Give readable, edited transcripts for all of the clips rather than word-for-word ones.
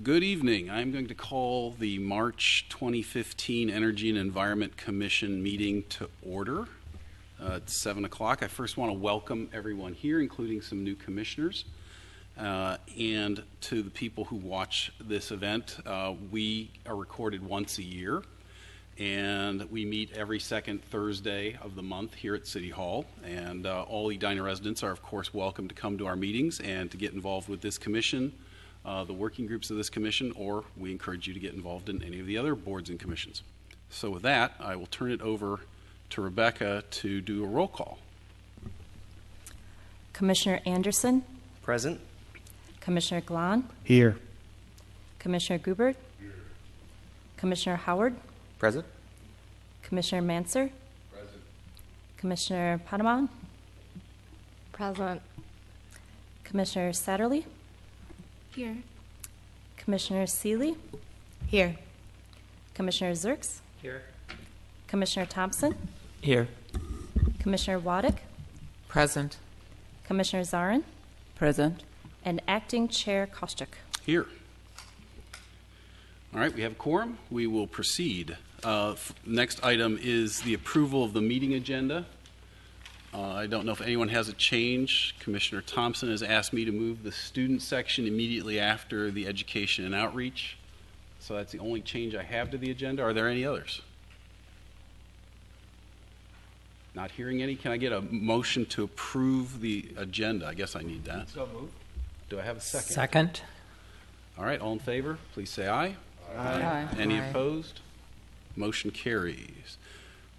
Good evening. I'm going to call the March 2015 Energy and Environment Commission meeting to order. It's 7 o'clock. I first want to welcome everyone here, including some new commissioners, and to the people who watch this event. We are recorded once a year, and we meet every second Thursday of the month here at City Hall. And all Edina residents are, of course, welcome to come to our meetings and to get involved with this commission, the working groups of this commission, or we encourage you to get involved in any of the other boards and commissions. So with that, I will turn it over to Rebecca to do a roll call. Commissioner Anderson. Present. Commissioner Glahn. Here. Commissioner Gubert. Here. Commissioner Howard. Present. Commissioner Manser. Present. Commissioner Panaman. Present. Commissioner Satterley. Here. Commissioner Seeley. Here. Commissioner Zerks. Here. Commissioner Thompson. Here. Commissioner Waddick. Present. Commissioner Zarin. Present. And Acting Chair Kostyk. Here. All right, we have a quorum. We will proceed. Next item is the approval of the meeting agenda. I don't know if anyone has a change. Commissioner Thompson has asked me to move the student section immediately after the education and outreach. So that's the only change I have to the agenda. Are there any others? Not hearing any. Can I get a motion to approve the agenda? I guess I need that. So moved. Do I have a second? Second. All right, all in favor, please say aye. Aye. Any Aye. opposed? Motion carries.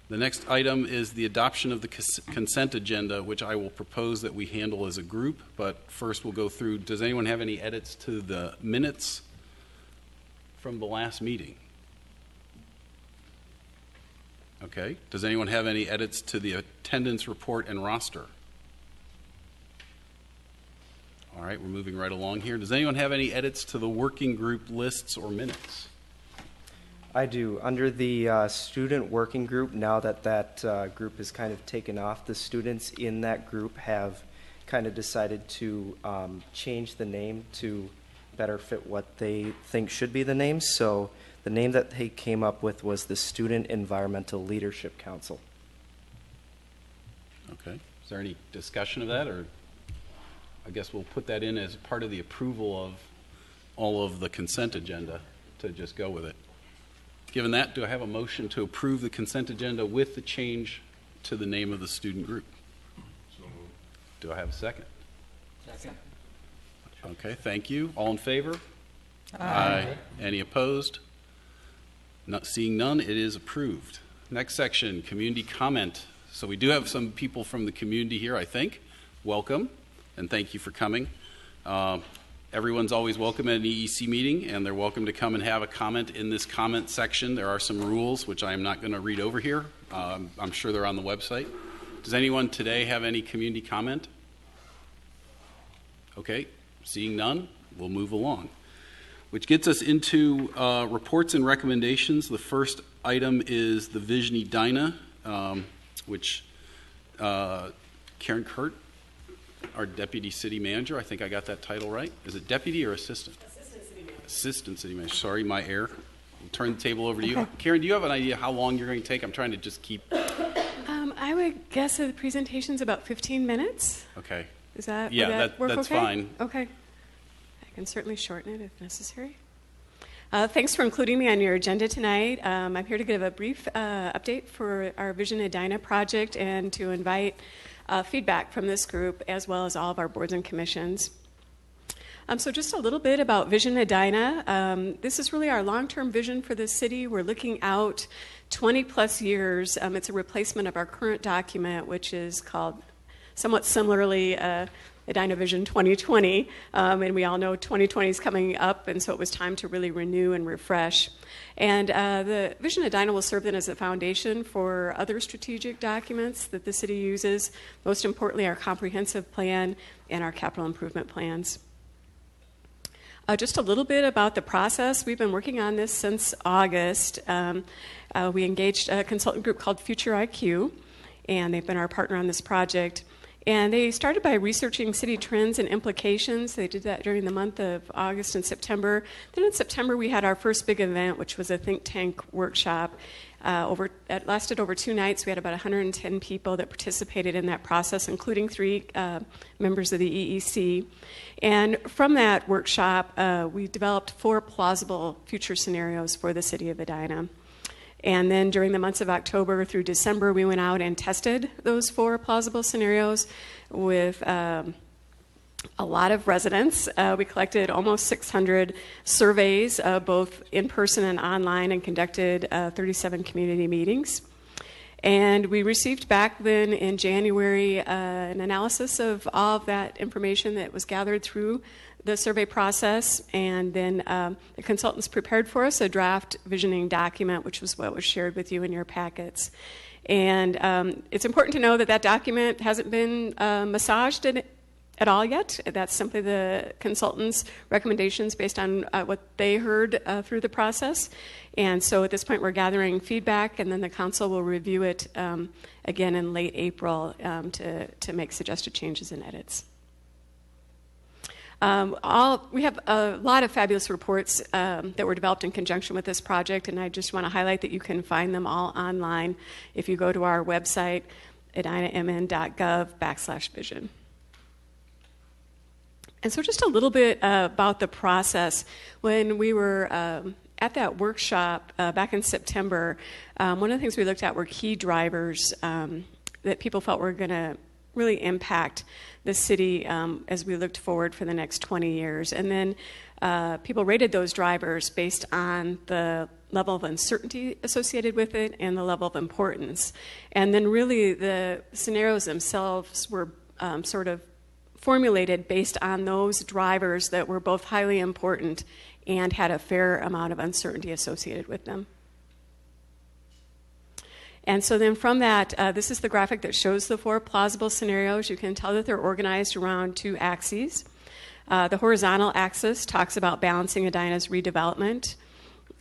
The next item is the adoption of the consent agenda, which I will propose that we handle as a group, but first we'll go through, does anyone have any edits to the minutes from the last meeting? Okay. Does anyone have any edits to the attendance report and roster? All right, we're moving right along here. Does anyone have any edits to the working group lists or minutes? I do. Under the student working group, now that that group is kind of taken off, the students in that group have kind of decided to change the name to better fit what they think should be the name. So the name that they came up with was the Student Environmental Leadership Council. Okay. Is there any discussion of that, or I guess we'll put that in as part of the approval of all of the consent agenda to just go with it. Given that, do I have a motion to approve the consent agenda with the change to the name of the student group? So moved. Do I have a second? Second. Okay, thank you. All in favor? Aye. Any opposed? Not seeing none, it is approved. Next section, community comment. So we do have some people from the community here, I think. Welcome, and thank you for coming. Everyone's always welcome at an EEC meeting, and they're welcome to come and have a comment in this comment section. There are some rules, which I am not going to read over here. I'm sure they're on the website. Does anyone today have any community comment? Okay, seeing none, we'll move along. Which gets us into reports and recommendations. The first item is the Vision Edina, which Karen Kurt, our Deputy City Manager, I think I got that title right. Is it Deputy or Assistant? Assistant City Manager. Assistant City Manager. Sorry, my error. I'll turn the table over to you. Karen, do you have an idea how long you're going to take? I'm trying to just keep... I would guess the presentation's about 15 minutes. Okay. Is that, yeah, would that work that's okay? fine. Okay. I can certainly shorten it if necessary. Thanks for including me on your agenda tonight. I'm here to give a brief update for our Vision Edina project and to invite feedback from this group as well as all of our boards and commissions. So just a little bit about Vision Edina. This is really our long-term vision for the city. We're looking out 20 plus years. It's a replacement of our current document, which is called somewhat similarly Edina Vision 2020. And we all know 2020 is coming up, and so it was time to really renew and refresh. And the Vision Edina will serve then as a foundation for other strategic documents that the city uses, most importantly our comprehensive plan and our capital improvement plans. Just a little bit about the process. We've been working on this since August. We engaged a consultant group called Future IQ, and they've been our partner on this project. And they started by researching city trends and implications. They did that during the month of August and September. Then in September, we had our first big event, which was a think tank workshop. It lasted over 2 nights. We had about 110 people that participated in that process, including 3 members of the EEC. And from that workshop, we developed 4 plausible future scenarios for the city of Edina. And then during the months of October through December, we went out and tested those 4 plausible scenarios with a lot of residents. We collected almost 600 surveys, both in person and online, and conducted 37 community meetings. And we received back then in January an analysis of all of that information that was gathered through the survey process, and then the consultants prepared for us a draft visioning document, which was what was shared with you in your packets. And it's important to know that that document hasn't been massaged at all yet. That's simply the consultants' recommendations based on what they heard through the process. And so at this point, we're gathering feedback, and then the council will review it again in late April to make suggested changes and edits. We have a lot of fabulous reports that were developed in conjunction with this project, and I just want to highlight that you can find them all online if you go to our website, edinamn.gov/vision. And so just a little bit about the process. When we were at that workshop back in September, one of the things we looked at were key drivers that people felt were going to really impact the city as we looked forward for the next 20 years. And then people rated those drivers based on the level of uncertainty associated with it and the level of importance. And then really the scenarios themselves were sort of formulated based on those drivers that were both highly important and had a fair amount of uncertainty associated with them. And so then from that, this is the graphic that shows the 4 plausible scenarios. You can tell that they're organized around 2 axes. The horizontal axis talks about balancing Edina's redevelopment.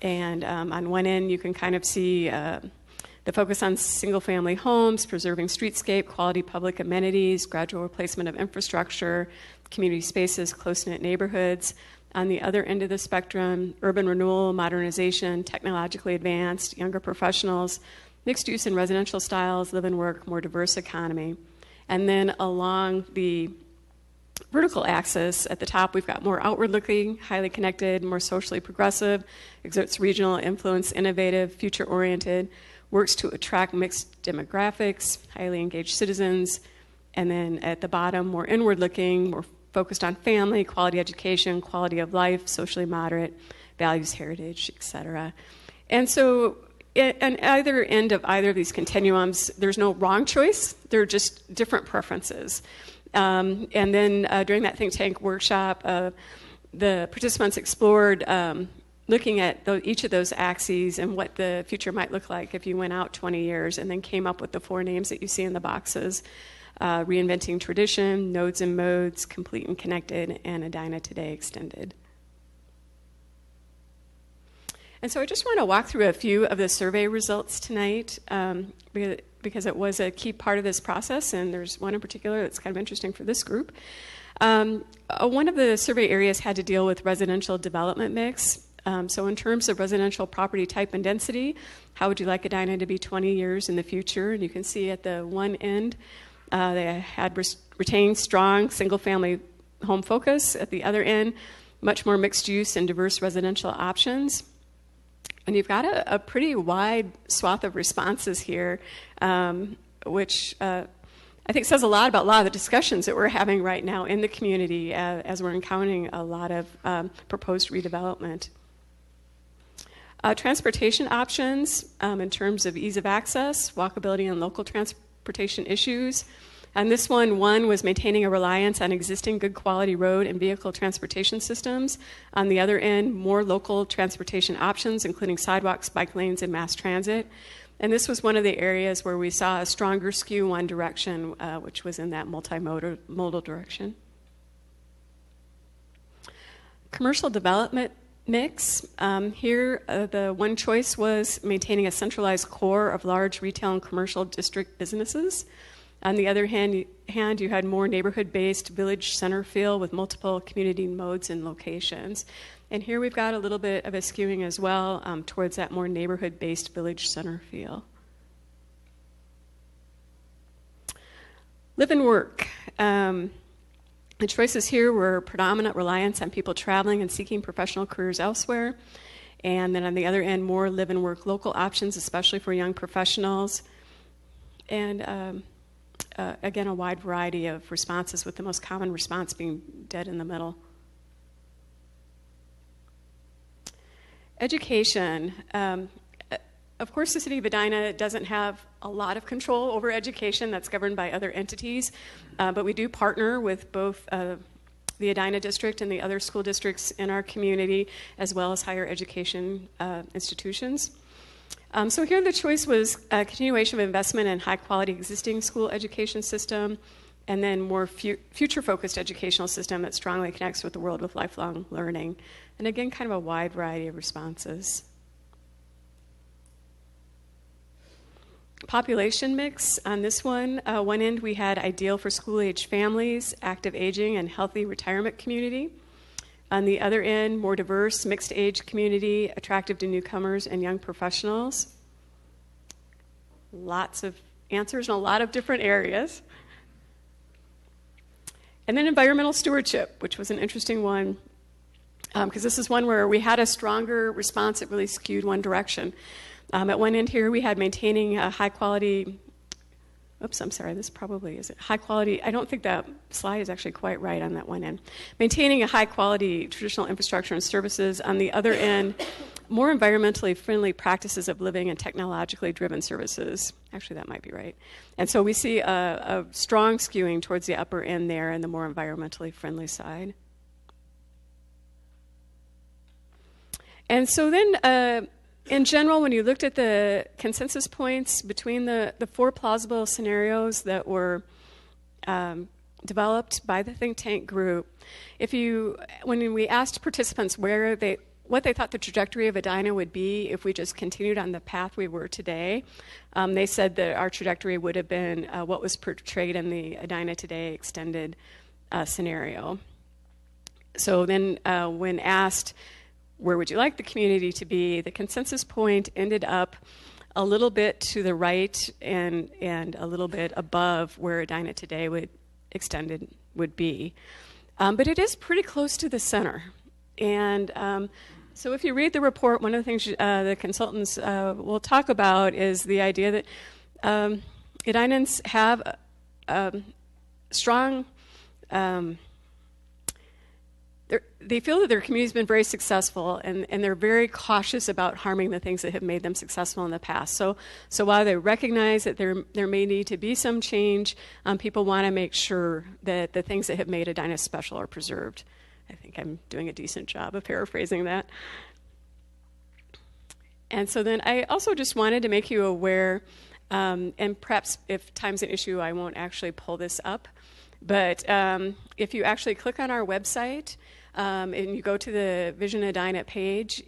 And on one end, you can kind of see the focus on single-family homes, preserving streetscape, quality public amenities, gradual replacement of infrastructure, community spaces, close-knit neighborhoods. On the other end of the spectrum, urban renewal, modernization, technologically advanced, younger professionals, mixed use and residential styles, live and work, more diverse economy. And then along the vertical axis at the top, we've got more outward-looking, highly connected, more socially progressive, exerts regional influence, innovative, future-oriented, works to attract mixed demographics, highly engaged citizens. And then at the bottom, more inward-looking, more focused on family, quality education, quality of life, socially moderate, values, heritage, etc. And so at either end of either of these continuums, there's no wrong choice. They're just different preferences. And then during that think tank workshop, the participants explored looking at each of those axes and what the future might look like if you went out 20 years, and then came up with the 4 names that you see in the boxes: Reinventing Tradition, Nodes and Modes, Complete and Connected, and Edina Today Extended. And so I just want to walk through a few of the survey results tonight because it was a key part of this process, and there's one in particular that's kind of interesting for this group. One of the survey areas had to deal with residential development mix. So in terms of residential property type and density, how would you like Edina to be 20 years in the future? And you can see at the one end, they had retained strong single-family home focus. At the other end, much more mixed use and diverse residential options. And you've got a pretty wide swath of responses here, which I think says a lot about a lot of the discussions that we're having right now in the community as we're encountering a lot of proposed redevelopment. Transportation options in terms of ease of access, walkability, and local transportation issues. And this one was maintaining a reliance on existing good quality road and vehicle transportation systems. On the other end, more local transportation options, including sidewalks, bike lanes, and mass transit. And this was one of the areas where we saw a stronger skew one direction, which was in that multimodal direction. Commercial development mix. Here, the one choice was maintaining a centralized core of large retail and commercial district businesses. On the other hand, you had more neighborhood-based village center feel with multiple community modes and locations. And here we've got a little bit of a skewing as well towards that more neighborhood-based village center feel. Live and work. The choices here were predominant reliance on people traveling and seeking professional careers elsewhere. And then on the other end, more live and work local options, especially for young professionals. And again, a wide variety of responses, with the most common response being dead in the middle. Education. Of course, the city of Edina doesn't have a lot of control over education. That's governed by other entities, but we do partner with both the Edina district and the other school districts in our community, as well as higher education institutions. So here the choice was a continuation of investment in high-quality existing school education system, and then more future-focused educational system that strongly connects with the world with lifelong learning. And again, kind of a wide variety of responses. Population mix on this one. One end we had ideal for school-age families, active aging, and healthy retirement community. On the other end, more diverse, mixed-age community, attractive to newcomers and young professionals. Lots of answers in a lot of different areas. And then environmental stewardship, which was an interesting one, because this is one where we had a stronger response that really skewed one direction. At one end here, we had maintaining a high quality, this probably isn't high quality. I don't think that slide is actually quite right on that one end. Maintaining a high quality traditional infrastructure and services. On the other end, more environmentally friendly practices of living and technologically driven services. Actually, that might be right. And so we see a strong skewing towards the upper end there and the more environmentally friendly side. And so then, in general, when you looked at the consensus points between the four plausible scenarios that were developed by the think tank group, when we asked participants what they thought the trajectory of Edina would be if we just continued on the path we were today, they said that our trajectory would have been what was portrayed in the Edina Today extended scenario. So then when asked, where would you like the community to be, the consensus point ended up a little bit to the right and a little bit above where Edina Today would be. But it is pretty close to the center. And so if you read the report, one of the things the consultants will talk about is the idea that Edinans have strong they feel that their community's been very successful, and they're very cautious about harming the things that have made them successful in the past. So while they recognize that there may need to be some change, people want to make sure that the things that have made Edina special are preserved. I think I'm doing a decent job of paraphrasing that. And so then I also just wanted to make you aware, and perhaps if time's an issue, I won't actually pull this up, but if you actually click on our website, and you go to the Vision Edina page,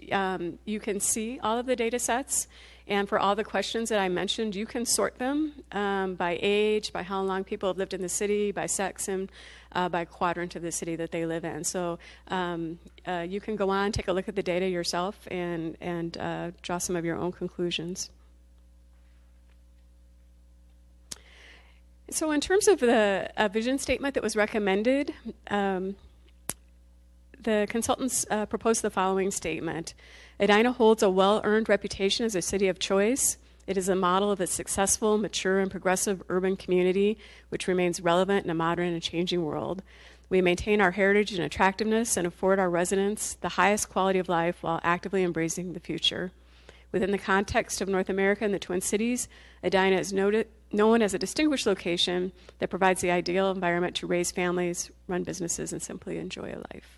you can see all of the data sets. And for all the questions that I mentioned, you can sort them by age, by how long people have lived in the city, by sex, and by quadrant of the city that they live in. So you can go on, take a look at the data yourself, and draw some of your own conclusions. So in terms of the vision statement that was recommended, the consultants proposed the following statement. Edina holds a well-earned reputation as a city of choice. It is a model of a successful, mature, and progressive urban community which remains relevant in a modern and changing world. We maintain our heritage and attractiveness and afford our residents the highest quality of life while actively embracing the future. Within the context of North America and the Twin Cities, Edina is known as a distinguished location that provides the ideal environment to raise families, run businesses, and simply enjoy a life.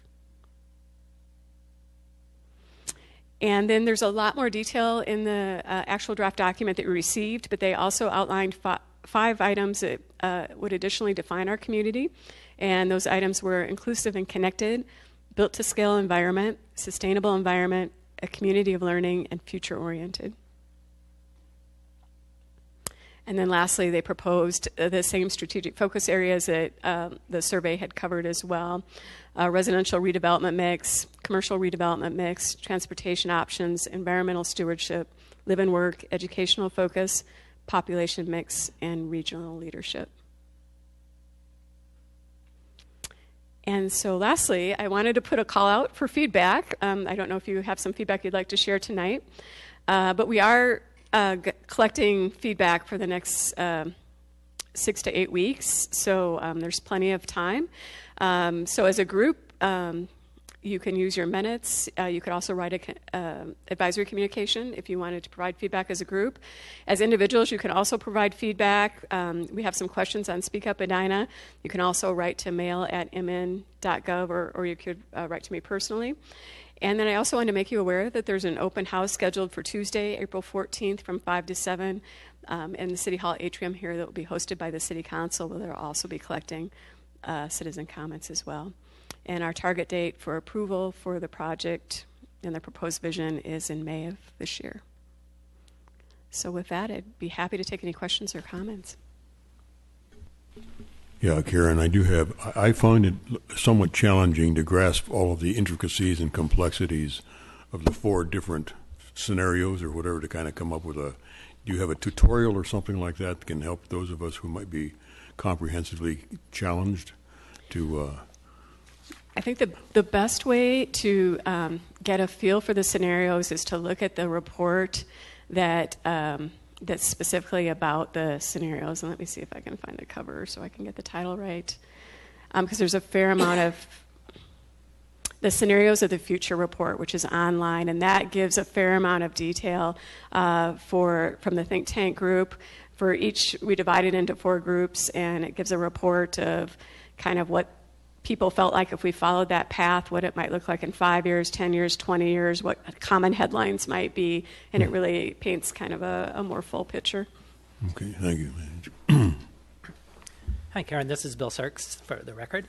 And then there's a lot more detail in the actual draft document that we received, but they also outlined 5 items that would additionally define our community. And those items were inclusive and connected, built-to-scale environment, sustainable environment, a community of learning, and future-oriented. And then lastly, they proposed the same strategic focus areas that the survey had covered as well. Residential redevelopment mix, commercial redevelopment mix, transportation options, environmental stewardship, live and work, educational focus, population mix, and regional leadership. And so lastly, I wanted to put a call out for feedback. I don't know if you have some feedback you'd like to share tonight, but we are collecting feedback for the next 6 to 8 weeks, so there's plenty of time. So as a group, you can use your minutes. You could also write an advisory communication if you wanted to provide feedback as a group. As individuals, you can also provide feedback. We have some questions on Speak Up Edina. You can also write to mail@mn.gov, or you could write to me personally. And then I also want to make you aware that there's an open house scheduled for Tuesday, April 14th from 5 to 7 in the City Hall atrium here that will be hosted by the City Council, where they'll also be collecting citizen comments as well. And our target date for approval for the project and the proposed vision is in May of this year. So with that, I'd be happy to take any questions or comments. Yeah, Karen, I find it somewhat challenging to grasp all of the intricacies and complexities of the 4 different scenarios or whatever to kind of come up with do you have a tutorial or something like that can help those of us who might be comprehensively challenged to... I think the best way to get a feel for the scenarios is to look at the report that's specifically about the scenarios. And let me see if I can find the cover so I can get the title right. Because there's a fair amount of the Scenarios of the Future report, which is online, and that gives a fair amount of detail from the think tank group. For each, we divide it into 4 groups, and it gives a report of kind of what people felt like if we followed that path, what it might look like in 5 years, 10 years, 20 years, what common headlines might be, and it really paints kind of a more full picture. Okay, thank you, Manager. Hi, Karen. This is Bill Sirks, for the record.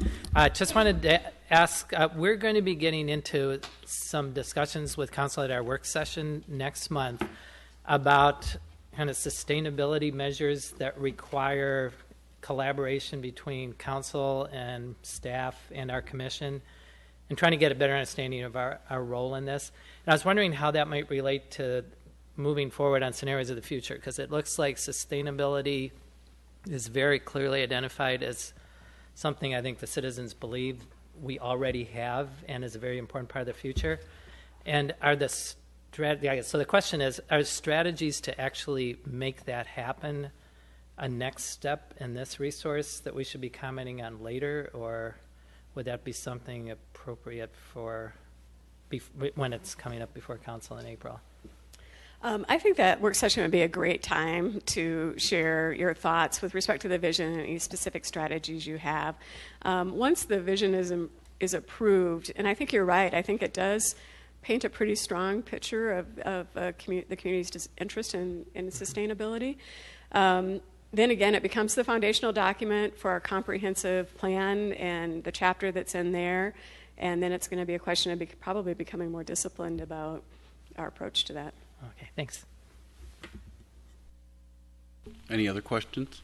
Just wanted to ask, we're going to be getting into some discussions with Council at our work session next month about kind of sustainability measures that require collaboration between council and staff and our commission, and trying to get a better understanding of our role in this. And I was wondering how that might relate to moving forward on Scenarios of the Future, because it looks like sustainability is very clearly identified as something I think the citizens believe we already have and is a very important part of the future. And so the question is, are strategies to actually make that happen a next step in this resource that we should be commenting on later, or would that be something appropriate for when it's coming up before council in April? I think that work session would be a great time to share your thoughts with respect to the vision and any specific strategies you have. Once the vision is approved, and I think you're right, I think it does paint a pretty strong picture of the community's interest in sustainability. Then again, it becomes the foundational document for our comprehensive plan and the chapter that's in there. And then it's going to be a question of probably becoming more disciplined about our approach to that. Okay, thanks. Any other questions?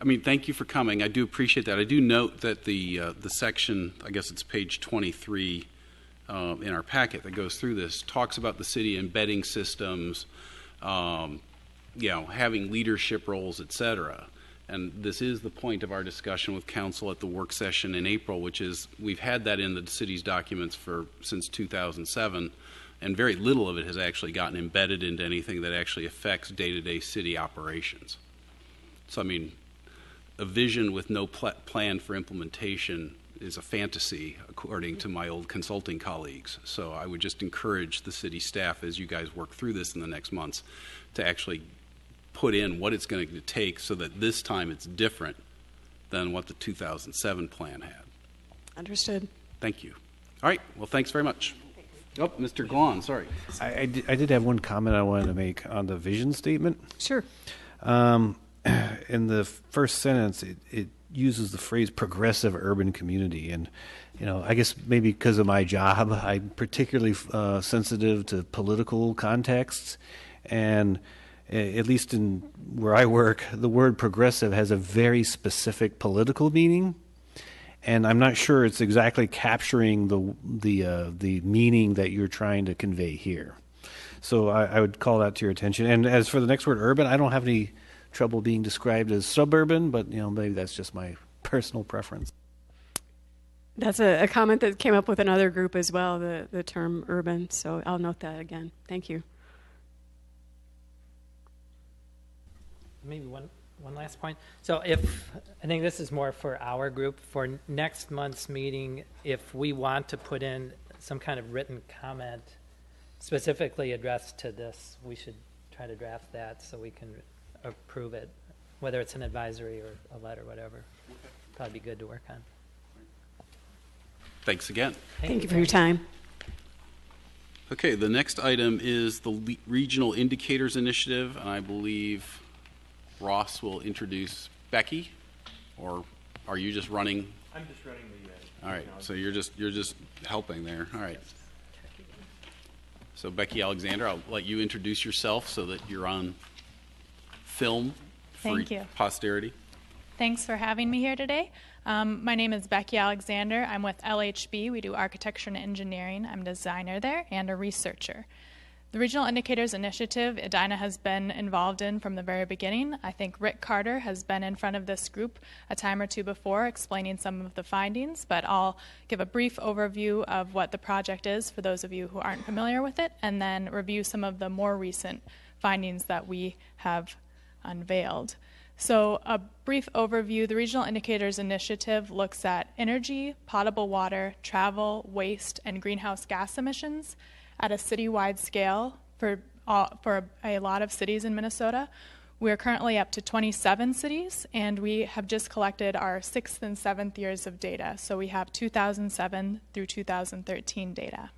I mean, thank you for coming. I do appreciate that. I do note that the section, I guess it's page 23 in our packet that goes through this, talks about the city embedding systems, having leadership roles, et cetera. And this is the point of our discussion with council at the work session in April, which is we've had that in the city's documents since 2007, and very little of it has actually gotten embedded into anything that actually affects day-to-day city operations. So, I mean, a vision with no plan for implementation is a fantasy, according to my old consulting colleagues. So I would just encourage the city staff, as you guys work through this in the next months, to actually put in what it's going to take so that this time it's different than what the 2007 plan had. Understood. Thank you. All right. Well, thanks very much. Oh, Mr. Glahn, sorry. I did have one comment I wanted to make on the vision statement. Sure. In the first sentence, it uses the phrase progressive urban community. And, I guess maybe because of my job, I'm particularly sensitive to political contexts. And at least in where I work, the word progressive has a very specific political meaning, and I'm not sure it's exactly capturing the meaning that you're trying to convey here. So I would call that to your attention. And as for the next word, urban, I don't have any trouble being described as suburban, but maybe that's just my personal preference. That's a comment that came up with another group as well, the term urban. So I'll note that again. Thank you. Maybe one last point. So I think this is more for our group, for next month's meeting, if we want to put in some kind of written comment specifically addressed to this, we should try to draft that so we can approve it, whether it's an advisory or a letter, whatever. Probably be good to work on. Thanks again. Thank you for your time. Okay, the next item is the Regional Indicators Initiative, and I believe Ross will introduce Becky, or are you just running? I'm just running the. All right, so you're just helping there. All right. So Becky Alexander, I'll let you introduce yourself so that you're on film for Thank you. posterity. Thanks for having me here today. My name is Becky Alexander. I'm with LHB. We do architecture and engineering. I'm a designer there and a researcher. The Regional Indicators Initiative, Edina has been involved in from the very beginning. I think Rick Carter has been in front of this group a time or two before explaining some of the findings, but I'll give a brief overview of what the project is for those of you who aren't familiar with it, and then review some of the more recent findings that we have unveiled. So a brief overview, the Regional Indicators Initiative looks at energy, potable water, travel, waste, and greenhouse gas emissions at a citywide scale for a lot of cities in Minnesota. We're currently up to 27 cities, and we have just collected our 6th and 7th years of data. So we have 2007 through 2013 data.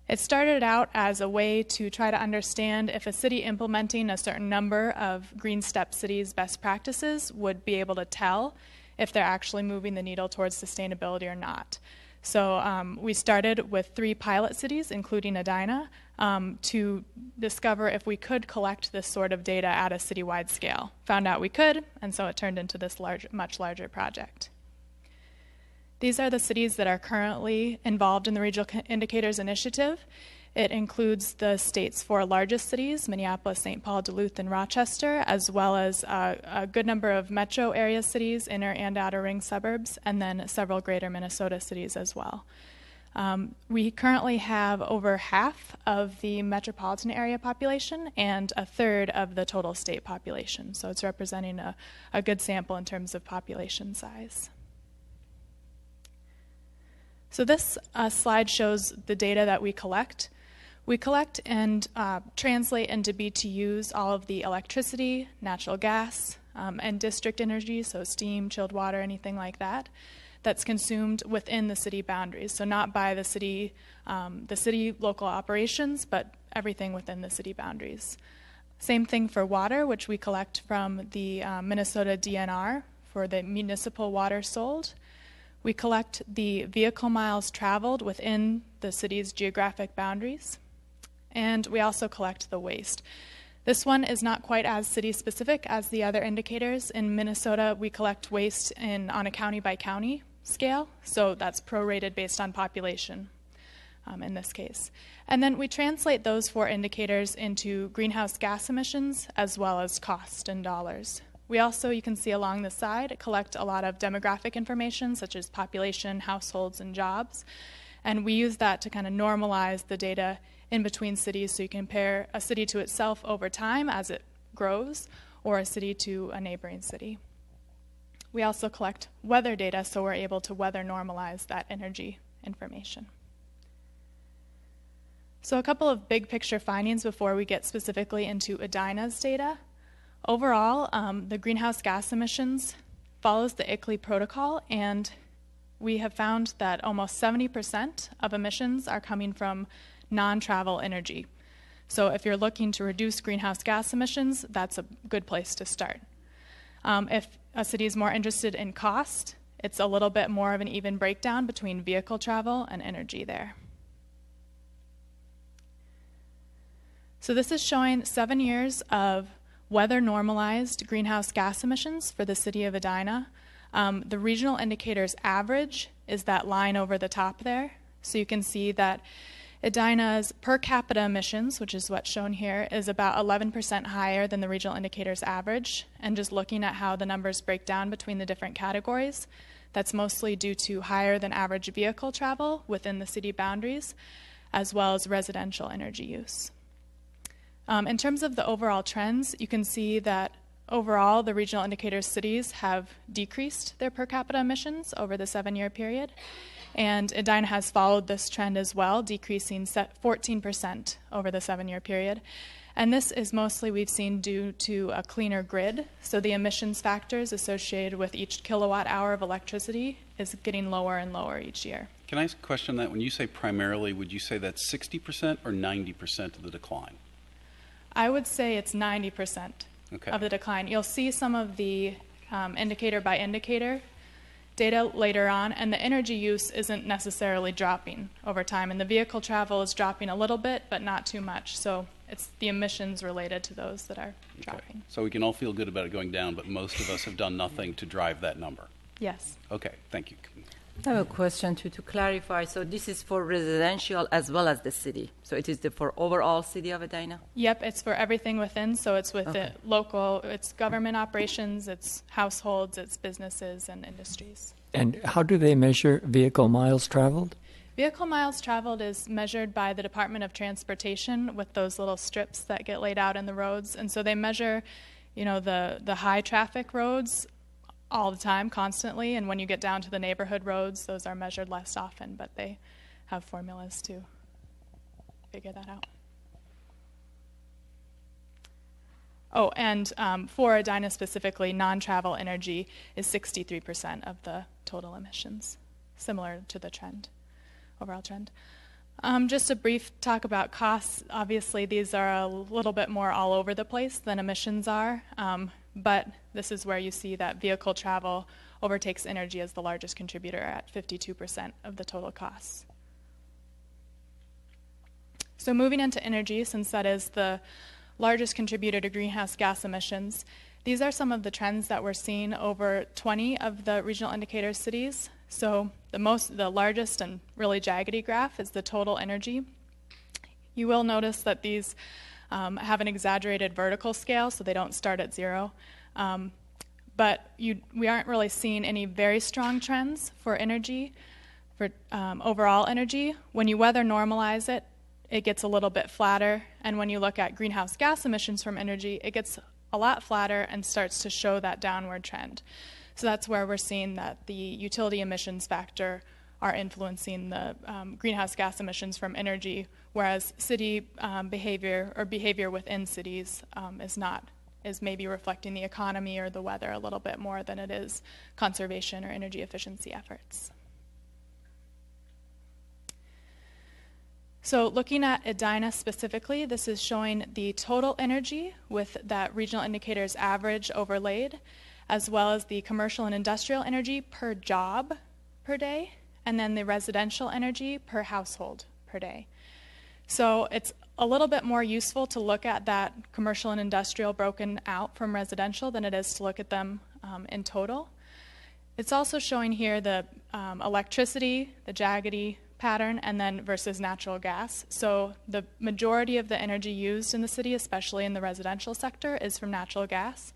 It started out as a way to try to understand if a city implementing a certain number of Green Step Cities best practices would be able to tell if they're actually moving the needle towards sustainability or not. So we started with 3 pilot cities, including Edina, to discover if we could collect this sort of data at a citywide scale. Found out we could, and so it turned into this much larger project. These are the cities that are currently involved in the Regional Indicators Initiative. It includes the state's 4 largest cities, Minneapolis, St. Paul, Duluth, and Rochester, as well as a good number of metro area cities, inner and outer ring suburbs, and then several greater Minnesota cities as well. We currently have over half of the metropolitan area population and a third of the total state population. So it's representing a good sample in terms of population size. So this slide shows the data that we collect. We collect and translate into BTUs all of the electricity, natural gas, and district energy, so steam, chilled water, anything like that, that's consumed within the city boundaries. So not by the city local operations, but everything within the city boundaries. Same thing for water, which we collect from the Minnesota DNR for the municipal water sold. We collect the vehicle miles traveled within the city's geographic boundaries. And we also collect the waste. This one is not quite as city-specific as the other indicators. In Minnesota, we collect waste on a county-by-county scale, so that's prorated based on population in this case. And then we translate those 4 indicators into greenhouse gas emissions as well as cost in dollars. We also, you can see along the side, collect a lot of demographic information such as population, households, and jobs. And we use that to kind of normalize the data in between cities, so you compare a city to itself over time as it grows, or a city to a neighboring city. We also collect weather data, so we're able to weather normalize that energy information. So a couple of big picture findings before we get specifically into Edina's data. Overall, the greenhouse gas emissions follows the ICLEI protocol, and we have found that almost 70% of emissions are coming from non-travel energy. So if you're looking to reduce greenhouse gas emissions, that's a good place to start. If a city is more interested in cost, it's a little bit more of an even breakdown between vehicle travel and energy there. So this is showing 7 years of weather-normalized greenhouse gas emissions for the city of Edina. The regional indicators average is that line over the top there. So you can see that Edina's per capita emissions, which is what's shown here, is about 11% higher than the regional indicators average. And just looking at how the numbers break down between the different categories, that's mostly due to higher than average vehicle travel within the city boundaries, as well as residential energy use. In terms of the overall trends, you can see that overall the regional indicators cities have decreased their per capita emissions over the 7-year period. And Edina has followed this trend as well, decreasing 14% over the 7-year period. And this is mostly we've seen due to a cleaner grid. So the emissions factors associated with each kilowatt hour of electricity is getting lower and lower each year. Can I ask a question on that? When you say primarily, would you say that's 60% or 90% of the decline? I would say it's 90% of the decline. You'll see some of the indicator by indicator data later on, and the energy use isn't necessarily dropping over time, and the vehicle travel is dropping a little bit, but not too much. So it's the emissions related to those that are dropping. So we can all feel good about it going down, but most of us have done nothing to drive that number. Yes. Okay, thank you. I have a question to clarify. So this is for residential as well as the city. So it is for overall city of Edina? Yep, it's for everything within. So it's with the local, it's government operations, it's households, it's businesses and industries. And how do they measure vehicle miles traveled? Vehicle miles traveled is measured by the Department of Transportation with those little strips that get laid out in the roads. And so they measure, the high traffic roads all the time, constantly, and when you get down to the neighborhood roads, those are measured less often, but they have formulas to figure that out. Oh, and for Edina specifically, non-travel energy is 63% of the total emissions, similar to the trend, overall trend. Just a brief talk about costs. Obviously, these are a little bit more all over the place than emissions are. But this is where you see that vehicle travel overtakes energy as the largest contributor at 52% of the total costs. So moving into energy, since that is the largest contributor to greenhouse gas emissions, these are some of the trends that we're seeing over 20 of the regional indicator cities. So the largest and really jaggedy graph is the total energy. You will notice that these have an exaggerated vertical scale, so they don't start at 0. But we aren't really seeing any very strong trends for energy, for overall energy. When you weather normalize it, it gets a little bit flatter. And when you look at greenhouse gas emissions from energy, it gets a lot flatter and starts to show that downward trend. So that's where we're seeing that the utility emissions factor are influencing the greenhouse gas emissions from energy, whereas city behavior or behavior within cities is maybe reflecting the economy or the weather a little bit more than it is conservation or energy efficiency efforts. So looking at Edina specifically, this is showing the total energy with that regional indicators average overlaid, as well as the commercial and industrial energy per job per day, and then the residential energy per household per day. So it's a little bit more useful to look at that commercial and industrial broken out from residential than it is to look at them in total. It's also showing here the electricity, the jaggedy pattern, and then versus natural gas. So the majority of the energy used in the city, especially in the residential sector, is from natural gas.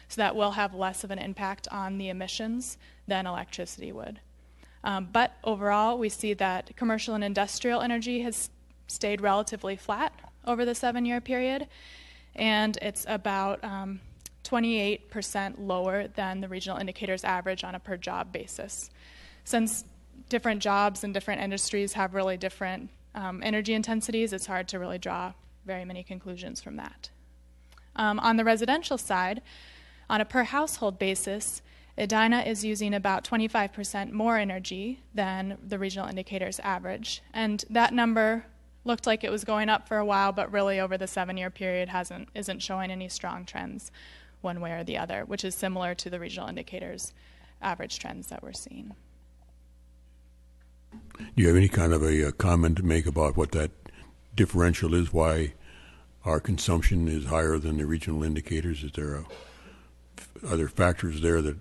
So that will have less of an impact on the emissions than electricity would. But overall, we see that commercial and industrial energy has stayed relatively flat over the 7-year period, and it's about 28% lower than the regional indicators average on a per job basis. Since different jobs and different industries have really different energy intensities, it's hard to really draw very many conclusions from that. On the residential side, on a per household basis, Edina is using about 25% more energy than the regional indicators average. And that number looked like it was going up for a while, but really over the 7-year period isn't showing any strong trends one way or the other, which is similar to the regional indicators average trends that we're seeing. Do you have any kind of a comment to make about what that differential is, why our consumption is higher than the regional indicators? Are there factors there that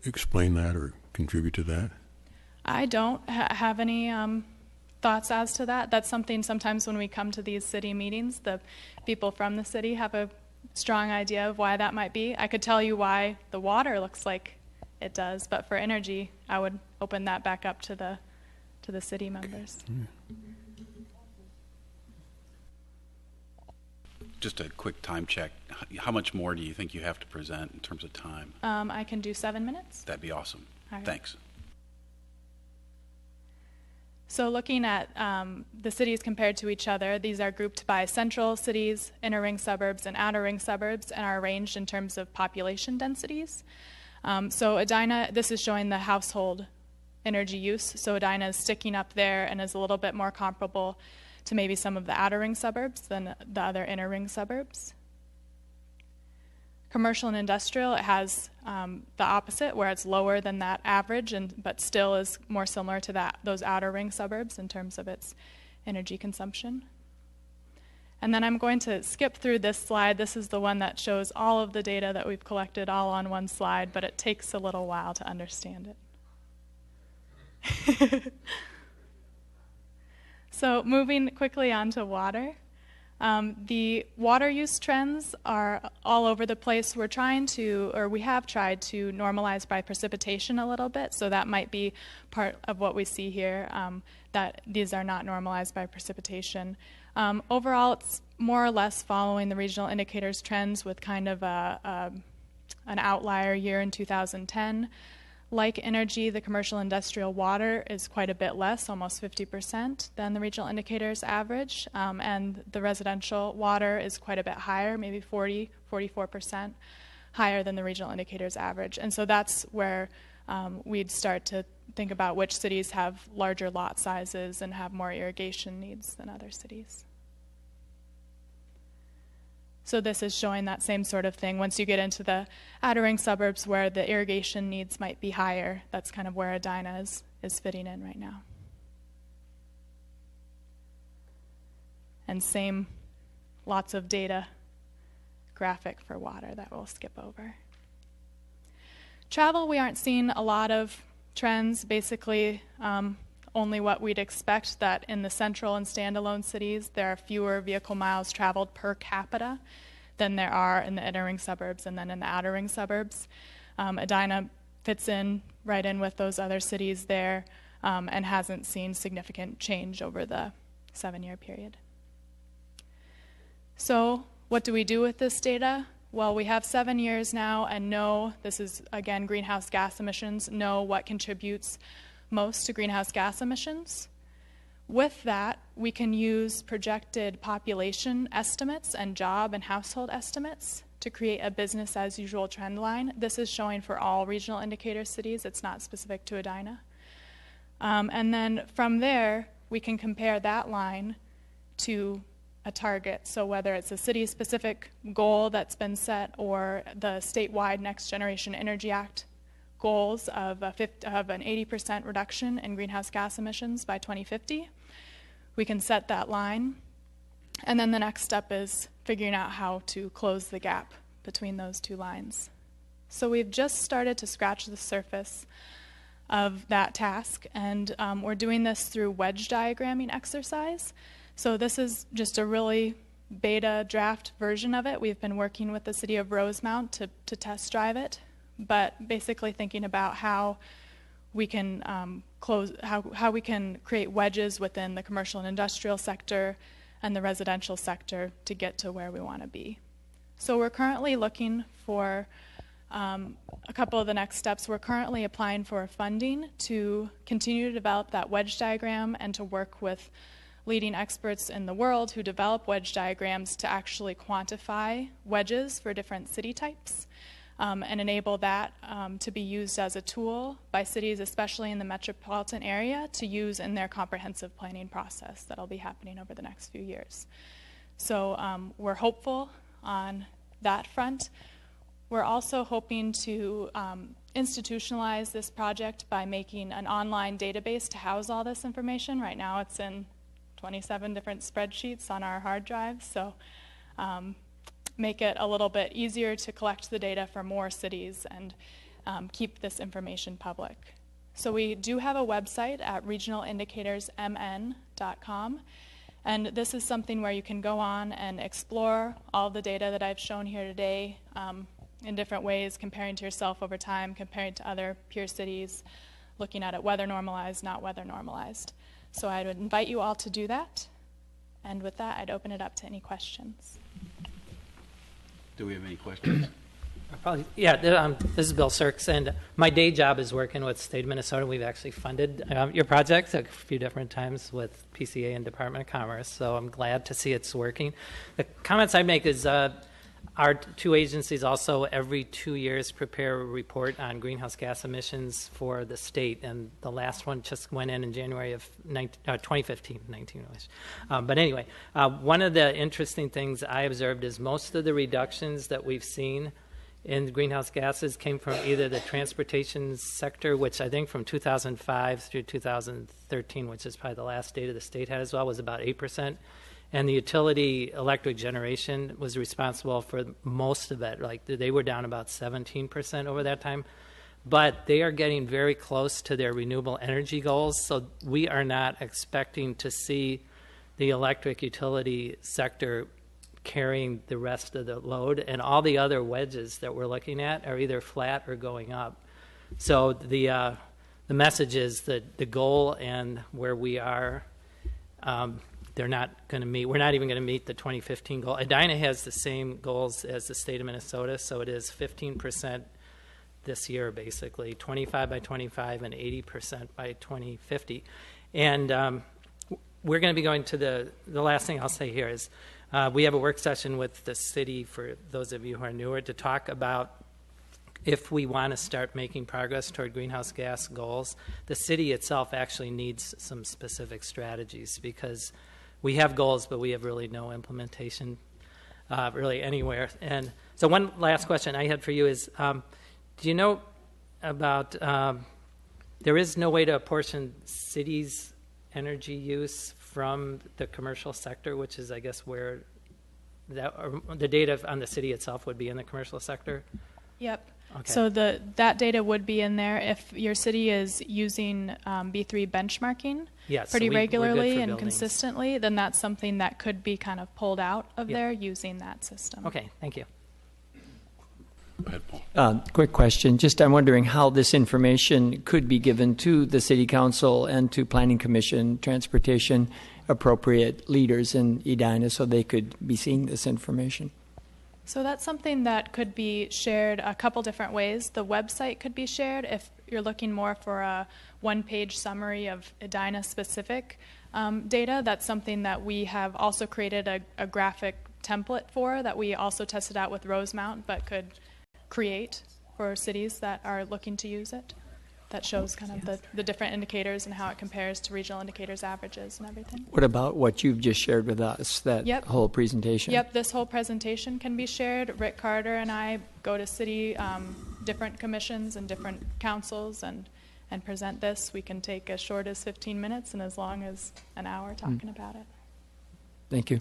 explain that or contribute to that? I don't have any thoughts as to that. That's something sometimes when we come to these city meetings, the people from the city have a strong idea of why that might be. I could tell you why the water looks like it does, but for energy, I would open that back up to the city members. Just a quick time check. How much more do you think you have to present in terms of time? I can do 7 minutes. That'd be awesome. All right. Thanks. So looking at the cities compared to each other, these are grouped by central cities, inner ring suburbs, and outer ring suburbs, and are arranged in terms of population densities. So Edina, this is showing the household energy use. So Edina is sticking up there and is a little bit more comparable to maybe some of the outer ring suburbs than the other inner ring suburbs. Commercial and industrial, it has the opposite, where it's lower than that average, but still is more similar to those outer ring suburbs in terms of its energy consumption. And then I'm going to skip through this slide. This is the one that shows all of the data that we've collected all on one slide, but it takes a little while to understand it. So moving quickly on to water. The water use trends are all over the place. We have tried to normalize by precipitation a little bit, so that might be part of what we see here, that these are not normalized by precipitation. Overall, it's more or less following the regional indicators trends with kind of an outlier year in 2010. Like energy, the commercial industrial water is quite a bit less, almost 50% than the regional indicators average, and the residential water is quite a bit higher, maybe 44% higher than the regional indicators average. And so that's where we'd start to think about which cities have larger lot sizes and have more irrigation needs than other cities. So this is showing that same sort of thing. Once you get into the outer ring suburbs where the irrigation needs might be higher, that's kind of where Edina is fitting in right now. And same, lots of data graphic for water that we'll skip over. Travel, we aren't seeing a lot of trends, basically only what we'd expect, that in the central and standalone cities, there are fewer vehicle miles traveled per capita than there are in the inner ring suburbs and then in the outer ring suburbs. Edina fits right in with those other cities there and hasn't seen significant change over the 7-year period. So what do we do with this data? Well, we have 7 years now and know, this is again greenhouse gas emissions, know what contributes most to greenhouse gas emissions. With that, we can use projected population estimates and job and household estimates to create a business as usual trend line. This is showing for all regional indicator cities. It's not specific to Edina. And then from there, we can compare that line to a target. So whether it's a city-specific goal that's been set or the statewide Next Generation Energy Act goals of an 80% reduction in greenhouse gas emissions by 2050. We can set that line. And then the next step is figuring out how to close the gap between those two lines. So we've just started to scratch the surface of that task, and we're doing this through wedge diagramming exercise. So this is just a really beta draft version of it. We've been working with the city of Rosemount to test drive it, but basically thinking about how we can how we can create wedges within the commercial and industrial sector and the residential sector to get to where we want to be. So we're currently looking for a couple of the next steps. We're currently applying for funding to continue to develop that wedge diagram and to work with leading experts in the world who develop wedge diagrams to actually quantify wedges for different city types. And enable that to be used as a tool by cities, especially in the metropolitan area, to use in their comprehensive planning process that'll be happening over the next few years. So we're hopeful on that front. We're also hoping to institutionalize this project by making an online database to house all this information. Right now it's in 27 different spreadsheets on our hard drive, so make it a little bit easier to collect the data for more cities and keep this information public. So we do have a website at regionalindicatorsmn.com, and this is something where you can go on and explore all the data that I've shown here today in different ways, comparing to yourself over time, comparing to other peer cities, looking at it weather normalized, not weather normalized. So I would invite you all to do that. And with that, I'd open it up to any questions. Do we have any questions? This is Bill Sirks, and my day job is working with the state of Minnesota. We've actually funded your project a few different times with PCA and Department of Commerce, so I'm glad to see it's working. The comments I make is our two agencies also every 2 years prepare a report on greenhouse gas emissions for the state, and the last one just went in January of 2015, 19. But anyway, one of the interesting things I observed is most of the reductions that we've seen in greenhouse gases came from either the transportation sector, which I think from 2005 through 2013, which is probably the last data the state had as well, was about 8%. And the utility electric generation was responsible for most of it. Like they were down about 17% over that time. But they are getting very close to their renewable energy goals. So we are not expecting to see the electric utility sector carrying the rest of the load. And all the other wedges that we're looking at are either flat or going up. So the message is that the goal and where we are, they're not going to meet. We're not even going to meet the 2015 goal. Edina has the same goals as the state of Minnesota, so it is 15% this year, basically, 25 by 25 and 80% by 2050. And we're going to be going to the last thing I'll say here is we have a work session with the city, for those of you who are newer, to talk about if we want to start making progress toward greenhouse gas goals. The city itself actually needs some specific strategies because we have goals, but we have really no implementation really anywhere. And so one last question I had for you is, do you know about, there is no way to apportion cities' energy use from the commercial sector, which is, I guess, where the data on the city itself would be in the commercial sector? Yep. Okay. So that data would be in there if your city is using B3 benchmarking pretty regularly and consistently, then that's something that could be kind of pulled out of there using that system. Okay, thank you. Go ahead, Paul. Quick question. Just I'm wondering how this information could be given to the City Council and to Planning Commission, Transportation, appropriate leaders in Edina so they could be seeing this information. So that's something that could be shared a couple different ways. The website could be shared if you're looking more for a one-page summary of Edina-specific data. That's something that we have also created a graphic template for that we also tested out with Rosemount but could create for cities that are looking to use it. That shows kind of the different indicators and how it compares to regional indicators averages and everything. What about what you've just shared with us, that whole presentation? Yep, this whole presentation can be shared. Rick Carter and I go to city, different commissions and different councils and present this. We can take as short as 15 minutes and as long as an hour talking about it. Thank you.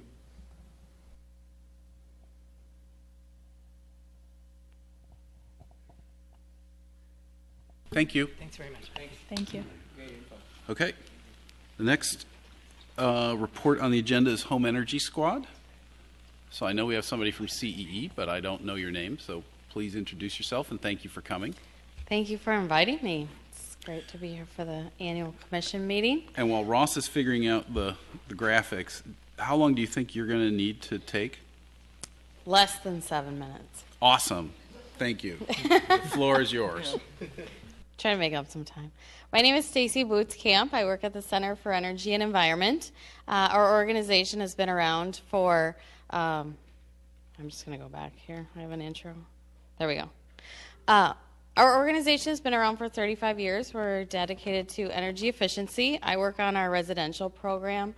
Thank you. Thanks very much. Thank you. Okay. The next report on the agenda is Home Energy Squad. So I know we have somebody from CEE, but I don't know your name, so please introduce yourself and thank you for coming. Thank you for inviting me. It's great to be here for the annual commission meeting. And while Ross is figuring out the graphics, how long do you think you're going to need to take? Less than 7 minutes. Awesome. Thank you. The floor is yours. Trying to make up some time. My name is Stacy Boots Camp. I work at the Center for Energy and Environment. Our organization has been around for, I'm just going to go back here. I have an intro. There we go. Our organization has been around for 35 years. We're dedicated to energy efficiency. I work on our residential program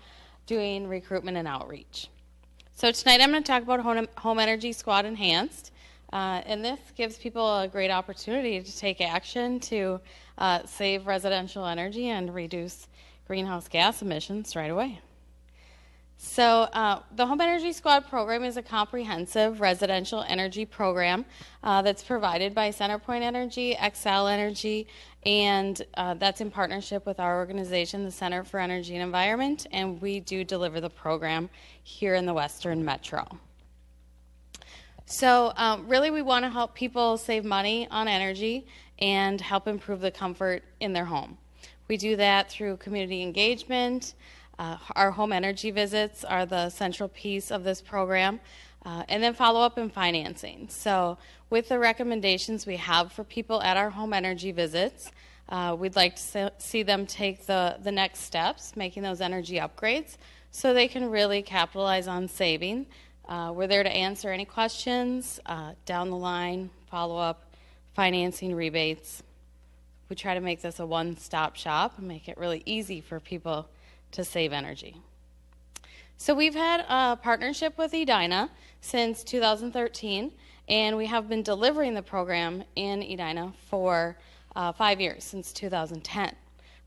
doing recruitment and outreach. So tonight I'm going to talk about Home Energy Squad Enhanced. And this gives people a great opportunity to take action to save residential energy and reduce greenhouse gas emissions right away. So the Home Energy Squad program is a comprehensive residential energy program that's provided by CenterPoint Energy, Xcel Energy, and that's in partnership with our organization, the Center for Energy and Environment, and we do deliver the program here in the Western Metro. So really we want to help people save money on energy and help improve the comfort in their home. We do that through community engagement. Our home energy visits are the central piece of this program, and then follow-up and financing. So with the recommendations we have for people at our home energy visits, we'd like to see them take the next steps, making those energy upgrades, so they can really capitalize on saving. We're there to answer any questions, down the line, follow-up, financing, rebates. We try to make this a one-stop shop and make it really easy for people to save energy. So we've had a partnership with Edina since 2013, and we have been delivering the program in Edina for 5 years, since 2010.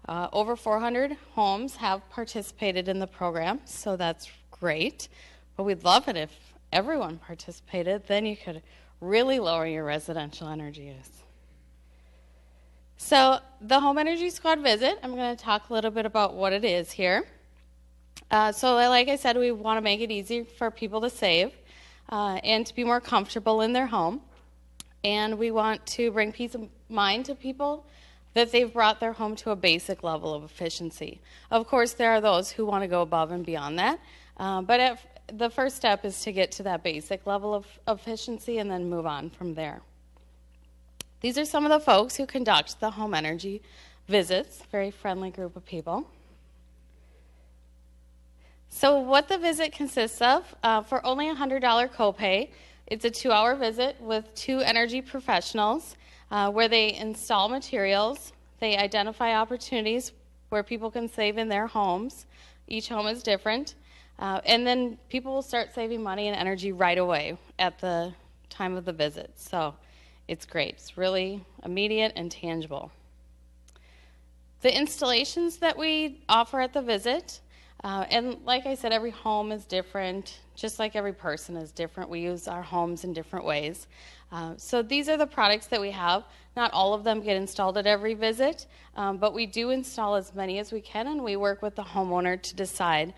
Over 400 homes have participated in the program, so that's great. But we'd love it if everyone participated, then you could really lower your residential energy use. So the Home Energy Squad visit, I'm going to talk a little bit about what it is here. So like I said, we want to make it easy for people to save and to be more comfortable in their home. And we want to bring peace of mind to people that they've brought their home to a basic level of efficiency. Of course, there are those who want to go above and beyond that. But the first step is to get to that basic level of efficiency and then move on from there. These are some of the folks who conduct the home energy visits, very friendly group of people. So what the visit consists of, for only a $100 copay, it's a 2-hour visit with 2 energy professionals where they install materials, they identify opportunities where people can save in their homes. Each home is different. And then people will start saving money and energy right away at the time of the visit. So it's great. It's really immediate and tangible. The installations that we offer at the visit, and like I said, every home is different, just like every person is different. We use our homes in different ways. So these are the products that we have. Not all of them get installed at every visit, but we do install as many as we can, and we work with the homeowner to decide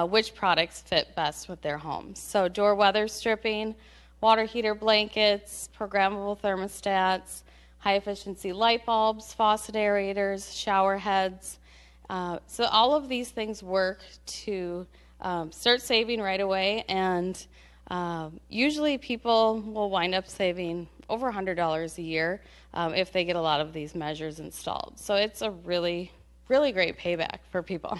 which products fit best with their homes. So door weather stripping, water heater blankets, programmable thermostats, high-efficiency light bulbs, faucet aerators, shower heads. So all of these things work to start saving right away, and usually people will wind up saving over $100 a year if they get a lot of these measures installed. So it's a really, really great payback for people.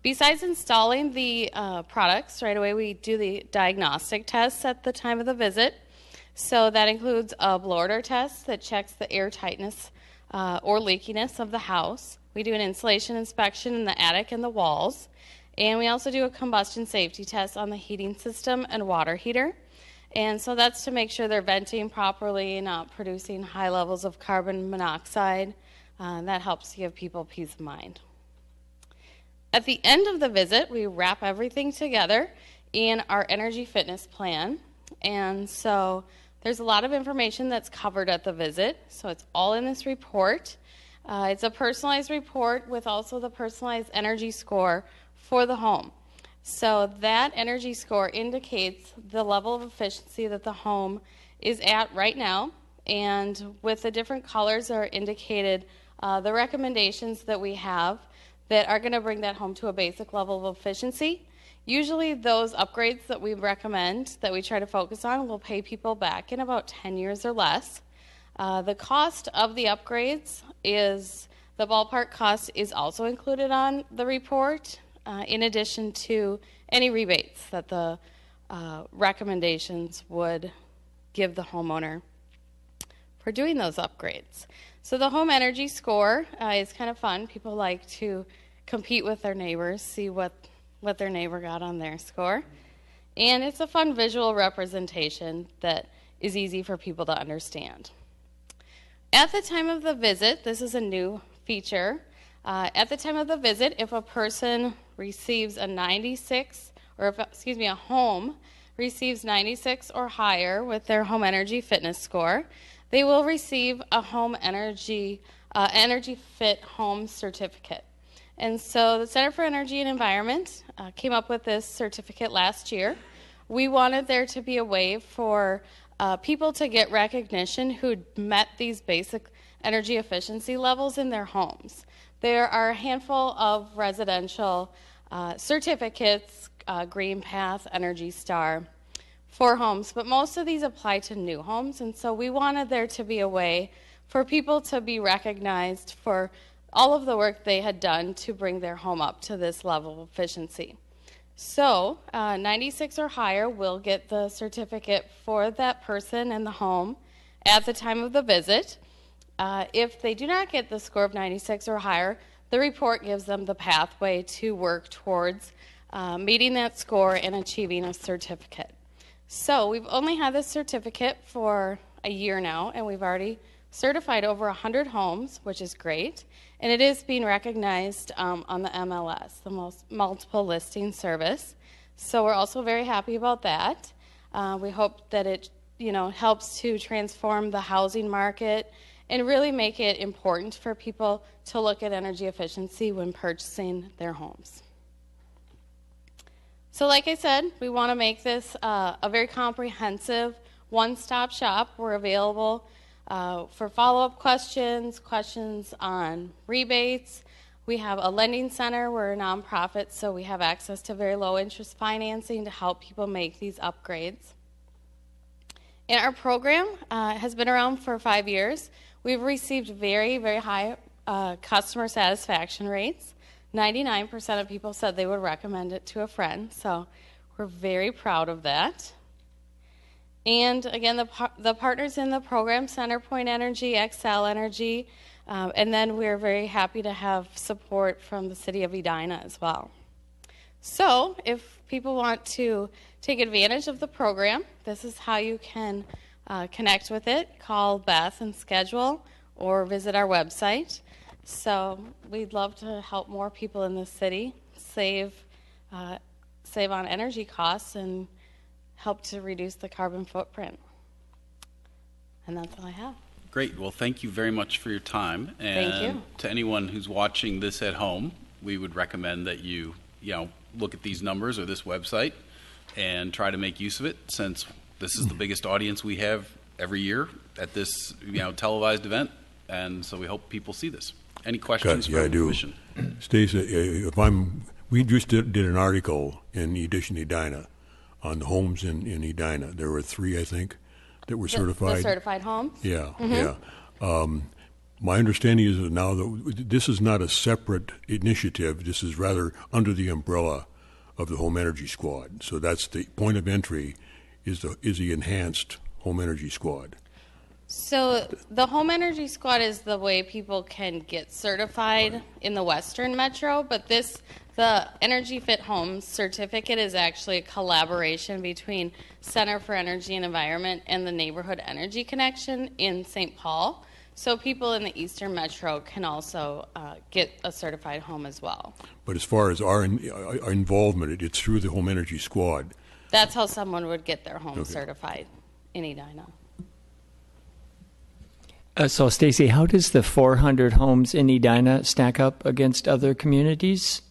Besides installing the products right away, we do the diagnostic tests at the time of the visit. So that includes a blower door test that checks the air tightness or leakiness of the house. We do an insulation inspection in the attic and the walls. And we also do a combustion safety test on the heating system and water heater. And so that's to make sure they're venting properly, not producing high levels of carbon monoxide. That helps give people peace of mind. At the end of the visit, we wrap everything together in our energy fitness plan. And so there's a lot of information that's covered at the visit. So it's all in this report. It's a personalized report with also the personalized energy score for the home. So that energy score indicates the level of efficiency that the home is at right now. And with the different colors are indicated the recommendations that we have that are going to bring that home to a basic level of efficiency. Usually those upgrades that we recommend, that we try to focus on, will pay people back in about 10 years or less. The cost of the upgrades is, the ballpark cost is also included on the report, in addition to any rebates that the recommendations would give the homeowner for doing those upgrades. So the home energy score is kind of fun. People like to compete with their neighbors, see what their neighbor got on their score. And it's a fun visual representation that is easy for people to understand. At the time of the visit, this is a new feature. At the time of the visit, if a person receives a 96, or if, excuse me, a home receives 96 or higher with their home energy fitness score, they will receive a home energy fit home certificate. And so the Center for Energy and Environment came up with this certificate last year. We wanted there to be a way for people to get recognition who met these basic energy efficiency levels in their homes. There are a handful of residential certificates, Green Path, Energy Star, for homes, but most of these apply to new homes, and so we wanted there to be a way for people to be recognized for all of the work they had done to bring their home up to this level of efficiency. So 96 or higher will get the certificate for that person and the home at the time of the visit. If they do not get the score of 96 or higher, the report gives them the pathway to work towards meeting that score and achieving a certificate. So we've only had this certificate for a year now, and we've already certified over 100 homes, which is great. And it is being recognized on the MLS, the multiple listing service. So we're also very happy about that. We hope that it, helps to transform the housing market and really make it important for people to look at energy efficiency when purchasing their homes. So like I said, we want to make this a very comprehensive one-stop shop. We're available for follow-up questions on rebates. We have a lending center. We're a nonprofit, so we have access to very low-interest financing to help people make these upgrades. And our program has been around for 5 years. We've received very, very high customer satisfaction rates. 99% of people said they would recommend it to a friend, so we're very proud of that. And again, the partners in the program, CenterPoint Energy, Xcel Energy, and then we're very happy to have support from the city of Edina as well. So if people want to take advantage of the program, this is how you can connect with it. Call Beth and schedule, or visit our website. So we'd love to help more people in the city save on energy costs and help to reduce the carbon footprint. And that's all I have. Great. Well, thank you very much for your time. And thank you. To anyone who's watching this at home, we would recommend that you look at these numbers or this website and try to make use of it, since this is the biggest audience we have every year at this televised event, and so we hope people see this. Any questions from the commission? Stacey, we just did an article in Edition Edina on the homes in Edina. There were 3, I think, that were certified. The certified homes? Yeah, yeah. My understanding is that now that this is not a separate initiative. This is rather under the umbrella of the Home Energy Squad. So that's the point of entry is the enhanced Home Energy Squad. So the Home Energy Squad is the way people can get certified in the Western Metro, but the Energy Fit Homes certificate is actually a collaboration between Center for Energy and Environment and the Neighborhood Energy Connection in St. Paul. So people in the Eastern Metro can also get a certified home as well. But as far as our involvement, it's through the Home Energy Squad. That's how someone would get their home certified in Edina. So, Stacey, how does the 400 homes in Edina stack up against other communities?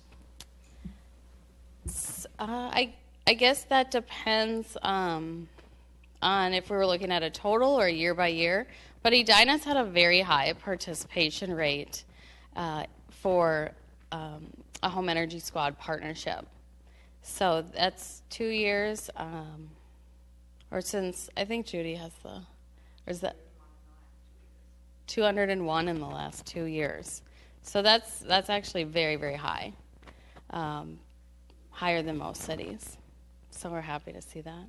I guess that depends on if we were looking at a total or year by year. But Edina's had a very high participation rate for a Home Energy Squad partnership. So that's 2 years, or since, I think Judy has or is that 201 in the last 2 years. So that's actually very, very high, higher than most cities. So we're happy to see that.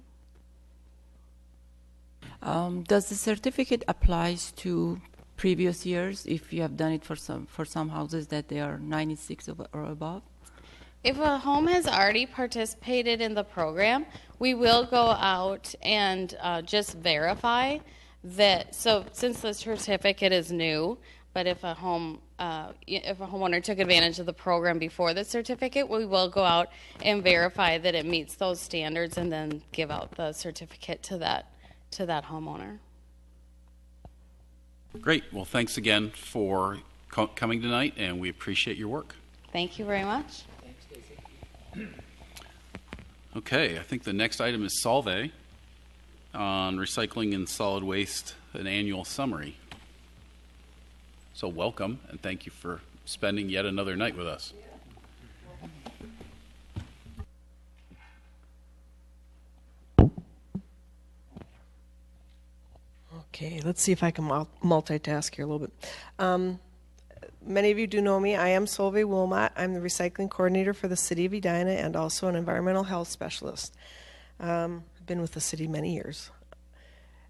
Does the certificate applies to previous years if you have done it for some houses that they are 96 or above? If a home has already participated in the program, we will go out and just verify that. So since the certificate is new, but if a home if a homeowner took advantage of the program before the certificate, we will go out and verify that it meets those standards and then give out the certificate to that homeowner. Great. Well, thanks again for coming tonight, and we appreciate your work. Thank you very much. Okay, I think the next item is Solvay on recycling and solid waste, an annual summary. So welcome, and thank you for spending yet another night with us. Okay, let's see if I can multitask here a little bit. Many of you do know me. I am Solveig Wilmot. I'm the recycling coordinator for the City of Edina and also an environmental health specialist. I've been with the city many years.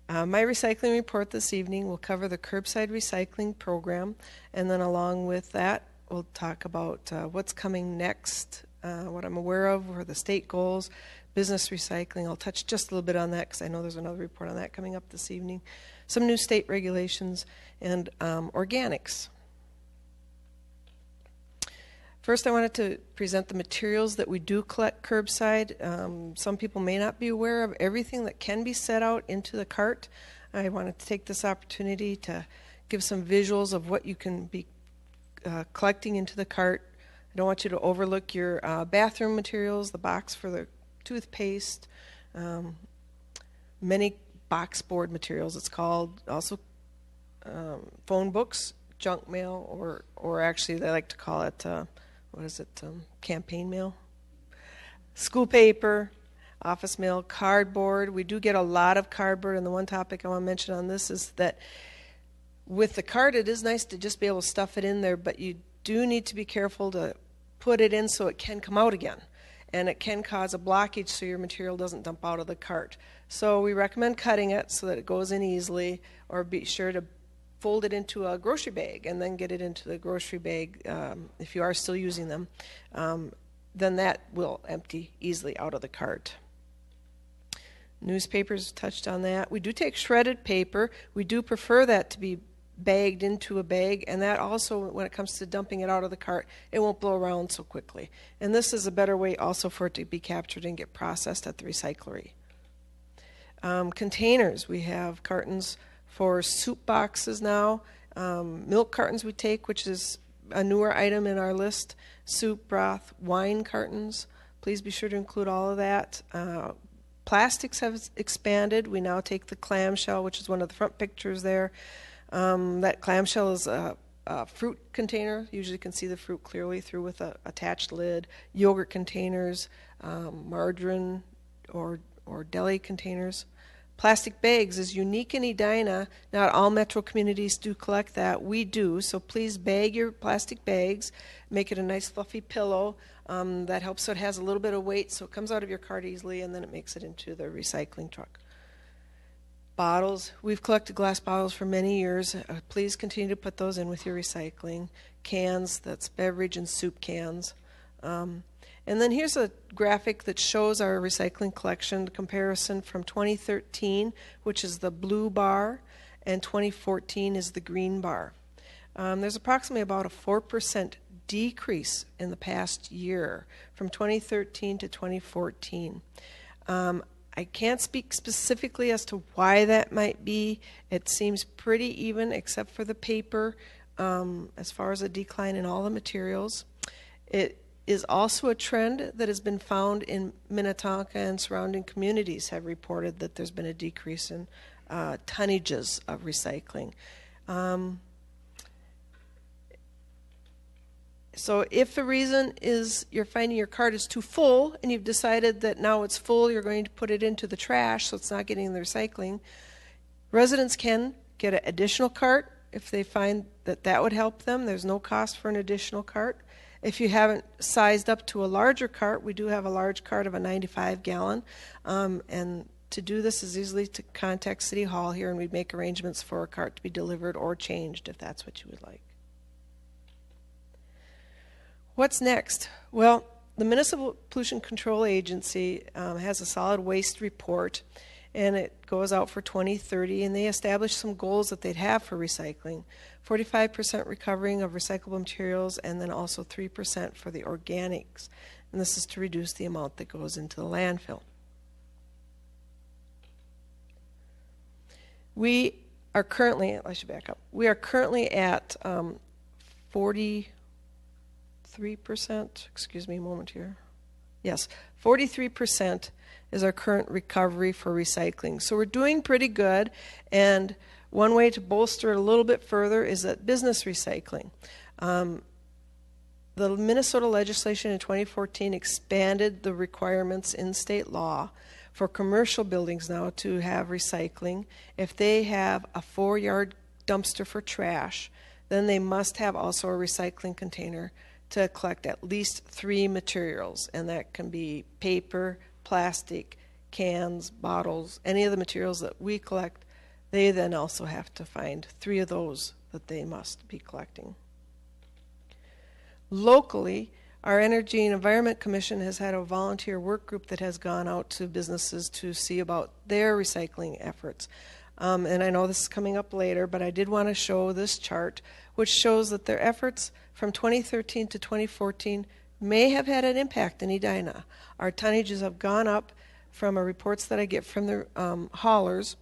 My recycling report this evening will cover the curbside recycling program, and then along with that, we'll talk about what's coming next, what I'm aware of, what are the state goals, business recycling. I'll touch just a little bit on that because I know there's another report on that coming up this evening. Some new state regulations and organics. First, I wanted to present the materials that we do collect curbside. Some people may not be aware of everything that can be set out into the cart. I wanted to take this opportunity to give some visuals of what you can be collecting into the cart. I don't want you to overlook your bathroom materials, the box for the toothpaste, many box board materials, it's called, also phone books, junk mail, or actually they like to call it campaign mail, school paper, office mail, cardboard. We do get a lot of cardboard, and the one topic I want to mention on this is that with the cart, it is nice to just be able to stuff it in there, but you do need to be careful to put it in so it can come out again, and it can cause a blockage so your material doesn't dump out of the cart. So we recommend cutting it so that it goes in easily, or be sure to fold it into a grocery bag and then get it into the grocery bag if you are still using them. Then that will empty easily out of the cart. Newspapers touched on that. We do take shredded paper. We do prefer that to be bagged into a bag, and that also, when it comes to dumping it out of the cart, it won't blow around so quickly. And this is a better way also for it to be captured and get processed at the recyclery. Containers, we have cartons for soup boxes now, milk cartons we take, which is a newer item in our list, soup, broth, wine cartons. Please be sure to include all of that. Plastics have expanded. We now take the clamshell, which is one of the front pictures there. That clamshell is a fruit container. Usually you can see the fruit clearly through with an attached lid. Yogurt containers, margarine or deli containers. Plastic bags is unique in Edina. Not all metro communities do collect that. We do, so please bag your plastic bags. Make it a nice fluffy pillow. That helps so it has a little bit of weight so it comes out of your cart easily, and then it makes it into the recycling truck. Bottles. We've collected glass bottles for many years. Please continue to put those in with your recycling. Cans, that's beverage and soup cans. And then here's a graphic that shows our recycling collection comparison from 2013, which is the blue bar, and 2014 is the green bar. There's approximately about a 4% decrease in the past year from 2013 to 2014. I can't speak specifically as to why that might be. It seems pretty even except for the paper as far as a decline in all the materials. It is also a trend that has been found in Minnetonka, and surrounding communities have reported that there's been a decrease in tonnages of recycling. So if the reason is you're finding your cart is too full and you've decided that now it's full, you're going to put it into the trash so it's not getting the recycling, residents can get an additional cart if they find that that would help them. There's no cost for an additional cart. If you haven't sized up to a larger cart, we do have a large cart of a 95-gallon. And to do this is easily to contact City Hall here, and we'd make arrangements for a cart to be delivered or changed if that's what you would like. What's next? Well, the Municipal Pollution Control Agency has a solid waste report, and it goes out for 2030, and they established some goals that they'd have for recycling. 45% recovering of recyclable materials, and then also 3% for the organics. And this is to reduce the amount that goes into the landfill. We are currently, I should back up, we are currently at 43%, excuse me a moment here. Yes, 43% is our current recovery for recycling. So we're doing pretty good, and one way to bolster it a little bit further is that business recycling. The Minnesota legislation in 2014 expanded the requirements in state law for commercial buildings now to have recycling. If they have a 4-yard dumpster for trash, then they must have also a recycling container to collect at least 3 materials, and that can be paper, plastic, cans, bottles, any of the materials that we collect. They then also have to find 3 of those that they must be collecting. Locally, our Energy and Environment Commission has had a volunteer work group that has gone out to businesses to see about their recycling efforts. And I know this is coming up later, but I did want to show this chart, which shows that their efforts from 2013 to 2014 may have had an impact in Edina. Our tonnages have gone up from reports that I get from the haulers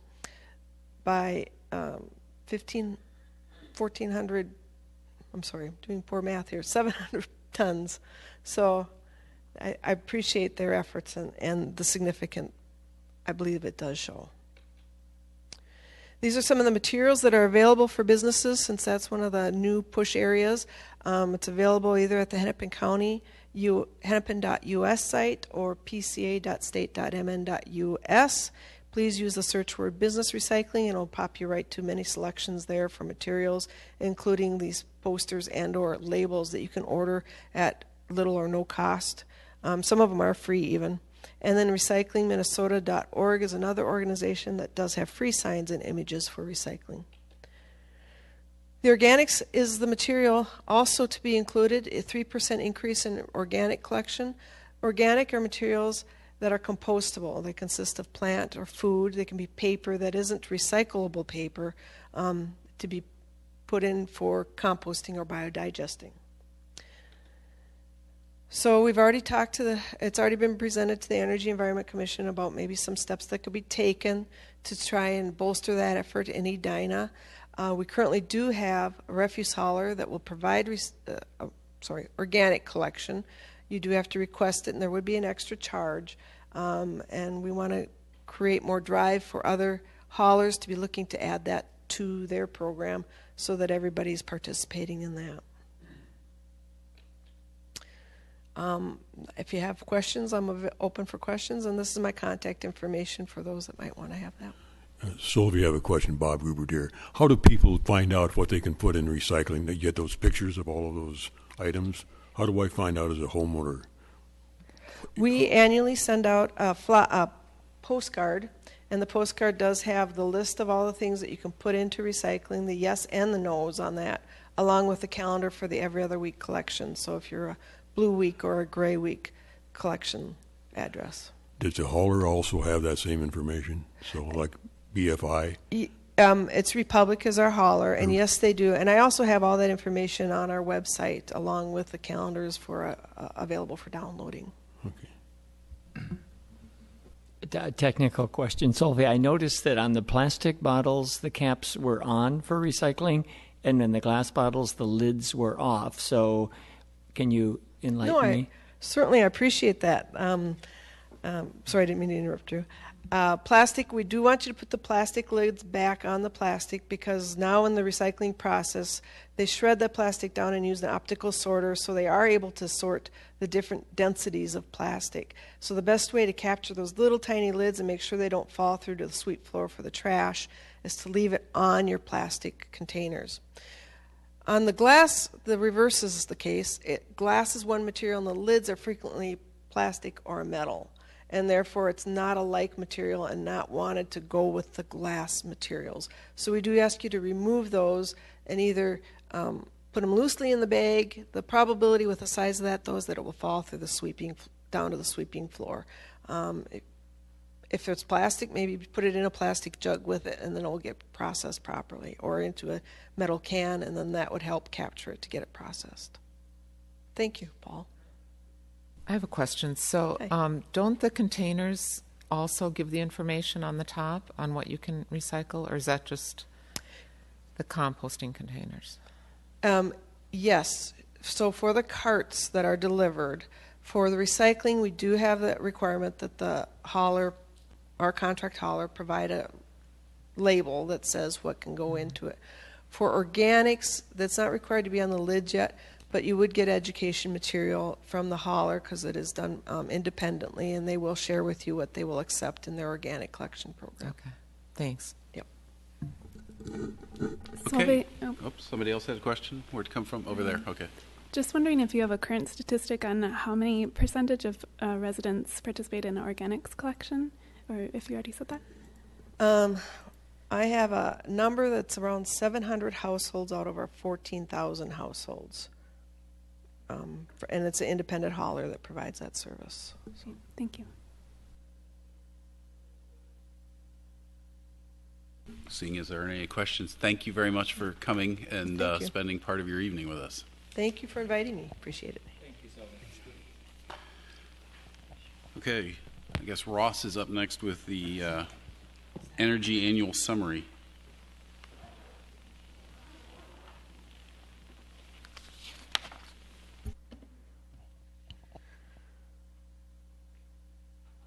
by 1,400, I'm sorry, I'm doing poor math here, 700 tons. So I appreciate their efforts and the significant, I believe it does show. These are some of the materials that are available for businesses, since that's one of the new push areas. It's available either at the Hennepin County hennepin.us site or pca.state.mn.us. Please use the search word business recycling, and it'll pop you right to many selections there for materials, including these posters and or labels that you can order at little or no cost. Some of them are free even. And then recyclingminnesota.org is another organization that does have free signs and images for recycling. The organics is the material also to be included, a 3% increase in organic collection. Organic are materials that are compostable. They consist of plant or food. They can be paper that isn't recyclable paper to be put in for composting or biodigesting. So we've already talked to it's already been presented to the Energy Environment Commission about maybe some steps that could be taken to try and bolster that effort in Edina. We currently do have a refuse hauler that will provide organic collection. You do have to request it, and there would be an extra charge. And we want to create more drive for other haulers to be looking to add that to their program so that everybody's participating in that. If you have questions, I'm open for questions, and this is my contact information for those that might want to have that. Sylvia, I have a question. Bob Gruber here. How do people find out what they can put in recycling? They get those pictures of all of those items. How do I find out as a homeowner? We annually send out a postcard, and the postcard does have the list of all the things that you can put into recycling, the yes and the no's on that, along with the calendar for the every other week collection. So if you're a blue week or a gray week collection address. Does the hauler also have that same information? So like BFI? It's Republic is our hauler, and yes, they do. And I also have all that information on our website, along with the calendars for available for downloading. Okay. A technical question, Sylvia. I noticed that on the plastic bottles, the caps were on for recycling, and in the glass bottles, the lids were off. So can you enlighten me? Certainly, I appreciate that. Sorry, I didn't mean to interrupt you. Plastic, we do want you to put the plastic lids back on the plastic, because now in the recycling process, they shred that plastic down and use an optical sorter, so they are able to sort the different densities of plastic. So the best way to capture those little tiny lids and make sure they don't fall through to the sweep floor for the trash is to leave it on your plastic containers. On the glass, the reverse is the case. Glass is one material, and the lids are frequently plastic or metal, and therefore it's not a like material and not wanted to go with the glass materials. So we do ask you to remove those and either put them loosely in the bag. The probability with the size of that, though, is that it will fall through the sweeping down to the sweeping floor. if it's plastic, maybe put it in a plastic jug with it, and then it'll get processed properly, or into a metal can, and then that would help capture it to get it processed. Thank you, Paul. I have a question. So don't the containers also give the information on the top on what you can recycle, or is that just the composting containers? Yes. So for the carts that are delivered, for the recycling, we do have that requirement that the hauler, our contract hauler, provide a label that says what can go into it. For organics, that's not required to be on the lid yet, but you would get education material from the hauler because it is done independently, and they will share with you what they will accept in their organic collection program. Okay, thanks. Yep. Okay. Somebody else had a question? Where'd it come from? Over there. Okay. Just wondering if you have a current statistic on how many percentage of residents participate in organics collection, or if you already said that? I have a number that's around 700 households out of our 14,000 households. And it's an independent hauler that provides that service. So. Thank you. Seeing as there aren't any questions, thank you very much for coming and spending part of your evening with us. Thank you for inviting me. Appreciate it. Thank you so much. Okay, I guess Ross is up next with the Energy Annual Summary.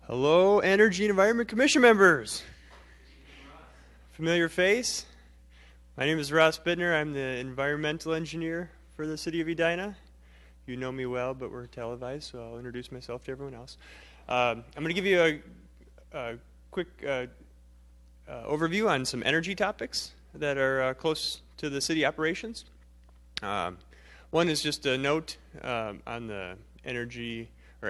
Hello, Energy and Environment Commission members. Familiar face? My name is Ross Bittner. I'm the environmental engineer for the city of Edina. You know me well, but we're televised, so I'll introduce myself to everyone else. I'm going to give you a quick overview on some energy topics that are close to the city operations. One is just a note on the energy or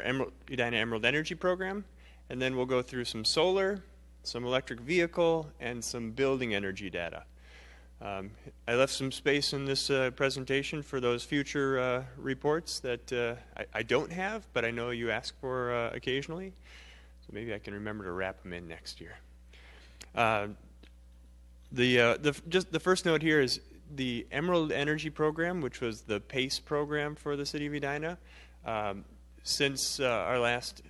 Edina Emerald Energy Program, and then we'll go through some solar, some electric vehicle, and some building energy data. I left some space in this presentation for those future reports that I don't have, but I know you ask for occasionally, so maybe I can remember to wrap them in next year. Just the first note here is the Emerald Energy Program, which was the PACE program for the city of Edina. Since our last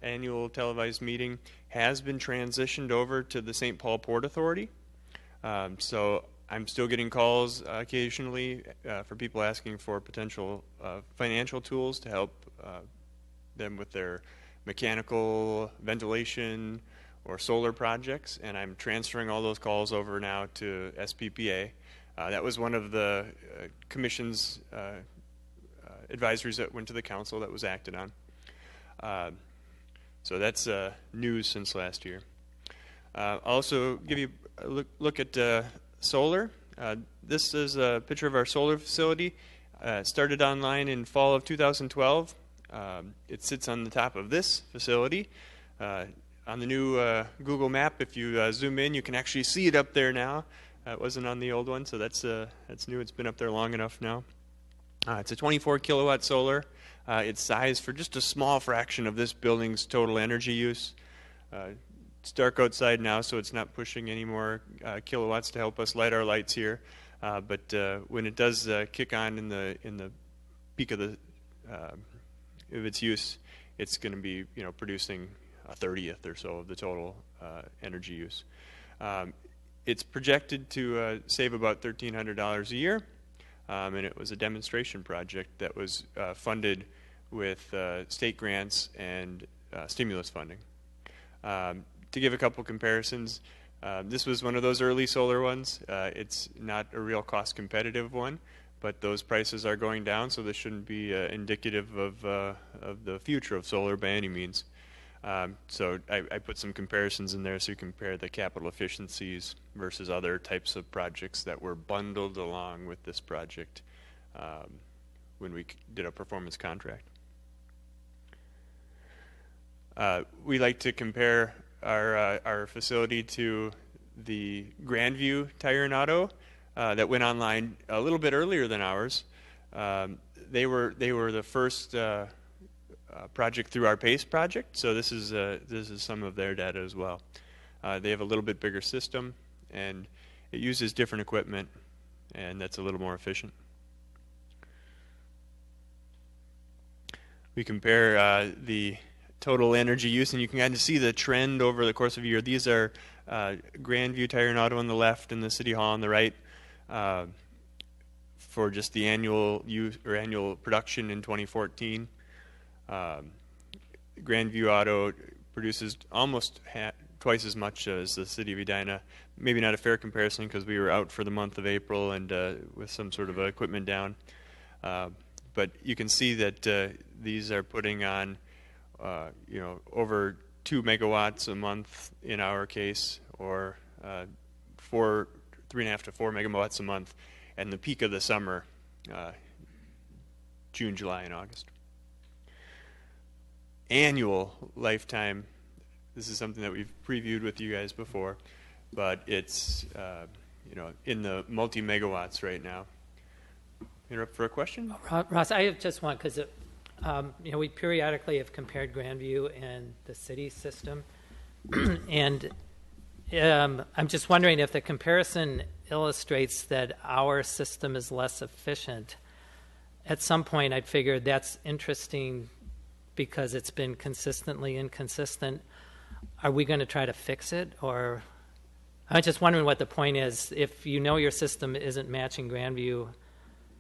annual televised meeting, has been transitioned over to the St. Paul Port Authority. So I'm still getting calls occasionally for people asking for potential financial tools to help them with their mechanical, ventilation, or solar projects, and I'm transferring all those calls over now to SPPA. That was one of the commission's advisories that went to the council that was acted on. So that's news since last year. I'll also give you a look at solar. This is a picture of our solar facility. Started online in fall of 2012. It sits on the top of this facility. On the new Google map, if you zoom in, you can actually see it up there now. It wasn't on the old one, so that's new. It's been up there long enough now. It's a 24 kilowatt solar. It's sized for just a small fraction of this building's total energy use. It's dark outside now, so it's not pushing any more kilowatts to help us light our lights here. But when it does kick on in the peak of its use, it's going to be producing a 30th or so of the total energy use. It's projected to save about $1,300 a year, and it was a demonstration project that was funded with state grants and stimulus funding. To give a couple comparisons, this was one of those early solar ones. It's not a real cost competitive one, but those prices are going down, so this shouldn't be indicative of the future of solar by any means. So I put some comparisons in there so you compare the capital efficiencies versus other types of projects that were bundled along with this project when we did a performance contract. We like to compare our facility to the Grandview Tire and Auto that went online a little bit earlier than ours. They were the first project through our PACE project. So this is some of their data as well. They have a little bit bigger system, and it uses different equipment, and that's a little more efficient. We compare the total energy use, and you can kind of see the trend over the course of a year. These are Grandview Tire and Auto on the left and the City Hall on the right for just the annual use or annual production in 2014. Grandview Auto produces almost twice as much as the City of Edina. Maybe not a fair comparison because we were out for the month of April and with some sort of equipment down. But you can see that these are putting on over 2 megawatts a month in our case, or 3.5 to 4 megawatts a month, and the peak of the summer, June, July, and August. Annual lifetime, this is something that we've previewed with you guys before, but it's in the multi-megawatts right now. You're up for a question? Ross, I have just one, because we periodically have compared Grandview and the city system, and I'm just wondering if the comparison illustrates that our system is less efficient. At some point, I'd figure that's interesting because it's been consistently inconsistent. Are we going to try to fix it? Or I'm just wondering what the point is. If you know your system isn't matching Grandview,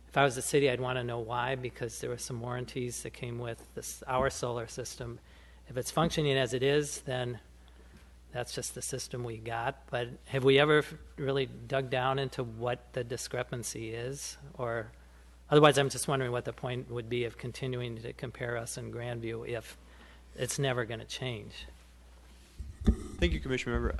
if I was the city, I'd want to know why, because there were some warranties that came with our solar system. If it's functioning as it is, then that's just the system we got. But have we ever really dug down into what the discrepancy is? Or otherwise, I'm just wondering what the point would be of continuing to compare us and Grandview if it's never going to change. Thank you, Commissioner Member.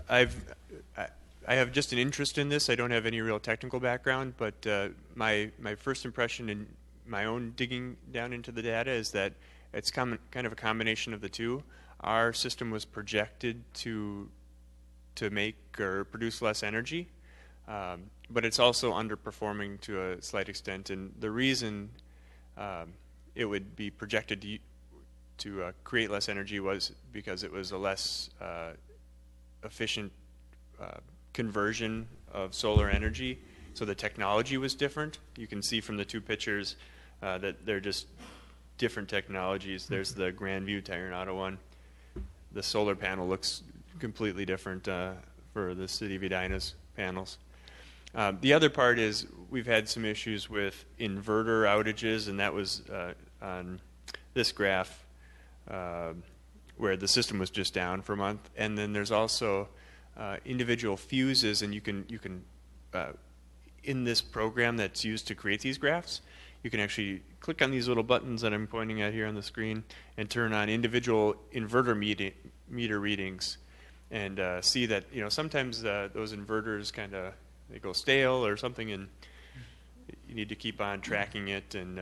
I have just an interest in this. I don't have any real technical background, but my first impression in my own digging down into the data is that it's kind of a combination of the two. Our system was projected to make or produce less energy, but it's also underperforming to a slight extent. And the reason it would be projected to create less energy was because it was a less efficient conversion of solar energy. So the technology was different. You can see from the two pictures that they're just different technologies. There's the Grandview Tire and Auto one. The solar panel looks completely different for the City of Edina's panels. The other part is we've had some issues with inverter outages, and that was on this graph where the system was just down for a month. And then there's also individual fuses, and you can in this program that's used to create these graphs, you can actually click on these little buttons that I'm pointing at here on the screen and turn on individual inverter meter readings, and see that sometimes those inverters they go stale or something, and you need to keep on tracking it and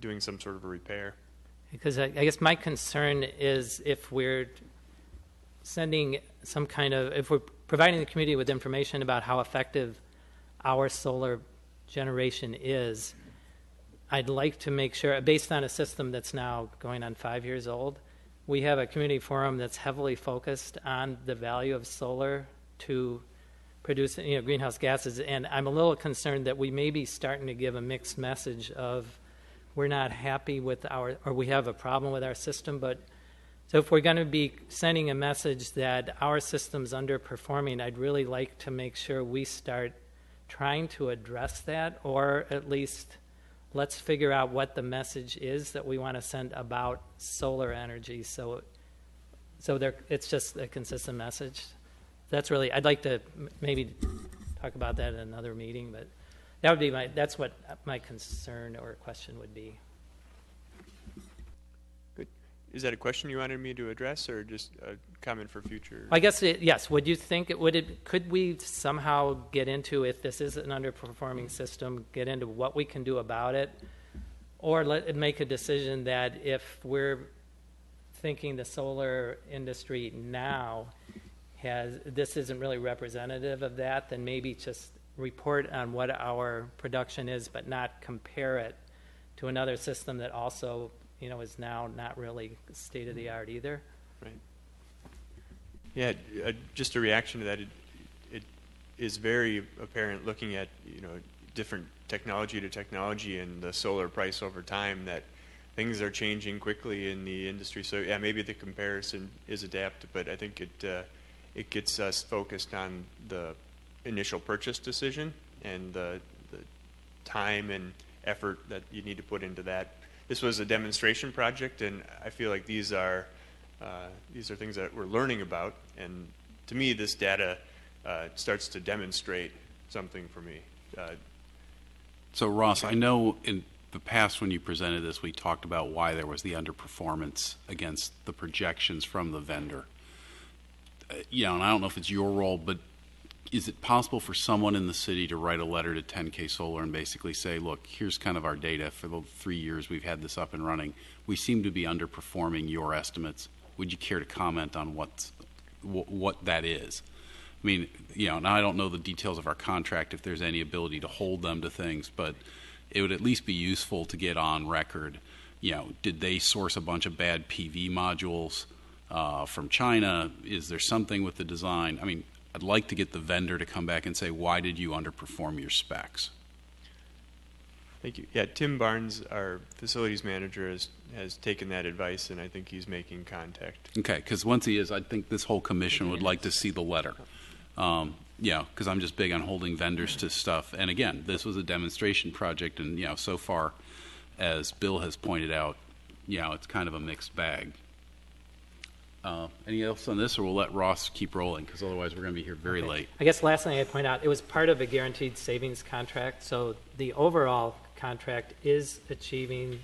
doing some sort of a repair. Because I guess my concern is if we're if we're providing the community with information about how effective our solar generation is, I'd like to make sure, based on a system that's now going on 5 years old, we have a community forum that's heavily focused on the value of solar to produce greenhouse gases. And I'm a little concerned that we may be starting to give a mixed message of we're not happy with or we have a problem with our system. So if we're going to be sending a message that our system's underperforming, I'd really like to make sure we start trying to address that, or at least let's figure out what the message is that we want to send about solar energy. So it's just a consistent message. I'd like to maybe talk about that in another meeting, but that's what my concern or question would be. Good. Is that a question you wanted me to address, or just a comment for future? I guess yes. Would you think could we somehow get into, if this is an underperforming system, get into what we can do about it, or make a decision that if we're thinking the solar industry now this isn't really representative of that, then maybe just report on what our production is, but not compare it to another system that also is now not really state of the art either. Right. Yeah, just a reaction to that. It is very apparent looking at different technology to technology and the solar price over time that things are changing quickly in the industry. So yeah, maybe the comparison is adapted, but I think it gets us focused on the initial purchase decision and the time and effort that you need to put into that. This was a demonstration project, and I feel like these are things that we're learning about. And to me, this data starts to demonstrate something for me. So Ross, I know in the past when you presented this, we talked about why there was the underperformance against the projections from the vendor. And I don't know if it's your role, but is it possible for someone in the city to write a letter to 10K Solar and basically say, look, here's kind of our data for the 3 years we've had this up and running. We seem to be underperforming your estimates. Would you care to comment on what that is? I mean, now I don't know the details of our contract, if there's any ability to hold them to things, but it would at least be useful to get on record. Did they source a bunch of bad PV modules from China? Is there something with the design? I mean, I'd like to get the vendor to come back and say, why did you underperform your specs? Thank you. Yeah, Tim Barnes, our facilities manager, has taken that advice, and I think he's making contact. Okay, because once he is, I think this whole commission would like to see the letter. Because I'm just big on holding vendors to stuff. And again, this was a demonstration project, and so far, as Bill has pointed out, it's kind of a mixed bag. Any else on this, or we'll let Ross keep rolling, because otherwise we're going to be here very late. I guess last thing I'd point out, it was part of a guaranteed savings contract, so the overall contract is achieving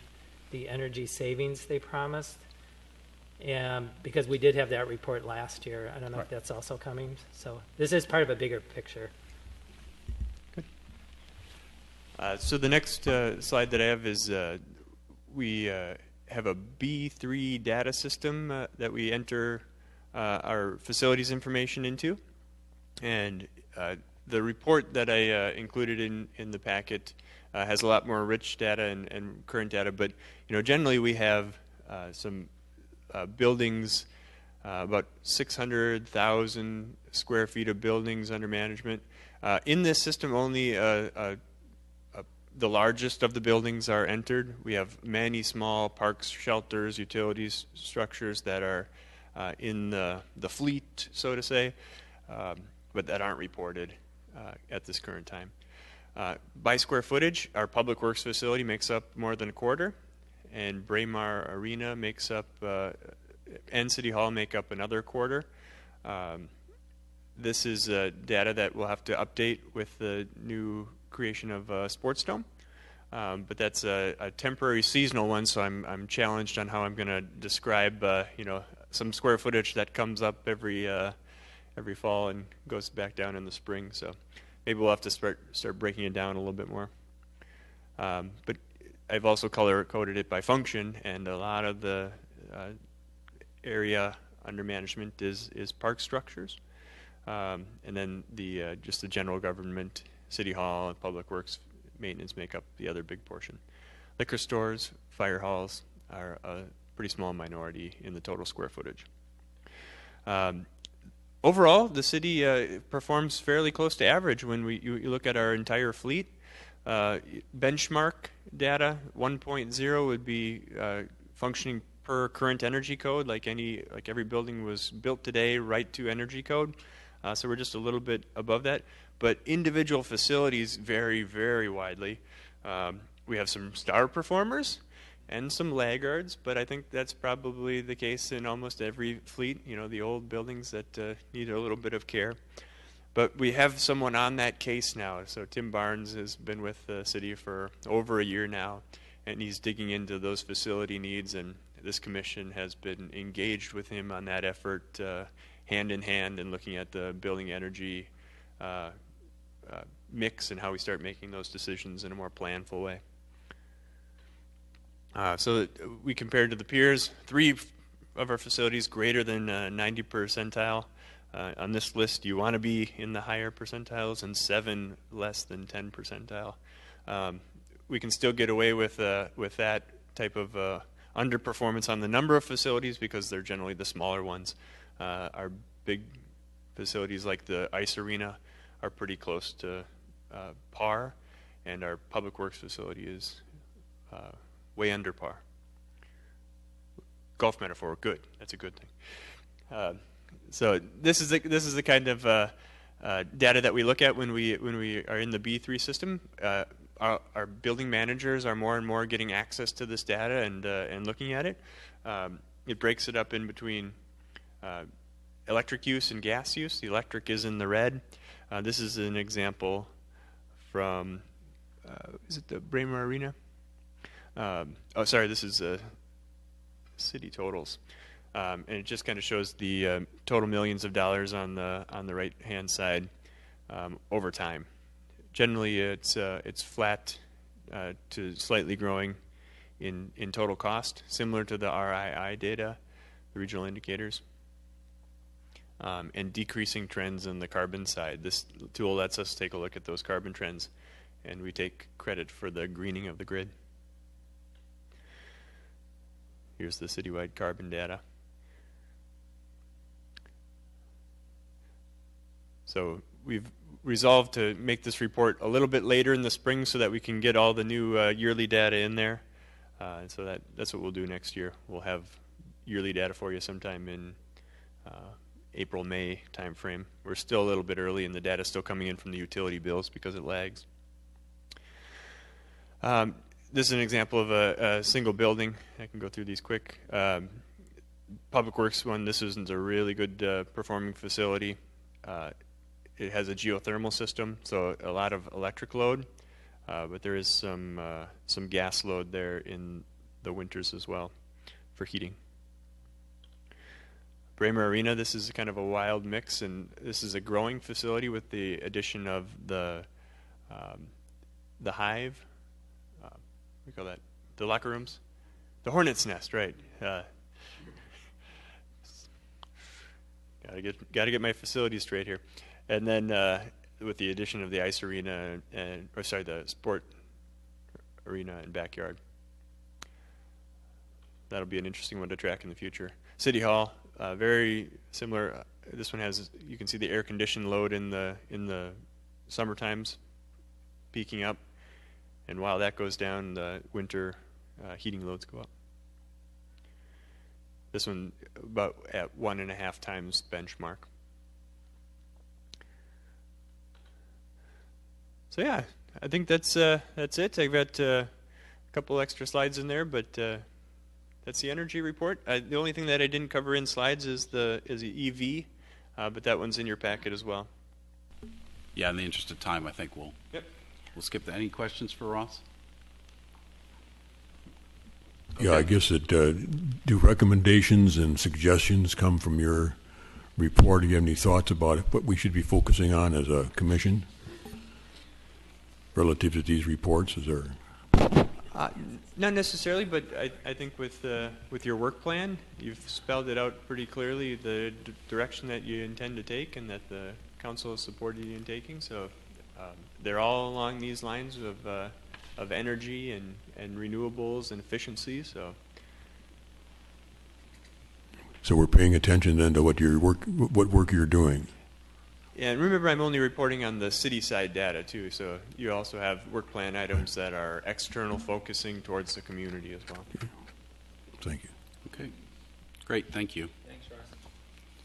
the energy savings they promised. And because we did have that report last year, I don't know if that's also coming. So this is part of a bigger picture. Good. So the next slide that I have is we have a B3 data system that we enter our facilities information into. And the report that I included in the packet has a lot more rich data and current data. But generally we have some buildings, about 600,000 square feet of buildings under management. In this system, only the largest of the buildings are entered. We have many small parks, shelters, utilities, structures that are in the fleet, so to say, but that aren't reported at this current time. By square footage, our public works facility makes up more than a quarter, and Braemar Arena makes up, and City Hall make up another quarter. This is data that we'll have to update with the new creation of Sports Dome, but that's a temporary seasonal one. So I'm challenged on how I'm going to describe some square footage that comes up every fall and goes back down in the spring. So maybe we'll have to start breaking it down a little bit more. But I've also color coded it by function, and a lot of the area under management is park structures, and then just the general government, City Hall, and Public Works maintenance make up the other big portion. Liquor stores, fire halls are a pretty small minority in the total square footage. Overall, the city performs fairly close to average when you look at our entire fleet. Benchmark data 1.0 would be functioning per current energy code, like every building was built today right to energy code. So we're just a little bit above that. But individual facilities vary very widely. We have some star performers and some laggards, but I think that's probably the case in almost every fleet, the old buildings that need a little bit of care. But we have someone on that case now. So Tim Barnes has been with the city for over a year now, and he's digging into those facility needs, and this commission has been engaged with him on that effort hand in hand and looking at the building energy mix and how we start making those decisions in a more planful way. So we compared to the peers, 3 of our facilities greater than 90 percentile. On this list, you want to be in the higher percentiles, and 7 less than 10 percentile. We can still get away with that type of underperformance on the number of facilities because they're generally the smaller ones. Our big facilities like the ice arena are pretty close to par, and our public works facility is way under par. Golf metaphor, good. That's a good thing. So this is the kind of data that we look at when we are in the B3 system. Our building managers are more and more getting access to this data and looking at it. It breaks it up in between electric use and gas use. The electric is in the red. This is an example from, is it the Braemar Arena? This is city totals. And it just kind of shows the total millions of dollars on the right-hand side over time. Generally, it's flat to slightly growing in total cost, similar to the RII data, the regional indicators, and decreasing trends on the carbon side. This tool lets us take a look at those carbon trends, and we take credit for the greening of the grid. Here's the citywide carbon data. So we've resolved to make this report a little bit later in the spring so that we can get all the new yearly data in there. And so that's what we'll do next year. We'll have yearly data for you sometime in April, May timeframe. We're still a little bit early, and the data's still coming in from the utility bills because it lags. This is an example of a single building. I can go through these quick. Public Works one, this isn't a really good performing facility. It has a geothermal system, so a lot of electric load, but there is some gas load there in the winters as well for heating. Braemar Arena, this is kind of a wild mix, and this is a growing facility with the addition of the hive. We call that the locker rooms, the hornet's nest, right? Gotta get my facilities straight here. And then with the addition of the ice arena the sport arena and backyard. That'll be an interesting one to track in the future. City Hall, very similar. This one has, you can see the air conditioned load in the summer times peaking up, and while that goes down, the winter heating loads go up. This one about at 1.5 times benchmark. So yeah, I think that's it. I've got a couple extra slides in there, but that's the energy report. The only thing that I didn't cover in slides is the EV, but that one's in your packet as well. Yeah, in the interest of time, I think we'll skip that. Any questions for Ross? Yeah, I guess that do recommendations and suggestions come from your report? Do you have any thoughts about what we should be focusing on as a commission relative to these reports? Is there? Not necessarily, but I think with your work plan, you've spelled it out pretty clearly, the direction that you intend to take and that the council has supported you in taking. So they're all along these lines of energy and renewables and efficiency. So we're paying attention then to what work you're doing. Yeah, and remember, I'm only reporting on the city side data too. So you also have work plan items that are external, focusing towards the community as well. Okay. Thank you. Okay, great. Thank you. Thanks, Ross.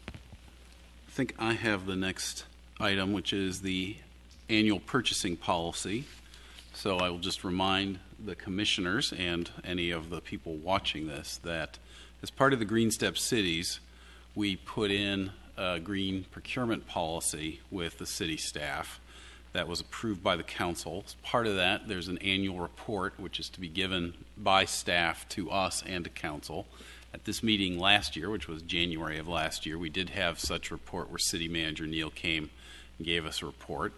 I think I have the next item, which is the annual purchasing policy. So I will just remind the commissioners and any of the people watching this that as part of the Green Step Cities, we put in a green procurement policy with the city staff that was approved by the council. As part of that, there's an annual report which is to be given by staff to us and to council. At this meeting last year, which was January of last year, we did have such a report where City Manager Neal came and gave us a report.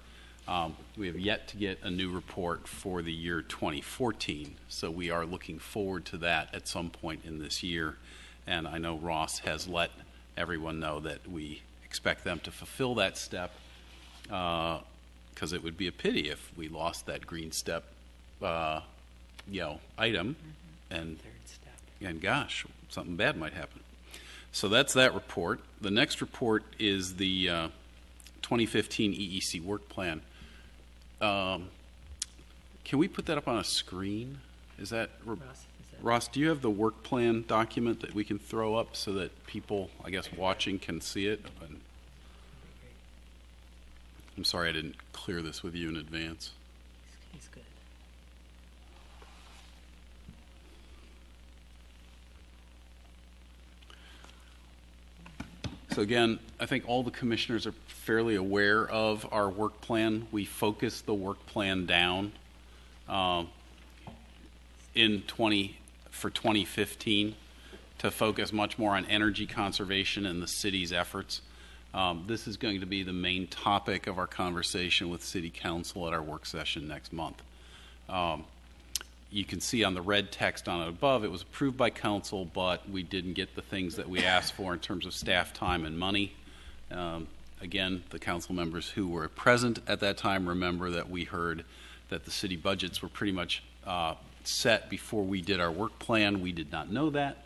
We have yet to get a new report for the year 2014, so we are looking forward to that at some point in this year. And I know Ross has let everyone know that we expect them to fulfill that step, because it would be a pity if we lost that green step, item. And and gosh, something bad might happen. So that's that report. The next report is the 2015 EEC work plan. Can we put that up on a screen? Is that Ross, do you have the work plan document that we can throw up so that people, I guess, watching can see it? I'm sorry I didn't clear this with you in advance. He's good. So again, I think all the commissioners are fairly aware of our work plan. We focused the work plan down for 2015 to focus much more on energy conservation and the city's efforts. This is going to be the main topic of our conversation with City Council at our work session next month. You can see on the red text on it above, it was approved by council, but we didn't get the things that we asked for in terms of staff time and money. Again, the council members who were present at that time remember that we heard that the city budgets were pretty much set before we did our work plan. We did not know that.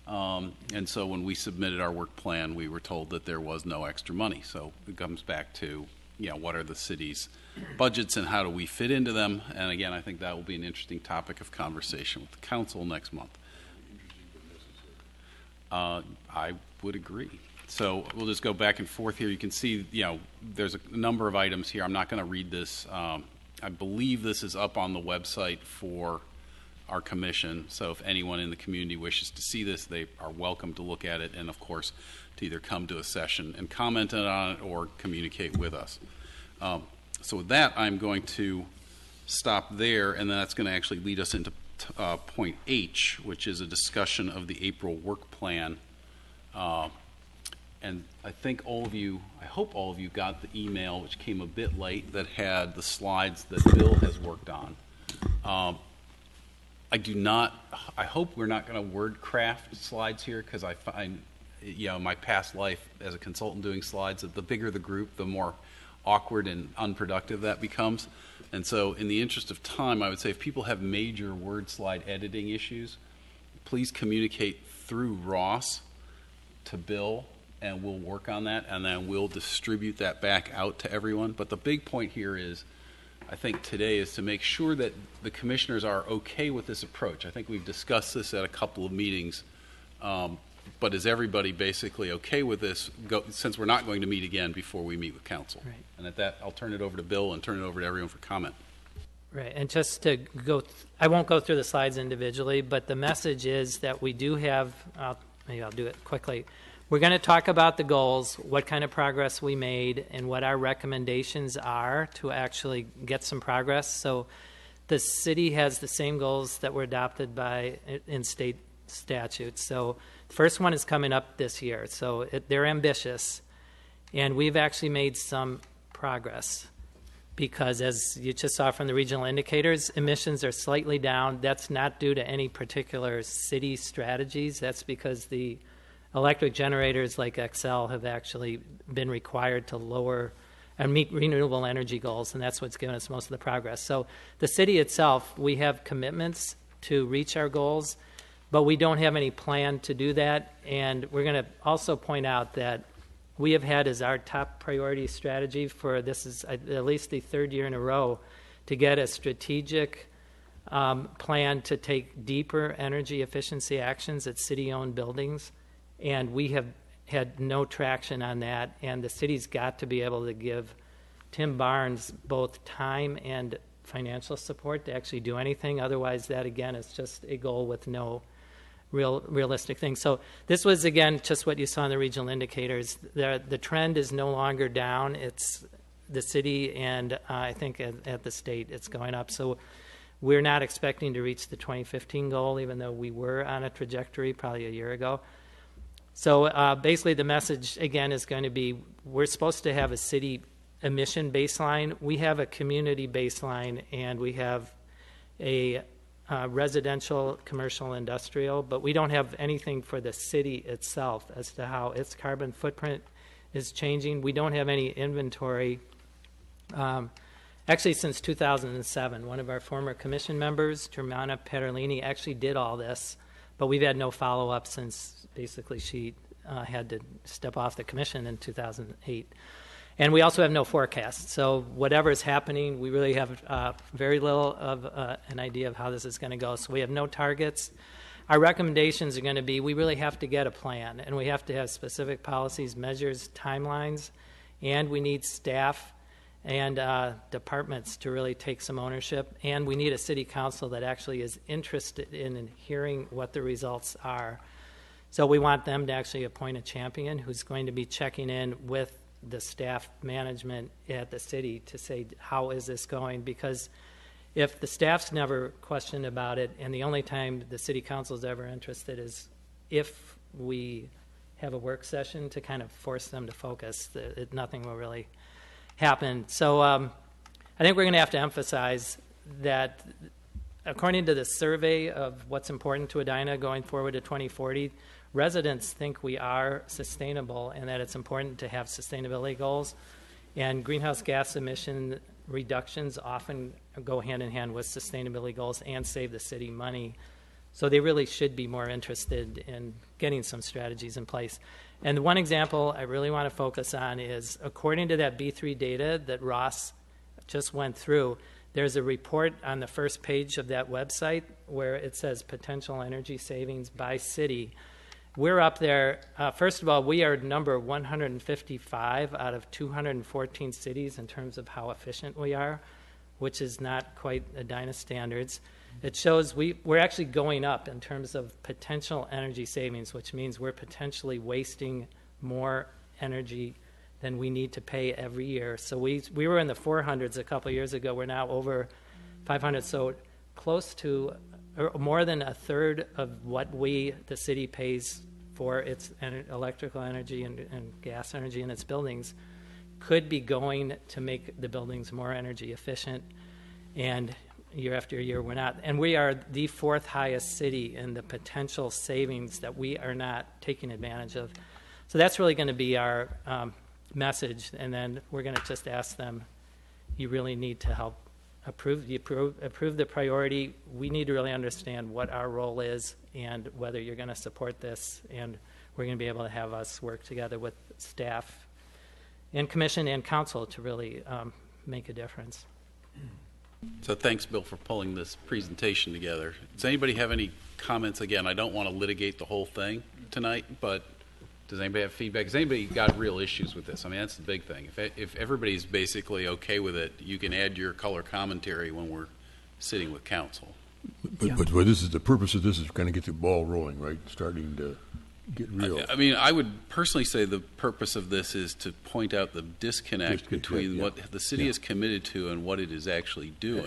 And so when we submitted our work plan, we were told that there was no extra money. So it comes back to, what are the city's budgets and how do we fit into them? And again, I think that will be an interesting topic of conversation with the council next month. I would agree. So we'll just go back and forth here. You can see, there's a number of items here. I'm not going to read this. I believe this is up on the website for our commission. So if anyone in the community wishes to see this, they are welcome to look at it and, of course, to either come to a session and comment on it or communicate with us. So with that, I'm going to stop there, and then that's going to actually lead us into point H, which is a discussion of the April work plan. And I think I hope all of you got the email, which came a bit late, that had the slides that Bill has worked on. I hope we're not going to word craft slides here, because I find, my past life as a consultant doing slides, that the bigger the group, the more awkward and unproductive that becomes. And so in the interest of time, I would say if people have major word slide editing issues, please communicate through Ross to Bill, and we'll work on that, and then we'll distribute that back out to everyone. But the big point here is, I think today, is to make sure that the commissioners are okay with this approach. I think we've discussed this at a couple of meetings, but is everybody basically okay with this, since we're not going to meet again before we meet with council? Right. And at that, I'll turn it over to Bill and turn it over to everyone for comment. Right, and just to I won't go through the slides individually, but the message is that we do have, maybe I'll do it quickly. We're going to talk about the goals, what kind of progress we made, and what our recommendations are to actually get some progress. So the city has the same goals that were adopted in state statutes. So the first one is coming up this year. So they're ambitious, and we've actually made some progress because, as you just saw from the regional indicators, emissions are slightly down. That's not due to any particular city strategies. That's because the electric generators like Xcel have actually been required to lower and meet renewable energy goals, and that's what's given us most of the progress. So the city itself, we have commitments to reach our goals, but we don't have any plan to do that. And we're going to also point out that we have had as our top priority strategy for this is at least the third year in a row to get a strategic plan to take deeper energy efficiency actions at city-owned buildings. And we have had no traction on that, and the city's got to be able to give Tim Barnes both time and financial support to actually do anything. Otherwise, that, again, is just a goal with no realistic thing. So this was, again, just what you saw in the regional indicators. The trend is no longer down. It's the city, and I think at the state it's going up. So we're not expecting to reach the 2015 goal, even though we were on a trajectory probably a year ago. So basically the message, again, is going to be we're supposed to have a city emission baseline. We have a community baseline, and we have a residential, commercial, industrial, but we don't have anything for the city itself as to how its carbon footprint is changing. We don't have any inventory. Actually, since 2007, one of our former commission members, Germana Peterlini, actually did all this but we've had no follow-up since basically she had to step off the commission in 2008. And we also have no forecast. So whatever is happening, we really have very little of an idea of how this is going to go. So we have no targets. Our recommendations are going to be we really have to get a plan, and we have to have specific policies, measures, timelines, and we need staff and departments to really take some ownership. And we need a city council that actually is interested in hearing what the results are. So we want them to actually appoint a champion who's going to be checking in with the staff management at the city to say, how is this going? Because if the staff's never questioned about it, and the only time the city council is ever interested is if we have a work session to kind of force them to focus, nothing will really happen. So I think we're going to have to emphasize that according to the survey of what's important to Edina going forward to 2040, residents think we are sustainable and that it's important to have sustainability goals. And greenhouse gas emission reductions often go hand in hand with sustainability goals and save the city money. So they really should be more interested in getting some strategies in place. And the one example I really want to focus on is, according to that B3 data that Ross just went through, there's a report on the first page of that website where it says potential energy savings by city. We're up there. First of all, we are number 155 out of 214 cities in terms of how efficient we are, which is not quite Edina standards. It shows we're actually going up in terms of potential energy savings, which means we're potentially wasting more energy than we need to pay every year. So we were in the 400s a couple years ago. We're now over 500, so close to or more than a third of what the city pays for its electrical energy and gas energy in its buildings could be going to make the buildings more energy efficient. And year after year, we're not. And we are the fourth highest city in the potential savings that we are not taking advantage of. So that's really going to be our message. And then we're going to just ask them, you really need to help approve the priority. We need to really understand what our role is and whether you're going to support this, and we're going to be able to have us work together with staff and commission and council to really make a difference. So thanks, Bill, for pulling this presentation together. Does anybody have any comments? Again, I don't want to litigate the whole thing tonight, but does anybody have feedback? Has anybody got real issues with this? I mean, that's the big thing. If everybody's basically okay with it, you can add your color commentary when we're sitting with council. But this is the purpose of this is kind of get the ball rolling, right? Starting to get real. I mean, I would personally say the purpose of this is to point out the disconnect between what the city is committed to and what it is actually doing.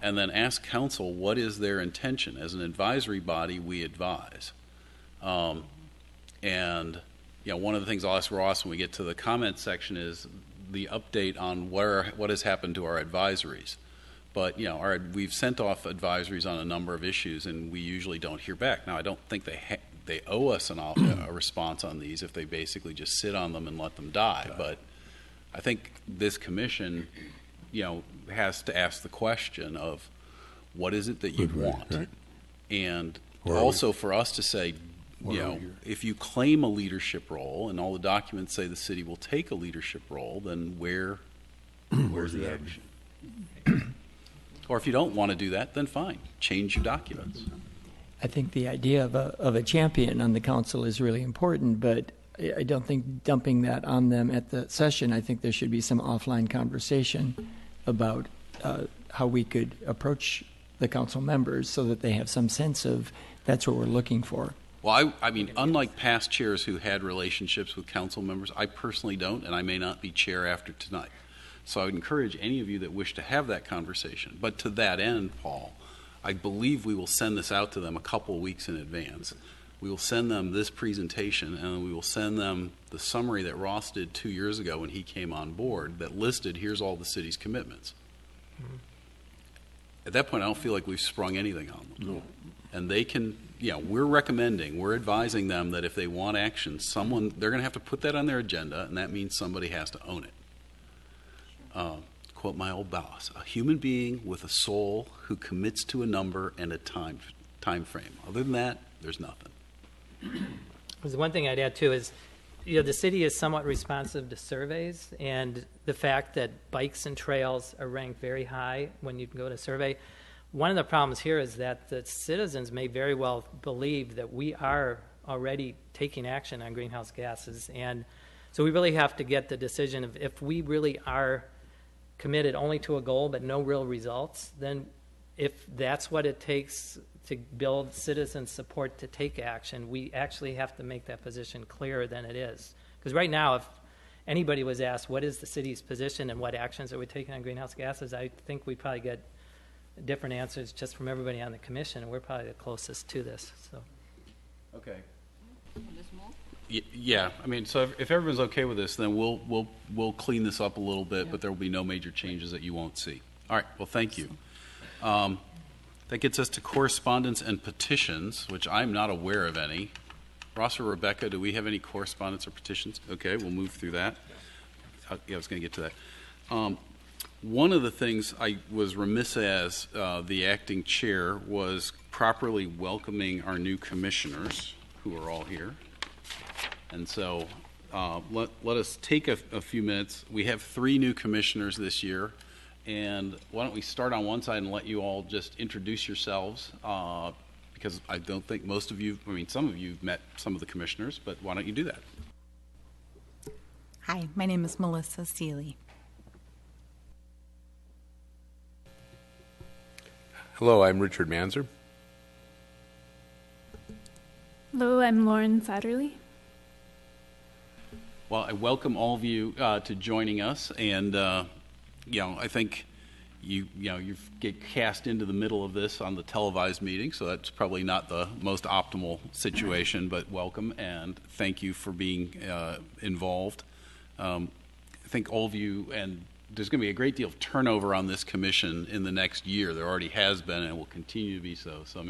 And then ask council what is their intention. As an advisory body, we advise. And one of the things I'll ask Ross when we get to the comment section is the update on what has happened to our advisories. But we've sent off advisories on a number of issues, and we usually don't hear back. Now, I don't think they owe us a response on these if they basically just sit on them and let them die. But I think this commission, has to ask the question of what is it that you want, right? And also for us to say, if you claim a leadership role, and all the documents say the city will take a leadership role, then where's the action? Or if you don't want to do that, then fine, change your documents. I think the idea of a champion on the council is really important, but I don't think dumping that on them at the session. I think there should be some offline conversation about how we could approach the council members so that they have some sense of that's what we're looking for. Well, I mean, unlike past chairs who had relationships with council members, I personally don't, and I may not be chair after tonight. So I would encourage any of you that wish to have that conversation. But to that end, Paul, I believe we will send this out to them a couple of weeks in advance. We will send them this presentation, and we will send them the summary that Ross did 2 years ago when he came on board that listed, here's all the city's commitments. Mm-hmm. At that point, I don't feel like we've sprung anything on them. No. And they can, we're advising them that if they want action, they're going to have to put that on their agenda, and that means somebody has to own it. Quote my old boss, a human being with a soul who commits to a number and a time frame. Other than that, there's nothing. There's one thing I'd add too is, the city is somewhat responsive to surveys, and the fact that bikes and trails are ranked very high when you can go to survey. One of the problems here is that the citizens may very well believe that we are already taking action on greenhouse gases, and so we really have to get the decision of if we really are committed only to a goal but no real results, then if that's what it takes to build citizen support to take action, we actually have to make that position clearer than it is. Because right now, if anybody was asked what is the city's position and what actions are we taking on greenhouse gases, I think we'd probably get different answers just from everybody on the commission, and we're probably the closest to this. So, okay. Yeah, I mean, so if everyone's okay with this, then we'll clean this up a little bit, but there will be no major changes that you won't see. All right. Well, thank you. That gets us to correspondence and petitions, which I'm not aware of any. Ross or Rebecca, do we have any correspondence or petitions? Okay, we'll move through that. Yeah, I was going to get to that. One of the things I was remiss as the acting chair was properly welcoming our new commissioners, who are all here. And so let us take a few minutes. We have 3 new commissioners this year. And why don't we start on one side and let you all just introduce yourselves, because I don't think most of you, some of you have met some of the commissioners, but why don't you do that? Hi, my name is Melissa Seeley. Hello, I'm Richard Manzer. Hello, I'm Lauren Satterley. Well, I welcome all of you to joining us, and I think you get cast into the middle of this on the televised meeting, so that's probably not the most optimal situation, but welcome and thank you for being involved. I think all of you, and there's going to be a great deal of turnover on this commission in the next year. There already has been and will continue to be so. So,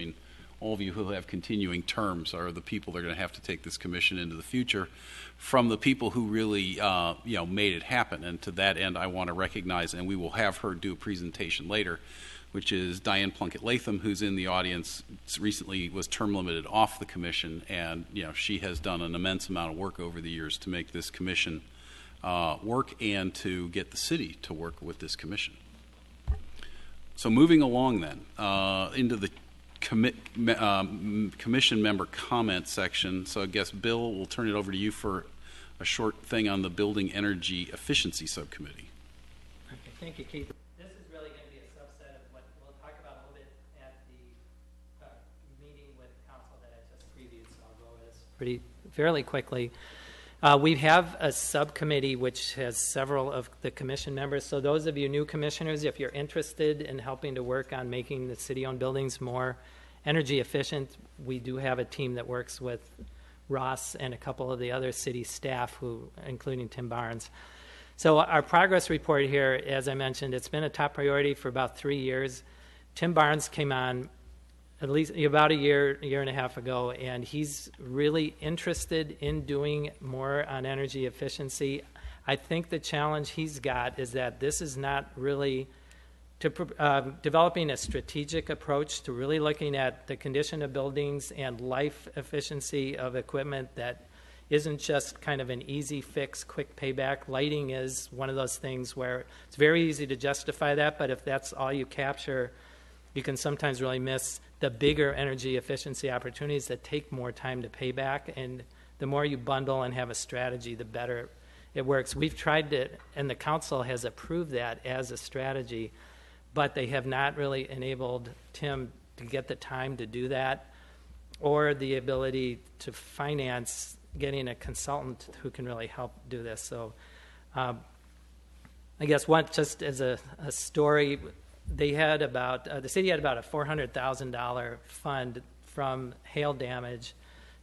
all of you who have continuing terms are the people that are going to have to take this commission into the future from the people who really, made it happen. And to that end, I want to recognize, and we will have her do a presentation later, which is Diane Plunkett-Latham, who's in the audience, recently was term limited off the commission, and she has done an immense amount of work over the years to make this commission work and to get the city to work with this commission. So moving along then into the commission member comment section. So I guess, Bill, we'll turn it over to you for a short thing on the Building Energy Efficiency Subcommittee. Okay, thank you, Keith. This is really going to be a subset of what we'll talk about a little bit at the meeting with council that I just previewed, so I'll go over this fairly quickly. We have a subcommittee which has several of the commission members. So those of you new commissioners, if you're interested in helping to work on making the city-owned buildings more energy efficient, we do have a team that works with Ross and a couple of the other city staff, including Tim Barnes. So our progress report here, as I mentioned, it's been a top priority for about 3 years. Tim Barnes came on at least about a year and a half ago, and he's really interested in doing more on energy efficiency. I think the challenge he's got is that this is not really developing a strategic approach to really looking at the condition of buildings and life efficiency of equipment that isn't just kind of an easy fix, quick payback. Lighting is one of those things where it's very easy to justify that, but if that's all you capture, you can sometimes really miss the bigger energy efficiency opportunities that take more time to pay back. And the more you bundle and have a strategy, the better it works. We've tried to, and the council has approved that as a strategy, but they have not really enabled Tim to get the time to do that or the ability to finance getting a consultant who can really help do this. So I guess just as a story, they had about the city had about a $400,000 fund from hail damage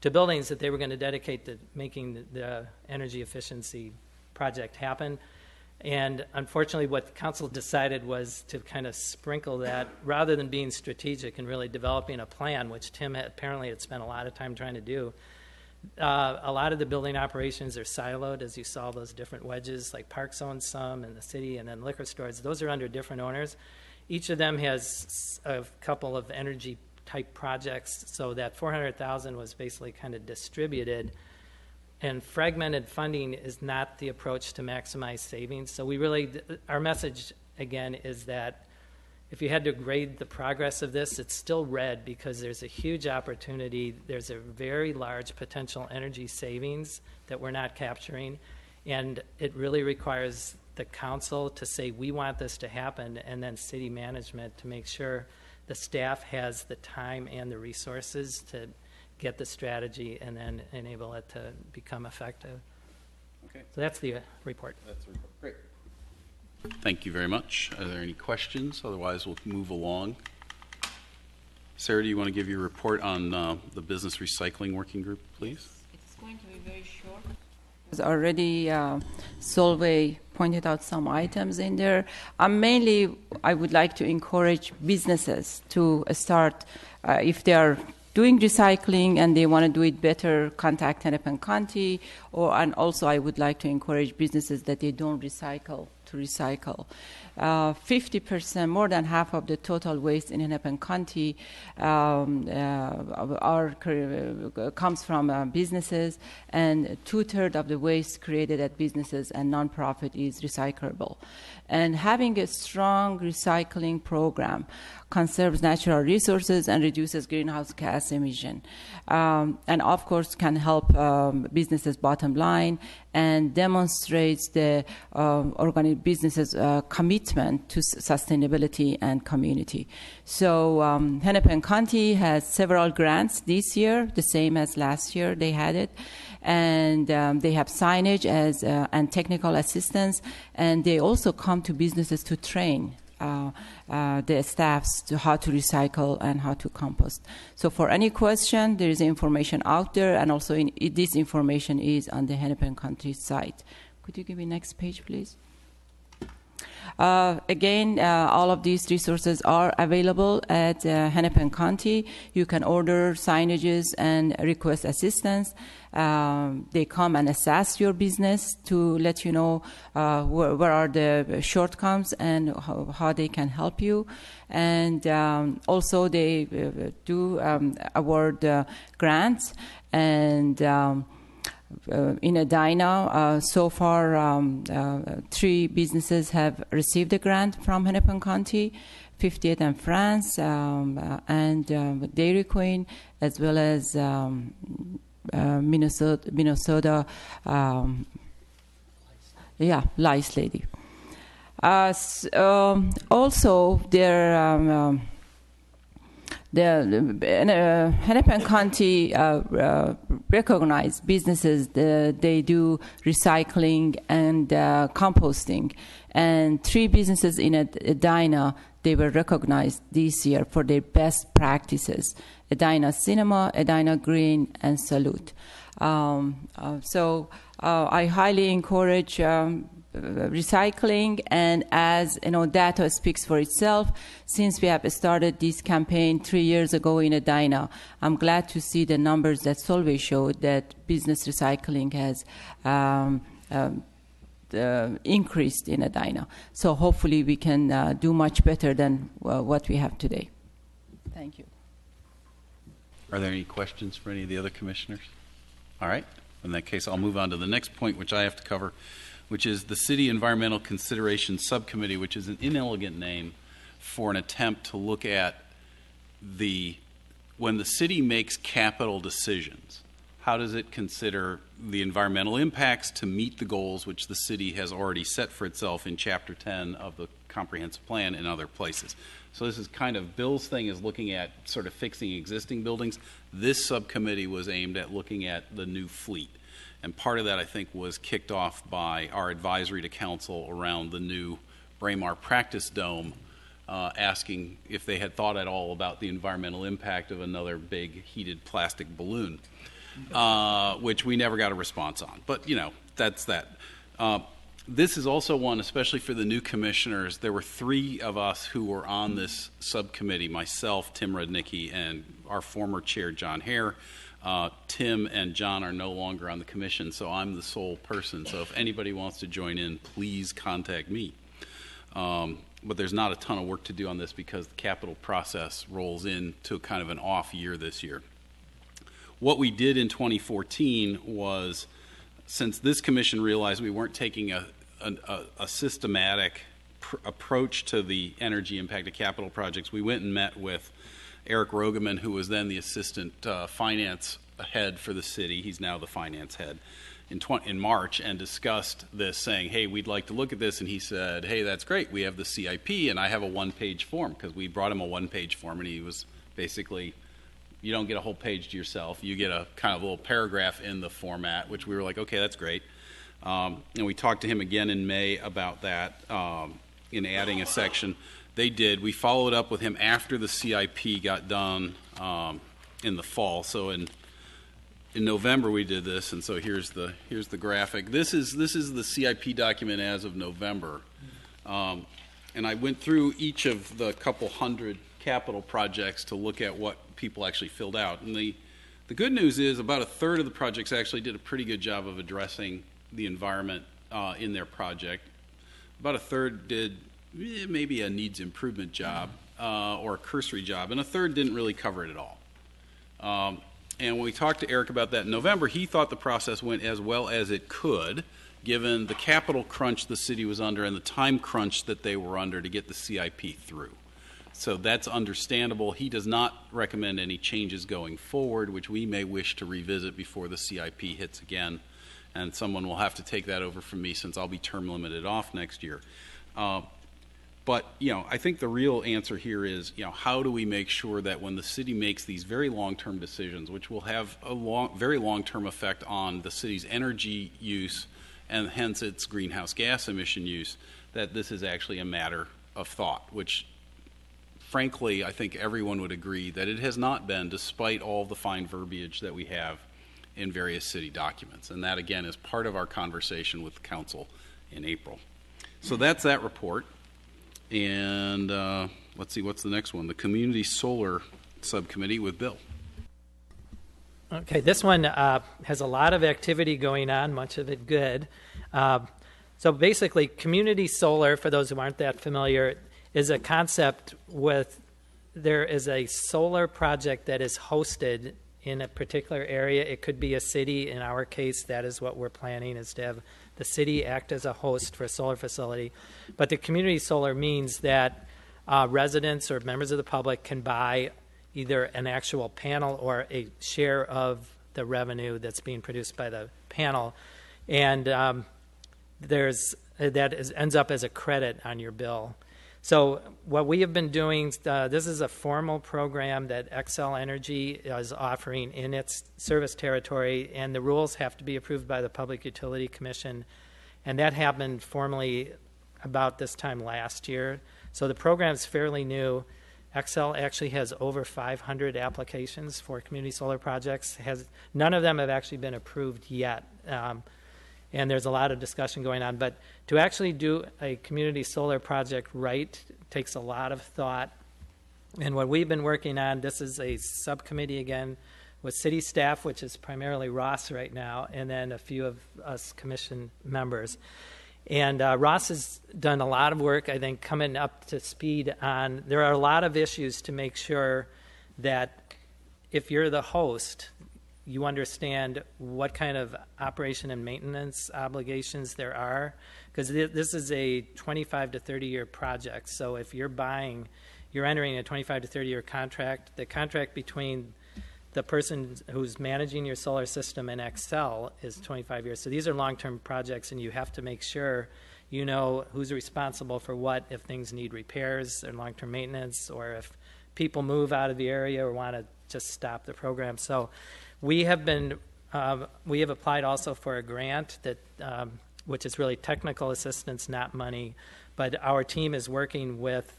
to buildings that they were going to dedicate to making the energy efficiency project happen. And unfortunately, what the council decided was to kind of sprinkle that rather than being strategic and really developing a plan, which Tim apparently had spent a lot of time trying to do. A lot of the building operations are siloed, as you saw those different wedges, like Parks owns some, and the city, and then liquor stores. Those are under different owners. Each of them has a couple of energy type projects, so that $400,000 was basically kind of distributed. And fragmented funding is not the approach to maximize savings. So our message again is that if you had to grade the progress of this, it's still red because there's a huge opportunity. There's a very large potential energy savings that we're not capturing. And it really requires the council to say, we want this to happen, and then city management to make sure the staff has the time and the resources to get the strategy and then enable it to become effective. Okay. So that's the report. That's the report. Great. Thank you very much. Are there any questions? Otherwise, we'll move along. Sarah, do you want to give your report on the business recycling working group, please? It's going to be very short. As already Solveig pointed out some items in there. Mainly, I would like to encourage businesses to start, if they are doing recycling and they want to do it better, contact Hennepin County. And also, I would like to encourage businesses that they don't recycle to recycle. 50%, more than half of the total waste in Hennepin County comes from businesses, and 2/3 of the waste created at businesses and nonprofit is recyclable. And having a strong recycling program conserves natural resources and reduces greenhouse gas emission. And of course can help businesses' bottom line and demonstrates the organic businesses' commitment to sustainability and community. So Hennepin County has several grants this year, the same as last year they had it. And they have signage and technical assistance, and they also come to businesses to train the staffs to how to recycle and how to compost. So for any question, there is information out there, and also this information is on the Hennepin County site. Could you give me next page, please? Again, all of these resources are available at Hennepin County. You can order signages and request assistance. They come and assess your business to let you know where are the shortcomings and how they can help you. And also they do award grants. And in Edina, so far 3 businesses have received a grant from Hennepin County, 58 and France, and Dairy Queen, as well as Minnesota Lice Lady. Also, the Hennepin County recognized businesses that they do recycling and composting, and 3 businesses in Edina, they were recognized this year for their best practices: Edina Cinema, Edina Green, and Salute. So I highly encourage recycling, and as you know, data speaks for itself. Since we have started this campaign 3 years ago in Edina, I'm glad to see the numbers that Solveig showed that business recycling has increased in Edina. So hopefully we can do much better than what we have today. Thank you. Are there any questions for any of the other commissioners? All right. In that case, I'll move on to the next point, which I have to cover, which is the City Environmental Consideration Subcommittee, which is an inelegant name for an attempt to look at when the city makes capital decisions, how does it consider the environmental impacts to meet the goals which the city has already set for itself in Chapter 10 of the Comprehensive Plan and other places. So this is kind of, Bill's thing is looking at sort of fixing existing buildings. This subcommittee was aimed at looking at the new fleet. And part of that, I think, was kicked off by our advisory to council around the new Braemar Practice Dome, asking if they had thought at all about the environmental impact of another big heated plastic balloon, which we never got a response on. But, you know, that's that. This is also one, especially for the new commissioners. There were 3 of us who were on this subcommittee, myself, Tim Rudnicki, and our former chair, John Hare. Tim and John are no longer on the commission, so I'm the sole person. So if anybody wants to join in, please contact me. but there's not a ton of work to do on this because the capital process rolls into kind of an off year this year. What we did in 2014 was, since this commission realized we weren't taking a systematic approach to the energy impact of capital projects, we went and met with Eric Rogeman, who was then the assistant finance head for the city. He's now the finance head in March, and discussed this, saying, hey, we'd like to look at this. And he said, hey, that's great. We have the CIP, and I have a one-page form, because we brought him a one-page form, and he was basically, you don't get a whole page to yourself. You get a kind of little paragraph in the format, which we were like, okay, that's great. And we talked to him again in May about that, in adding a section. They did. We followed up with him after the CIP got done in the fall. So in November we did this, and so here's the graphic. This is the CIP document as of November, and I went through each of the couple hundred capital projects to look at what people actually filled out. And the good news is about a third of the projects actually did a pretty good job of addressing the environment in their project. About a third did maybe a needs improvement job or a cursory job, and a third didn't really cover it at all. And when we talked to Eric about that in November, he thought the process went as well as it could, given the capital crunch the city was under and the time crunch that they were under to get the CIP through. So that's understandable. He does not recommend any changes going forward, which we may wish to revisit before the CIP hits again. And someone will have to take that over from me, since I'll be term limited off next year. But, I think the real answer here is, how do we make sure that when the city makes these very long-term decisions, which will have a very long-term effect on the city's energy use and hence its greenhouse gas emission use, that this is actually a matter of thought, which, frankly, I think everyone would agree that it has not been, despite all the fine verbiage that we have in various city documents. And that, again, is part of our conversation with the council in April. So that's that report. And let's see, what's the next one? The Community Solar Subcommittee with Bill. Okay, this one has a lot of activity going on, much of it good. So basically, community solar, for those who aren't that familiar, is a concept there is a solar project that is hosted in a particular area. It could be a city. In our case, that is what we're planning, is to have the city act as a host for a solar facility. But the community solar means that residents or members of the public can buy either an actual panel or a share of the revenue that's being produced by the panel. And ends up as a credit on your bill. So what we have been doing, this is a formal program that Xcel Energy is offering in its service territory, and the rules have to be approved by the Public Utility Commission, and that happened formally about this time last year. So the program is fairly new. Xcel actually has over 500 applications for community solar projects. None of them have actually been approved yet. And there's a lot of discussion going on. But to actually do a community solar project right takes a lot of thought. And what we've been working on, this is a subcommittee again with city staff, which is primarily Ross right now, and then a few of us commission members. And Ross has done a lot of work, I think, coming up to speed on, there are a lot of issues to make sure that if you're the host, you understand what kind of operation and maintenance obligations there are, because this is a 25 to 30-year project. So if you're entering a 25 to 30-year contract, the contract between the person who's managing your solar system and Xcel is 25 years. So these are long-term projects, and you have to make sure you know who's responsible for what, if things need repairs or long-term maintenance, or if people move out of the area or want to just stop the program. So we have applied also for a grant that, which is really technical assistance, not money, but our team is working with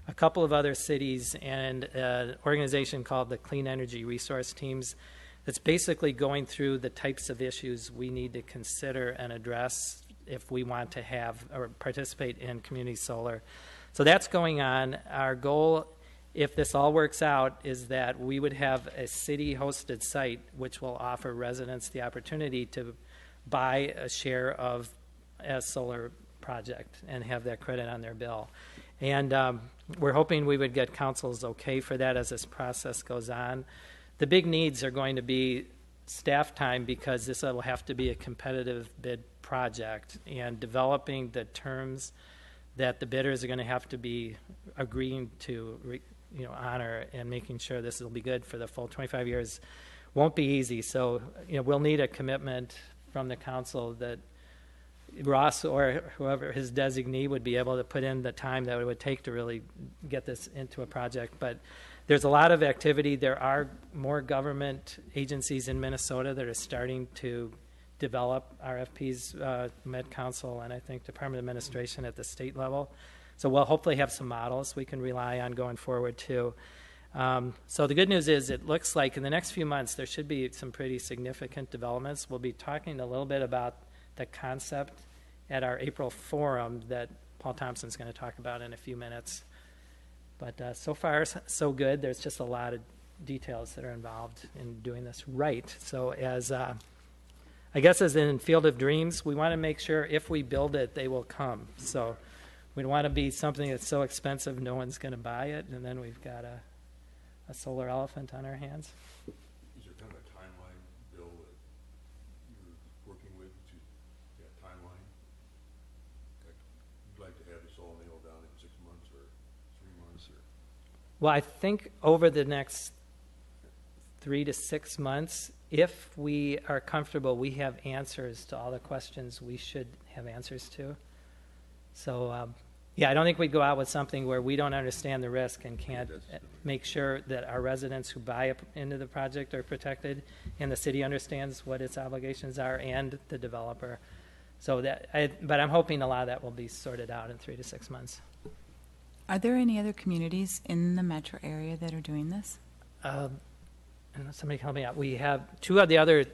a couple of other cities and an organization called the Clean Energy Resource Teams that's basically going through the types of issues we need to consider and address if we want to have or participate in community solar. So that's going on. Our goal, if this all works out, is that we would have a city-hosted site which will offer residents the opportunity to buy a share of a solar project and have that credit on their bill. And we're hoping we would get council's okay for that as this process goes on. The big needs are going to be staff time, because this will have to be a competitive bid project, and developing the terms that the bidders are going to have to be agreeing to honor, and making sure this will be good for the full 25 years won't be easy. So we'll need a commitment from the council that Ross or whoever his designee would be able to put in the time that it would take to really get this into a project. But there's a lot of activity. There are more government agencies in Minnesota that are starting to develop RFPs, Met Council, and I think Department of Administration at the state level. So we'll hopefully have some models we can rely on going forward too. So the good news is it looks like in the next few months there should be some pretty significant developments. We'll be talking a little bit about the concept at our April forum that Paul Thompson's going to talk about in a few minutes. But so far, so good. There's just a lot of details that are involved in doing this right. So I guess as in Field of Dreams, we want to make sure if we build it, they will come. So we don't want to be something that's so expensive no one's going to buy it, and then we've got a solar elephant on our hands. Is there kind of a timeline, Bill, that you're working with to that timeline? You'd like to have this all nailed down in 6 months or 3 months? Or? Well, I think over the next 3 to 6 months, if we are comfortable, we have answers to all the questions we should have answers to. So, I don't think we'd go out with something where we don't understand the risk and can't make sure that our residents who buy into the project are protected, and the city understands what its obligations are, and the developer. So but I'm hoping a lot of that will be sorted out in 3 to 6 months. Are there any other communities in the metro area that are doing this? And somebody help me out. We have two other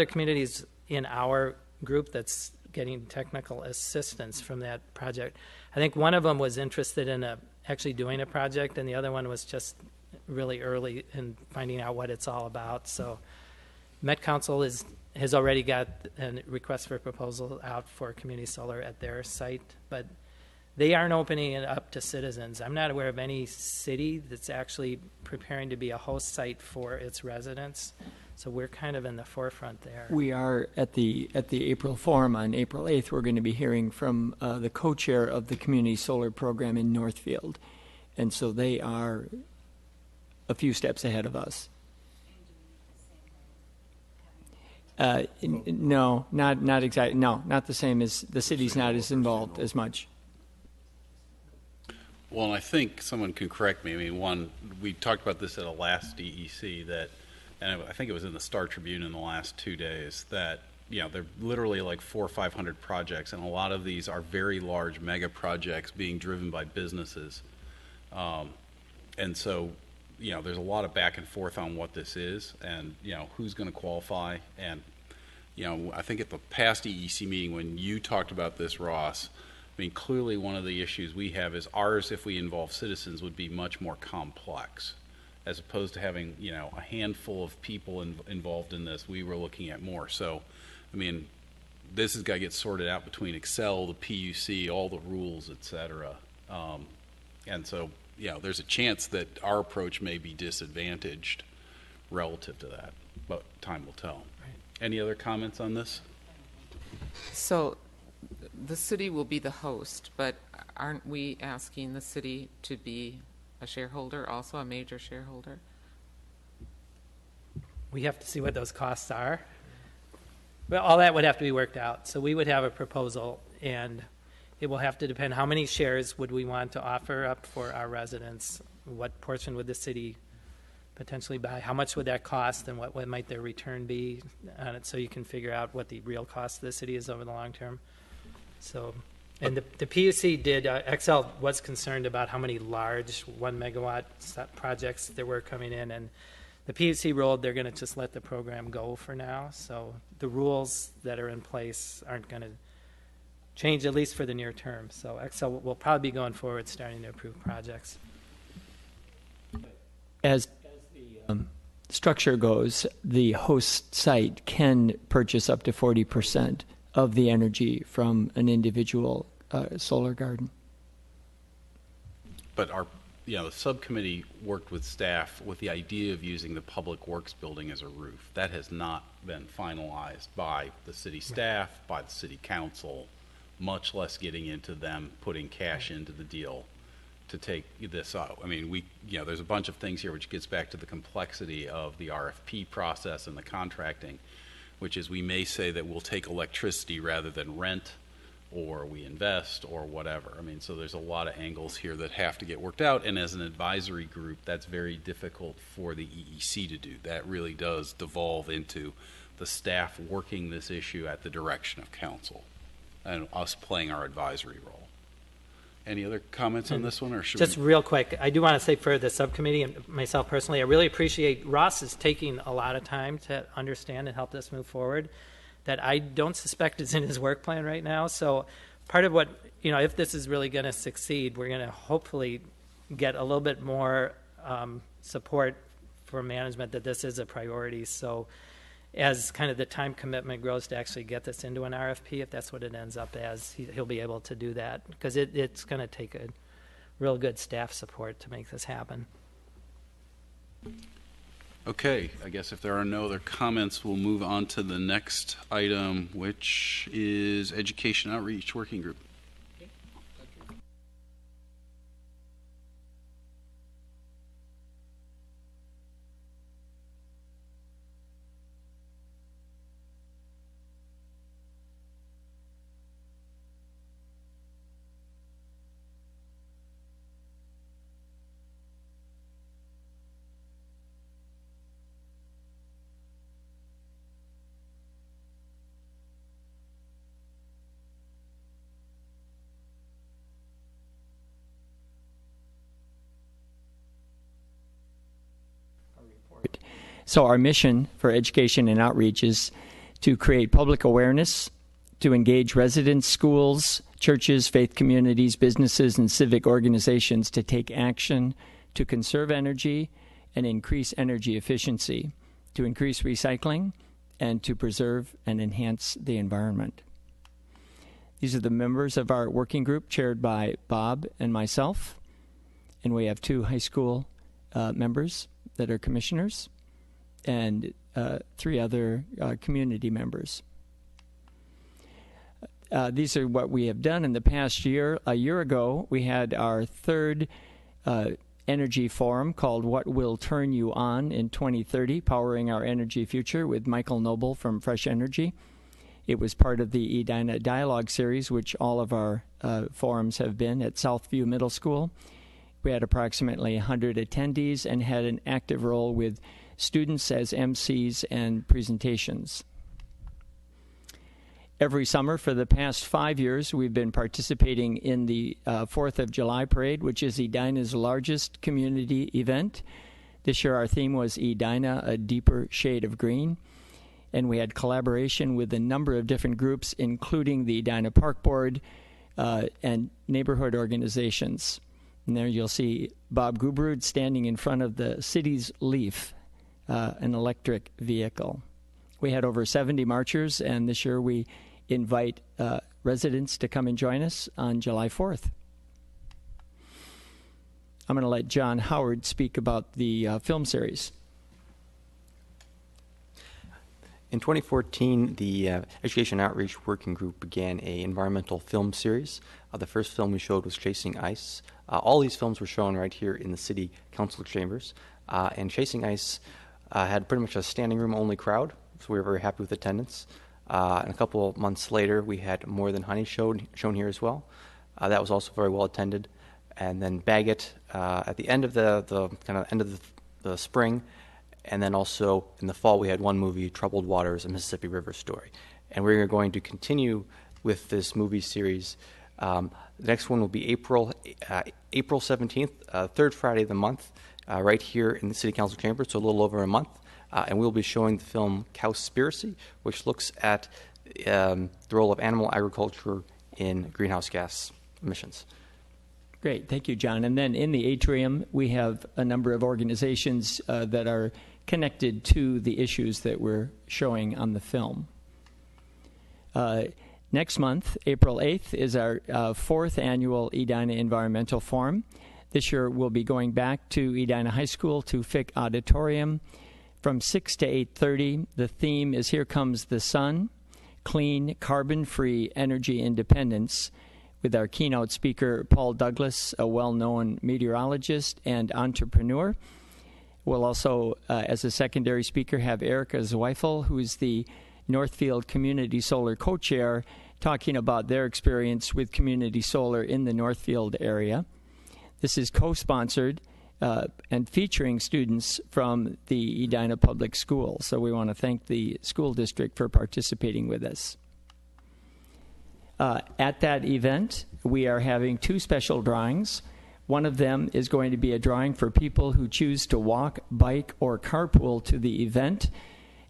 communities in our group that's getting technical assistance from that project. I think one of them was interested in actually doing a project, and the other one was just really early in finding out what it's all about. So Met Council has already got a request for proposal out for community solar at their site, but they aren't opening it up to citizens. I'm not aware of any city that's actually preparing to be a host site for its residents. So we're kind of in the forefront there. We are at the April forum on April 8th. We're going to be hearing from the co-chair of the community solar program in Northfield, and so they are a few steps ahead of us. No, not exactly. No, not the same as the city's not as involved as much. Well, and I think someone can correct me. I mean, one, we talked about this at a last DEC and I think it was in the Star Tribune in the last 2 days, that they're literally like 400 or 500 projects, and a lot of these are very large mega projects being driven by businesses, and so there's a lot of back and forth on what this is, and who's going to qualify, and I think at the past EEC meeting when you talked about this, Ross, I mean, clearly one of the issues we have is ours, if we involve citizens, would be much more complex. As opposed to having, a handful of people involved in this, we were looking at more. So, I mean, this has got to get sorted out between Excel, the PUC, all the rules, et cetera. And so, there's a chance that our approach may be disadvantaged relative to that, but time will tell. Right. Any other comments on this? So, the city will be the host, but aren't we asking the city to be a shareholder, also a major shareholder? We have to see what those costs are. Well, all that would have to be worked out. So we would have a proposal, and it will have to depend how many shares would we want to offer up for our residents, what portion would the city potentially buy, how much would that cost, and what might their return be on it, so you can figure out what the real cost of the city is over the long term. So. And the PUC did, Excel was concerned about how many large 1 megawatt projects there were coming in, and the PUC ruled they're going to just let the program go for now. So the rules that are in place aren't going to change, at least for the near term. So Excel will probably be going forward, starting to approve projects. As the structure goes, the host site can purchase up to 40% of the energy from an individual solar garden. but the subcommittee worked with staff with the idea of using the Public Works building as a roof. That has not been finalized by the city staff, by the city council, much less getting into them putting cash into the deal to take this out. I mean, there's a bunch of things here which gets back to the complexity of the RFP process and the contracting, which is we may say that we'll take electricity rather than rent, or we invest, or whatever. I mean, so there's a lot of angles here that have to get worked out, and as an advisory group, that's very difficult for the EEC to do. That really does devolve into the staff working this issue at the direction of council, and us playing our advisory role. Any other comments on this one, or should Just real quick, I do want to say for the subcommittee and myself personally, I really appreciate Ross is taking a lot of time to understand and help us move forward that I don't suspect is in his work plan right now. So part of what, if this is really going to succeed, we're going to hopefully get a little bit more support for management that this is a priority. So as kind of the time commitment grows to actually get this into an RFP, if that's what it ends up as, he'll be able to do that, because it's going to take a real good staff support to make this happen. Okay, I guess if there are no other comments, we'll move on to the next item, which is Education Outreach Working Group. So our mission for education and outreach is to create public awareness, to engage residents, schools, churches, faith communities, businesses, and civic organizations to take action to conserve energy and increase energy efficiency, to increase recycling, and to preserve and enhance the environment. These are the members of our working group, chaired by Bob and myself, and we have 2 high school members that are commissioners, and 3 other community members. These are what we have done in the past year. A year ago, we had our 3rd energy forum called What Will Turn You On in 2030, Powering Our Energy Future, with Michael Noble from Fresh Energy. It was part of the Edina Dialogue Series, which all of our forums have been at Southview Middle School. We had approximately 100 attendees and had an active role with students as MCs and presentations. Every summer for the past 5 years, we've been participating in the 4th of July Parade, which is Edina's largest community event. This year our theme was Edina, a deeper shade of green. And we had collaboration with a number of different groups, including the Edina Park Board and neighborhood organizations. And there you'll see Bob Gubrud standing in front of the city's Leaf, an electric vehicle. We had over 70 marchers, and this year we invite residents to come and join us on July 4th. I'm going to let John Howard speak about the film series. In 2014, the Education Outreach Working Group began an environmental film series. The first film we showed was Chasing Ice. All these films were shown right here in the City Council chambers. And Chasing Ice had pretty much a standing room only crowd, so we were very happy with attendance. And a couple of months later, we had More Than Honey shown here as well. That was also very well attended. And then Bagot at the end of the spring. And then also in the fall, we had one movie, Troubled Waters, A Mississippi River Story. And we're going to continue with this movie series. The next one will be April 17th, third Friday of the month, right here in the City Council chamber, so a little over a month. And we'll be showing the film Cowspiracy, which looks at the role of animal agriculture in greenhouse gas emissions. Great, thank you, John. And then in the atrium, we have a number of organizations that are connected to the issues that we're showing on the film. Next month, April 8th, is our 4th annual Edina Environmental Forum. This year we'll be going back to Edina High School to Fick Auditorium from 6 to 8:30. The theme is Here Comes the Sun, Clean, Carbon-Free Energy Independence, with our keynote speaker, Paul Douglas, a well-known meteorologist and entrepreneur. We'll also, as a secondary speaker, have Erica Zweifel, who is the Northfield Community Solar co-chair, talking about their experience with community solar in the Northfield area. This is co-sponsored and featuring students from the Edina Public Schools. So we want to thank the school district for participating with us. At that event, we are having 2 special drawings. One of them is going to be a drawing for people who choose to walk, bike, or carpool to the event.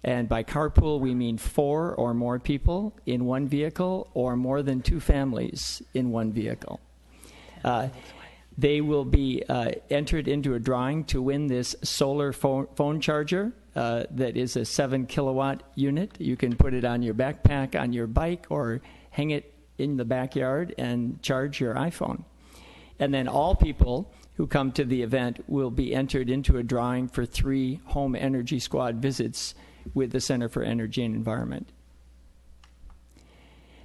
And by carpool, we mean 4 or more people in one vehicle or more than 2 families in one vehicle. They will be entered into a drawing to win this solar phone charger that is a 7-kilowatt unit. You can put it on your backpack, on your bike, or hang it in the backyard and charge your iPhone. And then all people who come to the event will be entered into a drawing for 3 home energy squad visits with the Center for Energy and Environment.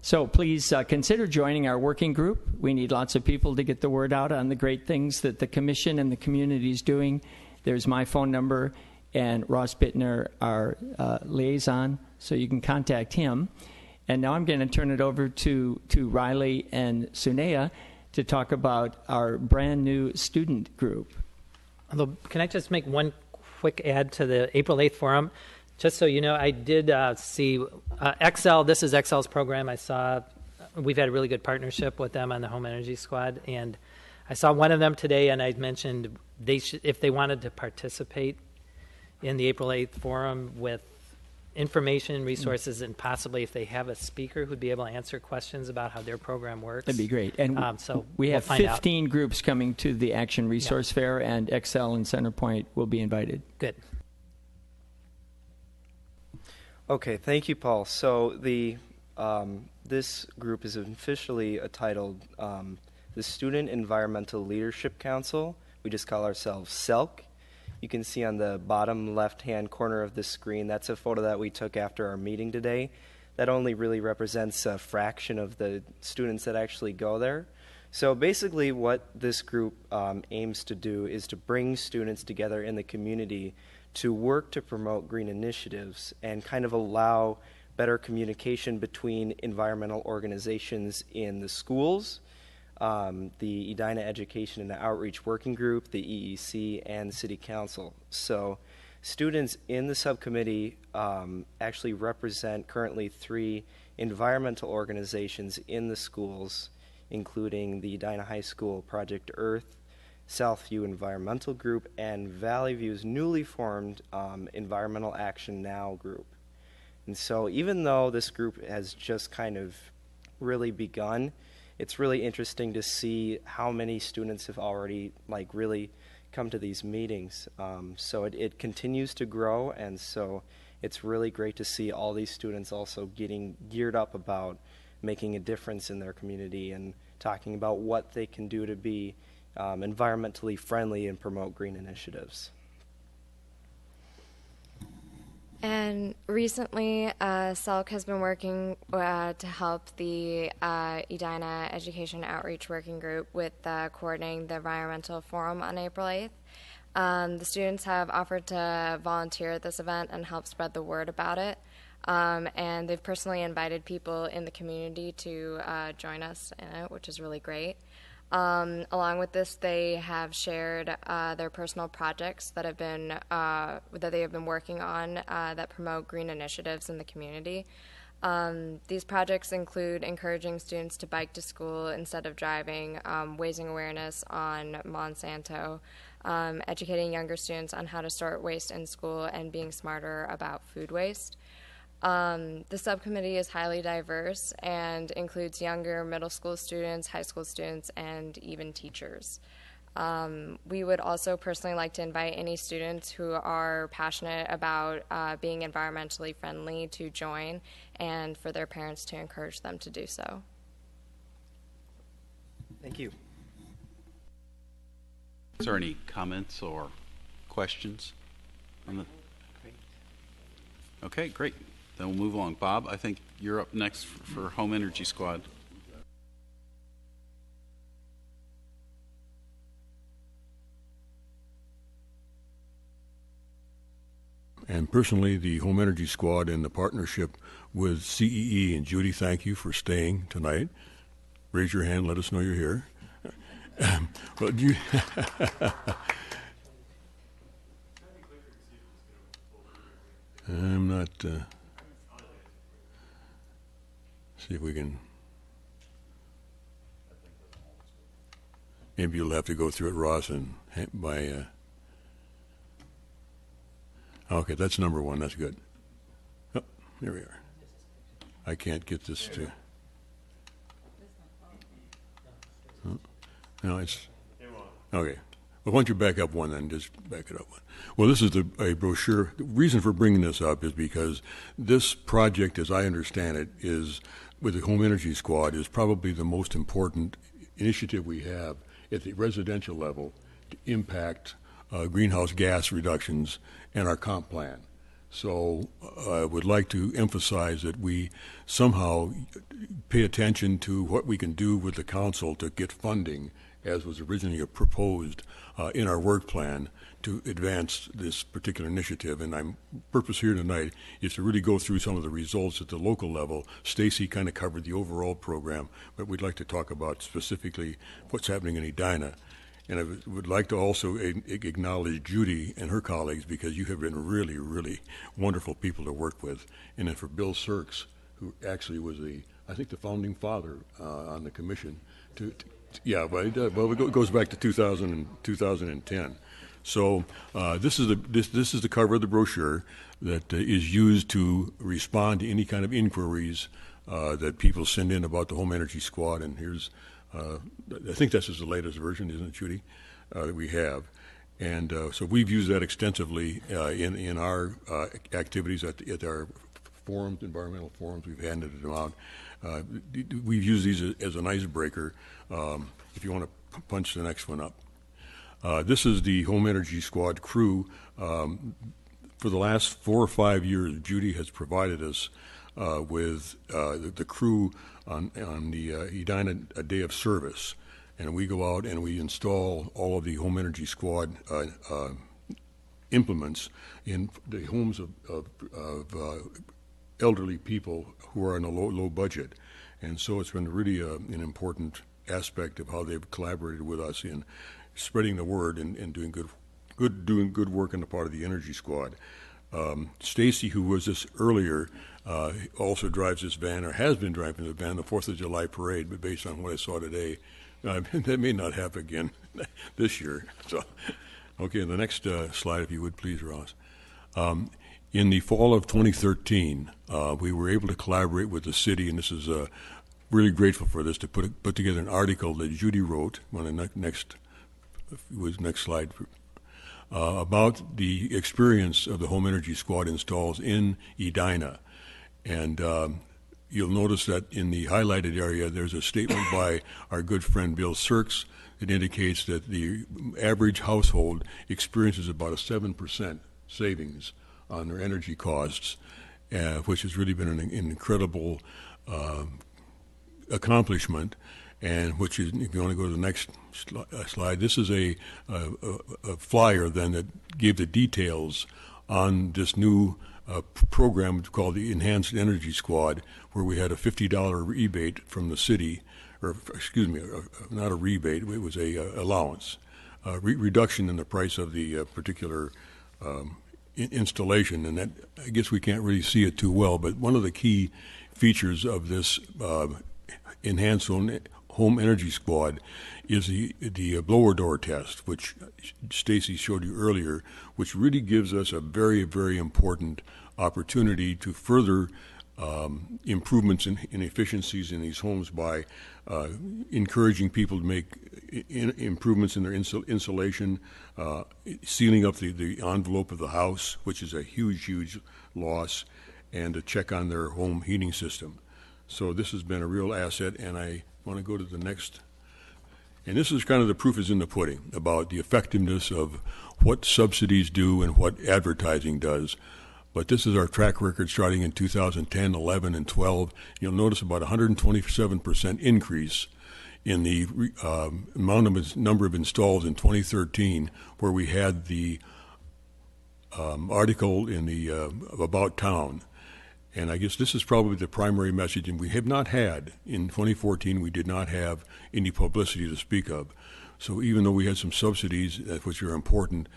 So please consider joining our working group. We need lots of people to get the word out on the great things that the Commission and the community is doing. There's my phone number and Ross Bittner, our liaison, so you can contact him. And now I'm going to turn it over to Riley and Sunea to talk about our brand new student group. Although, can I just make one quick add to the April 8th forum? Just so you know, I did see Excel. This is Excel's program. I saw we've had a really good partnership with them on the Home Energy Squad, and I saw one of them today, and I mentioned if they wanted to participate in the April 8th forum with information, resources, and possibly if they have a speaker who'd be able to answer questions about how their program works. That'd be great. And so we have we'll 15 groups coming to the Action Resource Fair, and Excel and Centerpoint will be invited. Good. Okay, thank you, Paul. So this group is officially titled the Student Environmental Leadership Council. We just call ourselves SELC. You can see on the bottom left-hand corner of the screen, that's a photo that we took after our meeting today. That only really represents a fraction of the students that actually go there. So basically what this group aims to do is to bring students together in the community to work to promote green initiatives and kind of allow better communication between environmental organizations in the schools, the Edina Education and Outreach Working Group, the EEC, and City Council. So students in the subcommittee actually represent currently 3 environmental organizations in the schools, including the Edina High School Project Earth, Southview Environmental Group, and Valley View's newly formed Environmental Action Now group. And so even though this group has just kind of really begun, it's really interesting to see how many students have already really come to these meetings. So it continues to grow, and so it's really great to see all these students also getting geared up about making a difference in their community and talking about what they can do to be environmentally friendly and promote green initiatives. And recently, SELC has been working to help the Edina Education Outreach Working Group with coordinating the Environmental Forum on April 8th. The students have offered to volunteer at this event and help spread the word about it. And they've personally invited people in the community to join us in it, which is really great. Along with this, they have shared their personal projects that they have been working on that promote green initiatives in the community. These projects include encouraging students to bike to school instead of driving, raising awareness on Monsanto, educating younger students on how to sort waste in school, and being smarter about food waste. The subcommittee is highly diverse and includes younger middle school students, high school students, and even teachers. We would also personally like to invite any students who are passionate about being environmentally friendly to join, and for their parents to encourage them to do so. Thank you. Is there any comments or questions on the? Okay, great. Then we'll move along. Bob, I think you're up next for Home Energy Squad. And personally, the Home Energy Squad and the partnership with CEE, and Judy, thank you for staying tonight. Raise your hand, let us know you're here. But you I'm not see if we can. Maybe you'll have to go through it, Ross, and by okay, that's number one. That's good. Oh, there we are. I can't get this to. Oh, no, it's okay. Well, why don't you back up one then? Just back it up one. Well, this is a brochure. The reason for bringing this up is because this project, as I understand it, is with the Home Energy Squad, is probably the most important initiative we have at the residential level to impact greenhouse gas reductions and our comp plan. So I would like to emphasize that we somehow pay attention to what we can do with the council to get funding, as was originally proposed in our work plan, to advance this particular initiative. And my purpose here tonight is to really go through some of the results at the local level. Stacy kind of covered the overall program, but we'd like to talk about specifically what's happening in Edina. And I would like to also acknowledge Judy and her colleagues, because you have been really, really wonderful people to work with. And then for Bill Sirks, who actually was I think the founding father on the commission. Yeah, well, it goes back to 2010. So this is the cover of the brochure that is used to respond to any kind of inquiries that people send in about the Home Energy Squad. And here's I think this is the latest version, isn't it, Judy, that we have. And so we've used that extensively in our activities at our forums, environmental forums. We've handed them out. We've used these as an icebreaker. If you want to punch the next one up. This is the Home Energy Squad crew. For the last 4 or 5 years, Judy has provided us with the crew on the Edina Day of Service, and we go out and we install all of the Home Energy Squad implements in the homes of elderly people who are on a low budget. And so it's been really an important aspect of how they've collaborated with us in spreading the word and doing good work on the part of the Energy Squad. Stacy, who was this earlier, also drives this van, or has been driving the van, the 4th of July parade, but based on what I saw today, that may not happen again this year. So, okay, the next slide, if you would please, Ross. In the fall of 2013, we were able to collaborate with the city, and this is really grateful for this, to put together an article that Judy wrote. Next slide. About the experience of the Home Energy Squad installs in Edina. And you'll notice that in the highlighted area, there's a statement by our good friend Bill Sirks that indicates that the average household experiences about a 7% savings on their energy costs, which has really been an incredible accomplishment. And which is, if you want to go to the next slide, this is a flyer then that gave the details on this new program called the Enhanced Energy Squad, where we had a $50 rebate from the city, or excuse me, not a rebate, it was a allowance, reduction in the price of the particular installation. And that, I guess we can't really see it too well, but one of the key features of this Enhanced Home Energy Squad is the blower door test, which Stacy showed you earlier, which really gives us a very, very important opportunity to further improvements in efficiencies in these homes by encouraging people to make improvements in their insulation, sealing up the envelope of the house, which is a huge, huge loss, and to check on their home heating system. So this has been a real asset, and I want to go to the next. And this is kind of the proof is in the pudding about the effectiveness of what subsidies do and what advertising does. But this is our track record starting in 2010, 11, and 12. You'll notice about 127% increase in the number of installs in 2013, where we had the article in the About Town. And I guess this is probably the primary message, and we have not had, in 2014, we did not have any publicity to speak of. So even though we had some subsidies, which are important,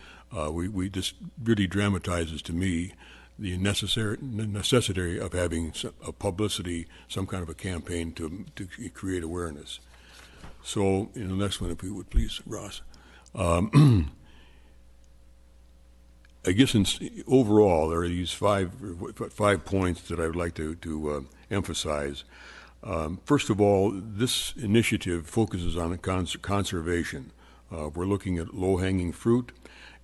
we just really dramatizes to me the necessity of having a publicity, some kind of a campaign to create awareness. So in the next one, if we would please, Ross. I guess overall, there are these five points that I would like to emphasize. First of all, this initiative focuses on conservation. We're looking at low-hanging fruit,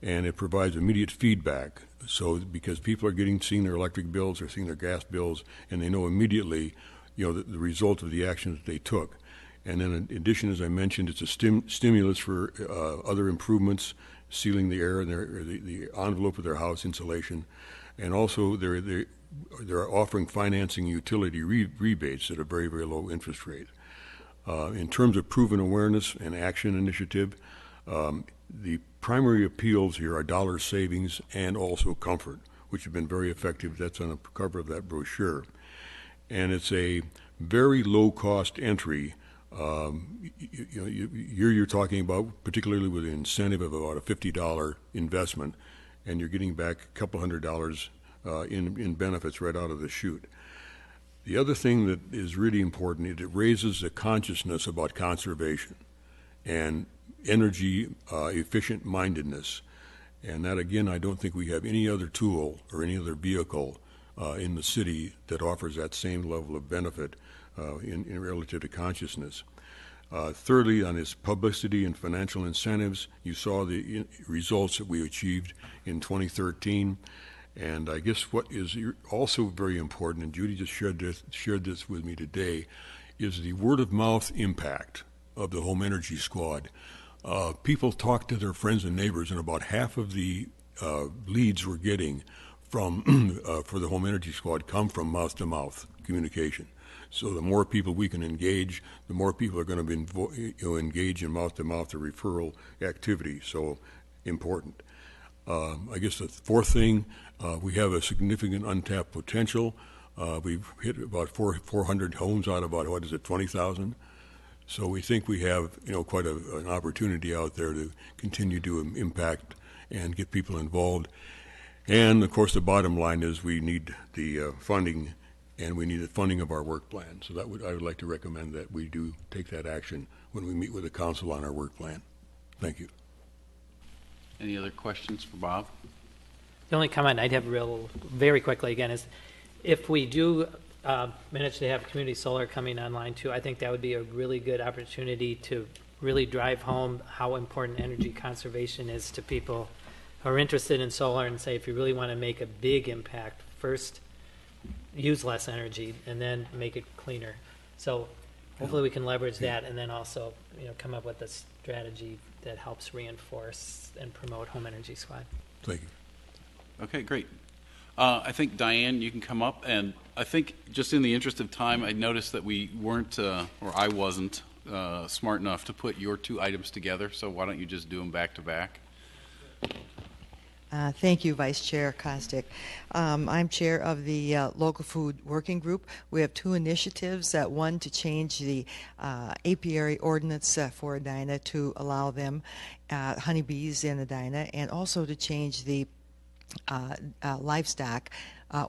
and it provides immediate feedback. So because people are seeing their electric bills or seeing their gas bills, and they know immediately, the result of the actions that they took. And then in addition, as I mentioned, it's a stimulus for other improvements, sealing the air and the envelope of their house, insulation. And also they're offering financing utility rebates at a very, very low interest rate. In terms of proven awareness and action initiative, the primary appeals here are dollar savings and also comfort, which have been very effective. That's on the cover of that brochure. And it's a very low-cost entry. You're talking about, particularly with an incentive of about a $50 investment, and you're getting back a couple $100 in benefits right out of the chute. The other thing that is really important is it raises the consciousness about conservation and energy efficient mindedness. And that, again, I don't think we have any other tool or any other vehicle in the city that offers that same level of benefit in relative to consciousness. Thirdly, on its publicity and financial incentives, you saw the results that we achieved in 2013. And I guess what is also very important, and Judy just shared this with me today, is the word-of-mouth impact of the Home Energy Squad. People talk to their friends and neighbors, and about half of the leads we're getting from for the Home Energy Squad come from mouth-to-mouth communication. So the more people we can engage, the more people are going to be engaged in mouth-to-mouth or referral activity. So important. I guess the fourth thing, we have a significant untapped potential. We've hit about 400 homes out of about, 20,000? So we think we have, quite an opportunity out there to continue to impact and get people involved. And, of course, the bottom line is we need the funding, and we need the funding of our work plan. So I would like to recommend that we do take that action when we meet with the council on our work plan. Thank you. Any other questions for Bob? The only comment I'd have very quickly again is if we do manage to have community solar coming online too, I think that would be a really good opportunity to really drive home how important energy conservation is to people who are interested in solar, and say if you really want to make a big impact, first use less energy and then make it cleaner. So hopefully we can leverage that, and then also come up with a strategy that helps reinforce and promote Home Energy Squad. Thank you. Okay, great. I think, Diane, you can come up. And I think just in the interest of time, I noticed that we weren't, or I wasn't, smart enough to put your two items together. So why don't you just do them back to back? Thank you, Vice Chair Kostick. I'm chair of the Local Food Working Group. We have two initiatives. One, to change the apiary ordinance for Edina to allow them honeybees in Edina, and also to change the livestock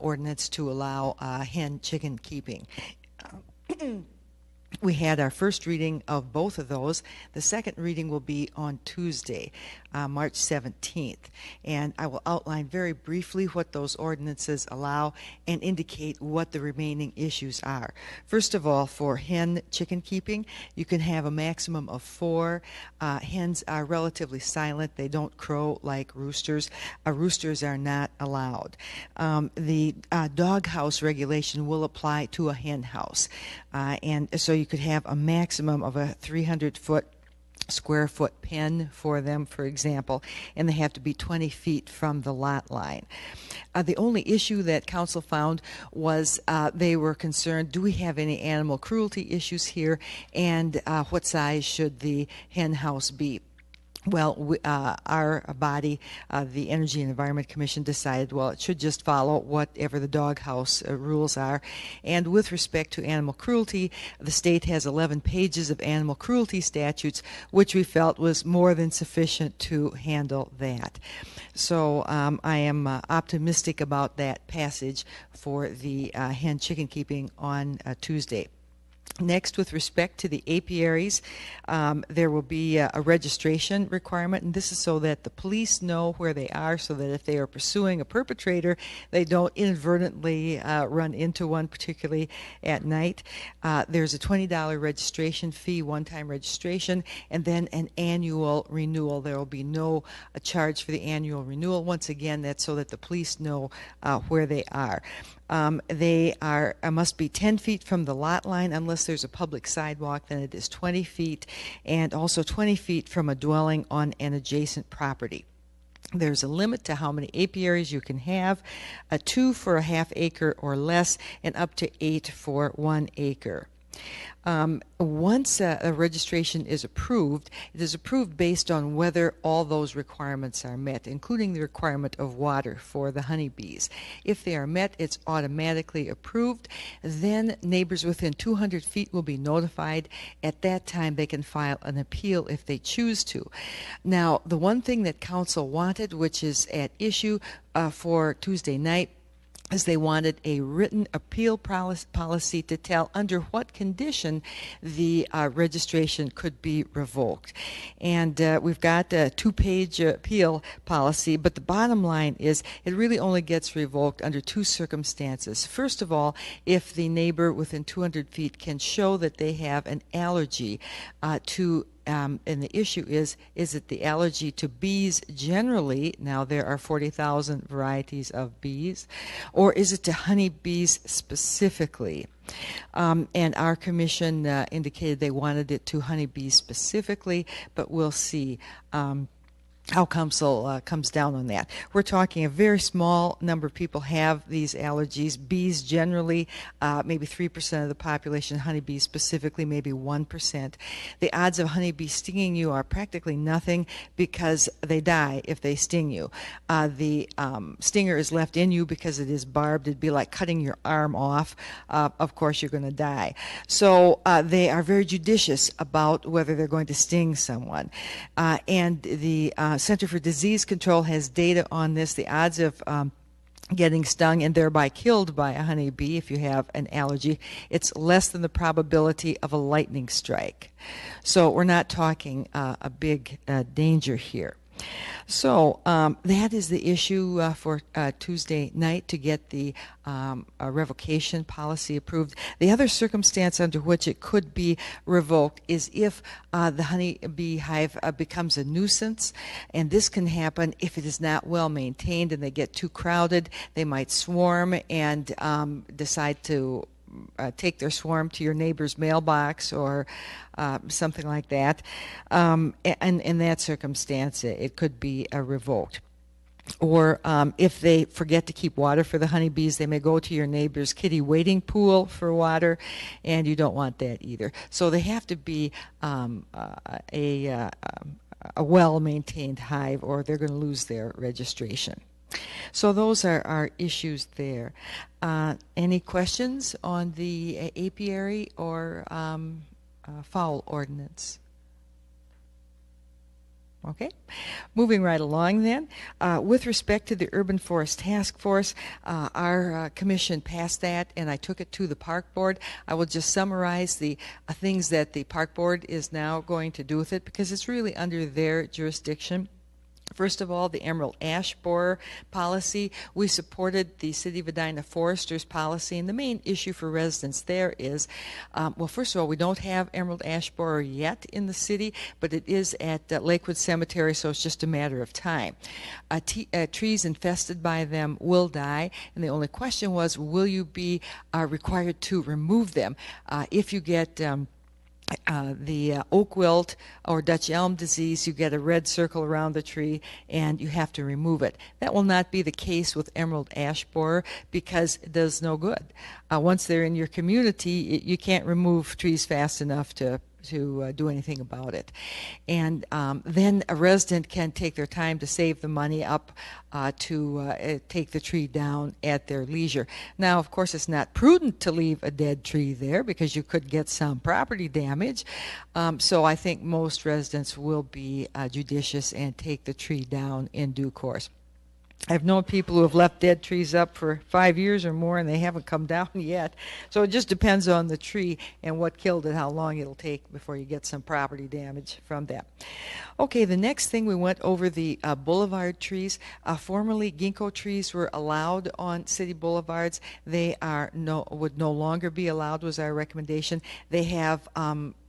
ordinance to allow hen chicken keeping. We had our first reading of both of those. The second reading will be on Tuesday, March 17th. And I will outline very briefly what those ordinances allow and indicate what the remaining issues are. First of all, for hen chicken keeping, you can have a maximum of 4. Hens are relatively silent. They don't crow like roosters. Roosters are not allowed. The doghouse regulation will apply to a hen house. And so you could have a maximum of a 300-foot square foot pen for them, for example, and they have to be 20 feet from the lot line. The only issue that council found was they were concerned, do we have any animal cruelty issues here, and what size should the hen house be? Well, our body, the Energy and Environment Commission, decided, well, it should just follow whatever the doghouse rules are. And with respect to animal cruelty, the state has 11 pages of animal cruelty statutes, which we felt was more than sufficient to handle that. So I am optimistic about that passage for the hen chicken keeping on Tuesday. Next, with respect to the apiaries, there will be a registration requirement, and this is so that the police know where they are, so that if they are pursuing a perpetrator, they don't inadvertently run into one, particularly at night. There's a $20 registration fee, one-time registration, and then an annual renewal. There will be no charge for the annual renewal. Once again, that's so that the police know where they are. They must be 10 feet from the lot line unless there's a public sidewalk, then it is 20 feet, and also 20 feet from a dwelling on an adjacent property. There's a limit to how many apiaries you can have, 2 for a half acre or less, and up to 8 for 1 acre. Once a registration is approved, it is approved based on whether all those requirements are met, including the requirement of water for the honeybees. If they are met, it's automatically approved. Then neighbors within 200 feet will be notified. At that time, they can file an appeal if they choose to. Now, the one thing that council wanted, which is at issue for Tuesday night, is they wanted a written appeal policy to tell under what condition the registration could be revoked. And we've got a 2-page appeal policy, but the bottom line is it really only gets revoked under 2 circumstances. First of all, if the neighbor within 200 feet can show that they have an allergy to and the issue is it the allergy to bees generally? Now there are 40,000 varieties of bees. Or is it to honeybees specifically? And our commission indicated they wanted it to honeybees specifically, but we'll see how council comes down on that. We're talking a very small number of people have these allergies. Bees generally, maybe 3% of the population, honeybees specifically, maybe 1%. The odds of honeybees stinging you are practically nothing because they die if they sting you. The stinger is left in you because it is barbed. It'd be like cutting your arm off. Of course, you're going to die. So they are very judicious about whether they're going to sting someone. And the Center for Disease Control has data on this. The odds of getting stung and thereby killed by a honeybee if you have an allergy, it's less than the probability of a lightning strike. So we're not talking a big danger here. So that is the issue for Tuesday night, to get the revocation policy approved. The other circumstance under which it could be revoked is if the honeybee hive becomes a nuisance, and this can happen if it is not well maintained and they get too crowded. They might swarm and decide to take their swarm to your neighbor's mailbox or something like that. And in that circumstance, it could be revoked. Or if they forget to keep water for the honeybees, they may go to your neighbor's kitty wading pool for water, and you don't want that either. So they have to be a well-maintained hive, or they're going to lose their registration. So those are our issues there. Any questions on the apiary or fowl ordinance? Okay, moving right along then. With respect to the Urban Forest Task Force, our commission passed that, and I took it to the Park Board. I will just summarize the things that the Park Board is now going to do with it, because it's really under their jurisdiction. First of all, the emerald ash borer policy. We supported the City of Edina Foresters policy, and the main issue for residents there is, well, first of all, we don't have emerald ash borer yet in the city, but it is at Lakewood Cemetery, so it's just a matter of time. Trees infested by them will die, and the only question was, will you be required to remove them? If you get the oak wilt or Dutch elm disease, you get a red circle around the tree and you have to remove it. That will not be the case with emerald ash borer because it does no good. Once they're in your community, you can't remove trees fast enough to do anything about it. And then a resident can take their time to save the money up to take the tree down at their leisure. Now, of course, it's not prudent to leave a dead tree there because you could get some property damage. So I think most residents will be judicious and take the tree down in due course. I've known people who have left dead trees up for 5 years or more and they haven't come down yet. So it just depends on the tree and what killed it, how long it'll take before you get some property damage from that. Okay, the next thing, we went over the boulevard trees. Formerly, ginkgo trees were allowed on city boulevards. They would no longer be allowed, was our recommendation. They have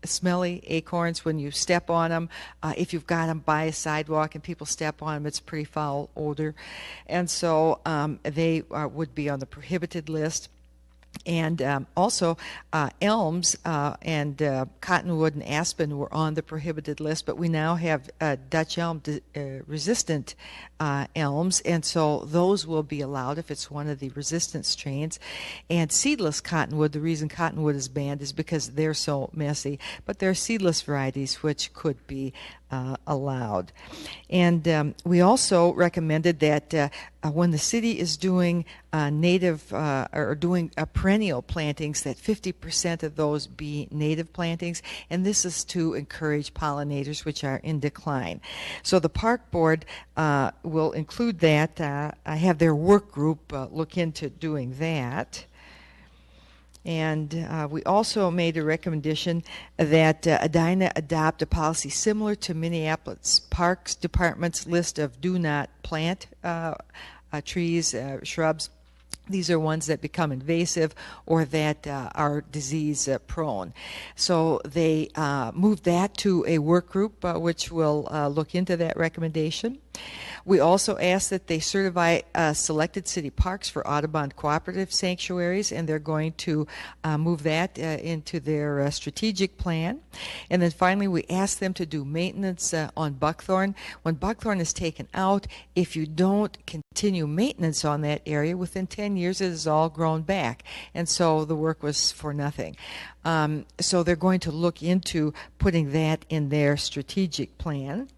smelly acorns when you step on them. If you've got them by a sidewalk and people step on them, it's pretty foul odor. And so they would be on the prohibited list. And also elms and cottonwood and aspen were on the prohibited list, but we now have Dutch elm resistant elms, and so those will be allowed if it's one of the resistant strains. And seedless cottonwood, the reason cottonwood is banned is because they're so messy, but there are seedless varieties which could be allowed. And we also recommended that when the city is doing native or doing perennial plantings, that 50% of those be native plantings, and this is to encourage pollinators which are in decline. So the park board will include that. I have their work group look into doing that. And we also made a recommendation that Edina adopt a policy similar to Minneapolis Parks Department's list of do not plant trees, shrubs. These are ones that become invasive or that are disease prone. So they moved that to a work group which will look into that recommendation. We also asked that they certify selected city parks for Audubon cooperative sanctuaries, and they're going to move that into their strategic plan. And then finally, we asked them to do maintenance on buckthorn. When buckthorn is taken out, if you don't continue maintenance on that area, within 10 years it has all grown back. And so the work was for nothing. So they're going to look into putting that in their strategic plan.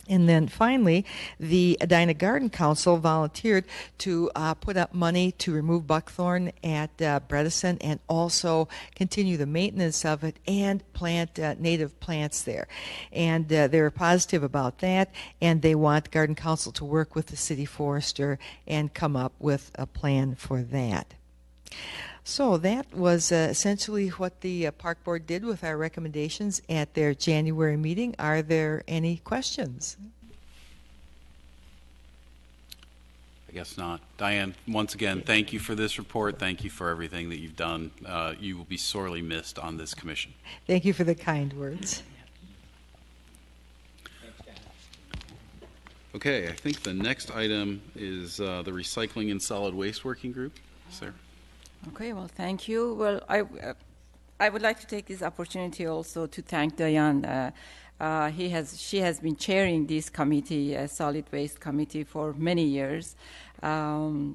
And then finally, the Edina Garden Council volunteered to put up money to remove buckthorn at Bredesen and also continue the maintenance of it and plant native plants there. And they're positive about that, and they want Garden Council to work with the city forester and come up with a plan for that. So that was essentially what the Park Board did with our recommendations at their January meeting. Are there any questions? I guess not. Diane, once again, thank you for this report. Thank you for everything that you've done. You will be sorely missed on this commission. Thank you for the kind words. Okay, I think the next item is the Recycling and Solid Waste Working Group. Sir. Okay, well, thank you. Well, I would like to take this opportunity also to thank Diane. She has been chairing this committee, Solid Waste Committee, for many years. So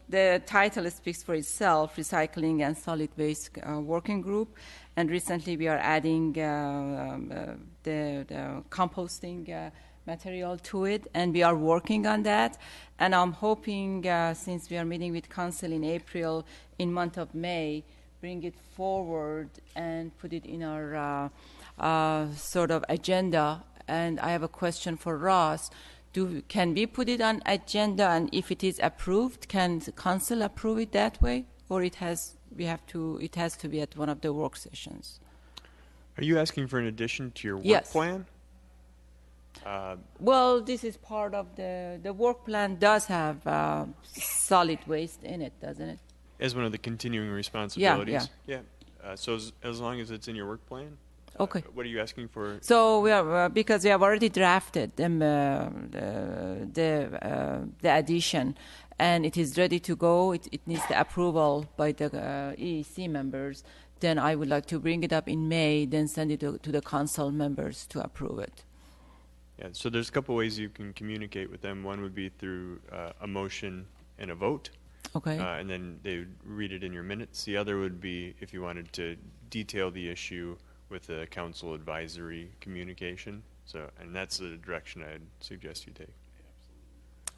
the title speaks for itself, Recycling and Solid Waste Working Group. And recently we are adding the composting material to it, and we are working on that. And I'm hoping, since we are meeting with Council in April, in month of May, bring it forward and put it in our sort of agenda. And I have a question for Ross. Can we put it on agenda, and if it is approved, can the Council approve it that way, or it has to be at one of the work sessions? Are you asking for an addition to your work Yes. plan? Well, this is part of the work plan does have solid waste in it, doesn't it? As one of the continuing responsibilities? Yeah. So as long as it's in your work plan? Okay. What are you asking for? So we are because we have already drafted them, the addition, and it is ready to go. It needs the approval by the EEC members then I would like to bring it up in May, then send it to the council members to approve it. Yeah, so there's a couple ways you can communicate with them. One would be through a motion and a vote. Okay. And then they would read it in your minutes. The other would be if you wanted to detail the issue with a council advisory communication. So, and that's the direction I'd suggest you take.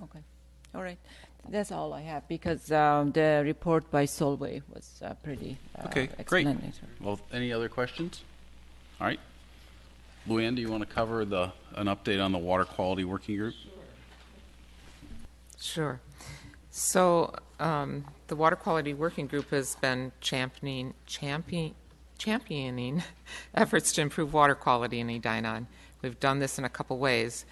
Okay. All right. That's all I have because the report by Solway was pretty Okay, great. explanatory. Well, any other questions? All right. Luann, do you want to cover an update on the water quality working group? Sure. So the Water Quality Working Group has been championing efforts to improve water quality in Edina. We've done this in a couple ways.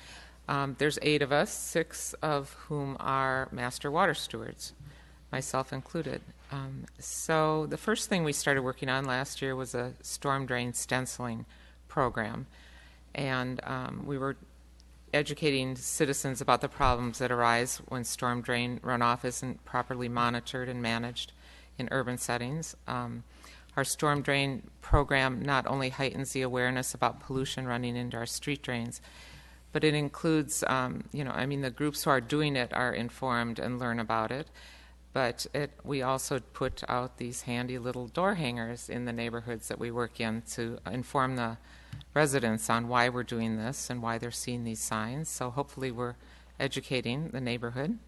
There's 8 of us, 6 of whom are master water stewards, myself included. So the first thing we started working on last year was a storm drain stenciling program. And we were educating citizens about the problems that arise when storm drain runoff isn't properly monitored and managed in urban settings. Our storm drain program not only heightens the awareness about pollution running into our street drains, but it includes, the groups who are doing it are informed and learn about it. But we also put out these handy little door hangers in the neighborhoods that we work in to inform the residents on why we're doing this and why they're seeing these signs. So hopefully we're educating the neighborhood.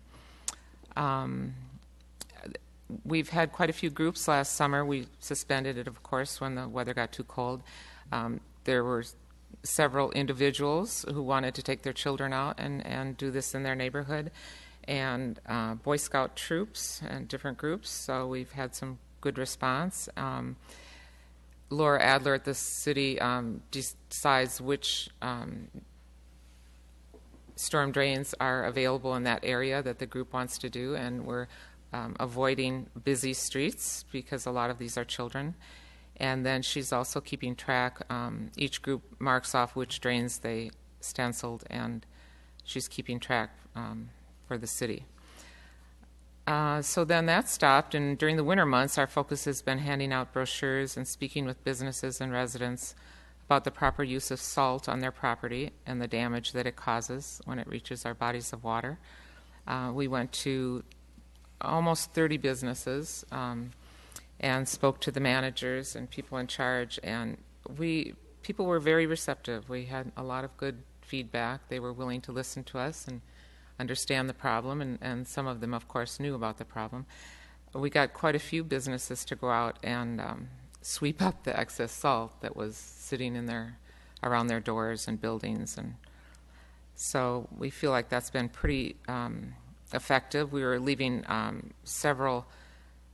We've had quite a few groups last summer. We suspended it, of course, when the weather got too cold. There were several individuals who wanted to take their children out and do this in their neighborhood, and Boy Scout troops and different groups. So we've had some good response. Laura Adler at the city decides which storm drains are available in that area that the group wants to do, and we're avoiding busy streets because a lot of these are children. And then she's also keeping track. Each group marks off which drains they stenciled, and she's keeping track for the city. So then that stopped, and during the winter months, our focus has been handing out brochures and speaking with businesses and residents about the proper use of salt on their property and the damage that it causes when it reaches our bodies of water. We went to almost 30 businesses and spoke to the managers and people in charge, and people were very receptive. We had a lot of good feedback. They were willing to listen to us and understand the problem, and some of them, of course, knew about the problem. We got quite a few businesses to go out and sweep up the excess salt that was sitting in around their doors and buildings, and so we feel like that's been pretty effective. We were leaving several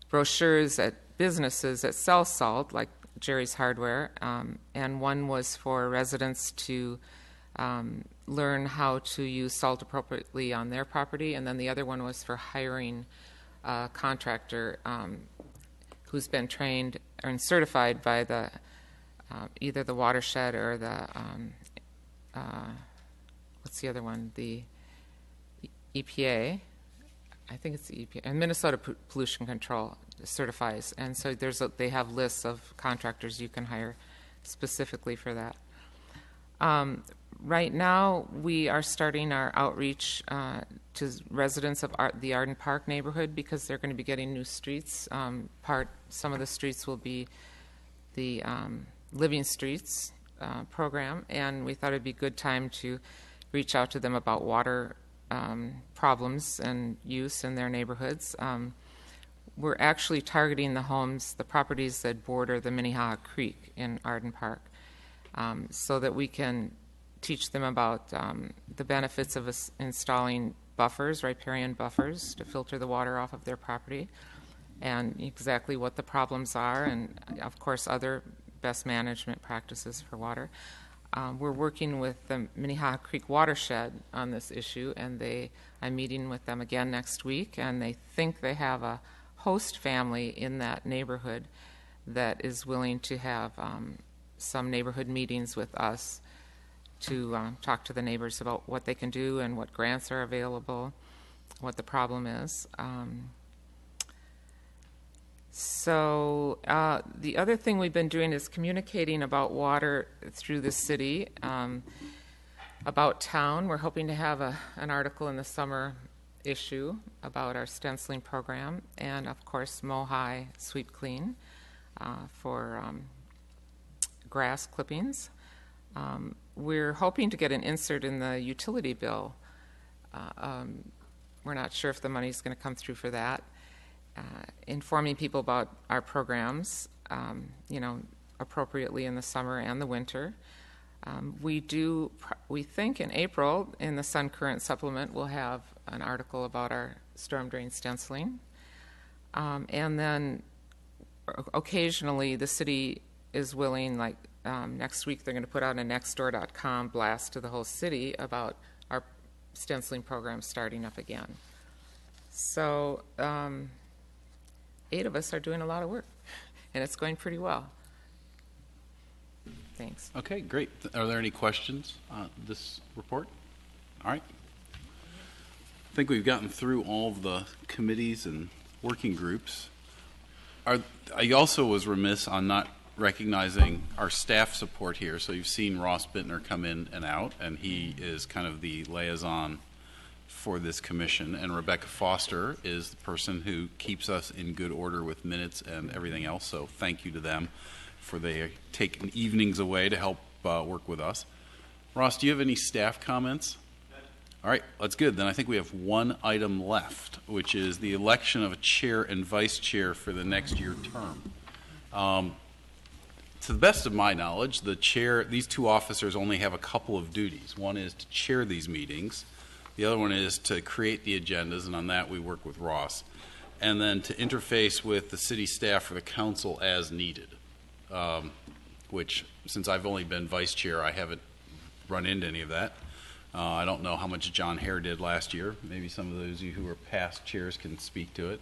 brochures at businesses that sell salt, like Jerry's Hardware, and one was for residents to learn how to use salt appropriately on their property, and then the other one was for hiring a contractor who's been trained and certified by the either the watershed or the what's the other one, the EPA. I think it's the EPA, and Minnesota Pollution Control certifies, and so they have lists of contractors you can hire specifically for that. Right now, we are starting our outreach to residents of the Arden Park neighborhood because they're going to be getting new streets. Some of the streets will be the Living Streets program, and we thought it'd be a good time to reach out to them about water problems and use in their neighborhoods. We're actually targeting the properties that border the Minnehaha Creek in Arden Park, so that we can teach them about the benefits of installing buffers, riparian buffers, to filter the water off of their property, and exactly what the problems are, and of course other best management practices for water. We're working with the Minnehaha Creek watershed on this issue, and I'm meeting with them again next week, and they think they have a host family in that neighborhood that is willing to have some neighborhood meetings with us to talk to the neighbors about what they can do and what grants are available, what the problem is. So the other thing we've been doing is communicating about water through the city, about town. We're hoping to have an article in the summer issue about our stenciling program, and of course Mohai Sweep Clean for grass clippings. We're hoping to get an insert in the utility bill. We're not sure if the money is going to come through for that. Informing people about our programs, appropriately in the summer and the winter. We think in April in the Sun Current supplement we'll have an article about our storm drain stenciling. And then occasionally the city is willing, like next week they're going to put out a nextdoor.com blast to the whole city about our stenciling program starting up again. So 8 of us are doing a lot of work, and it's going pretty well. Thanks. Okay, great. Are there any questions on this report? All right. I think we've gotten through all of the committees and working groups. I also was remiss on not recognizing our staff support here. So you've seen Ross Bittner come in and out, and he is kind of the liaison for this commission, and Rebecca Foster is the person who keeps us in good order with minutes and everything else. So thank you to them for they taking evenings away to help work with us. Ross, do you have any staff comments? All right, that's good. Then I think we have one item left, which is the election of a chair and vice chair for the next year term. To the best of my knowledge, the chair, these two officers only have a couple of duties. One is to chair these meetings. The other one is to create the agendas, and on that we work with Ross. And then to interface with the city staff or the council as needed, which, since I've only been vice chair, I haven't run into any of that. I don't know how much John Hare did last year. Maybe some of those of you who were past chairs can speak to it.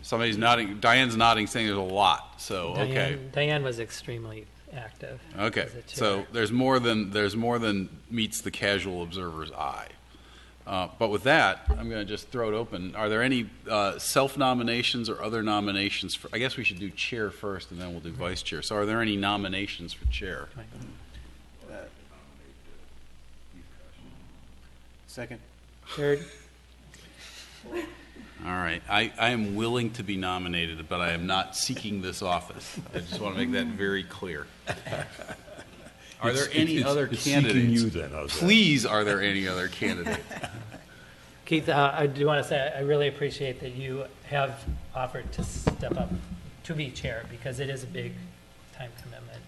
Somebody's nodding. Diane's nodding, saying there's a lot. So okay. Diane was extremely active. Okay, so there's more than meets the casual observer's eye. But with that, I'm going to just throw it open. Are there any self-nominations or other nominations? I guess we should do chair first, and then we'll do vice chair. So are there any nominations for chair? Second. Third. All right. I am willing to be nominated, but I am not seeking this office. I just want to make that very clear. Are there any other candidates? You then, Please, are there any other candidates? Keith, I do want to say I really appreciate that you have offered to step up to be chair, because it is a big time commitment.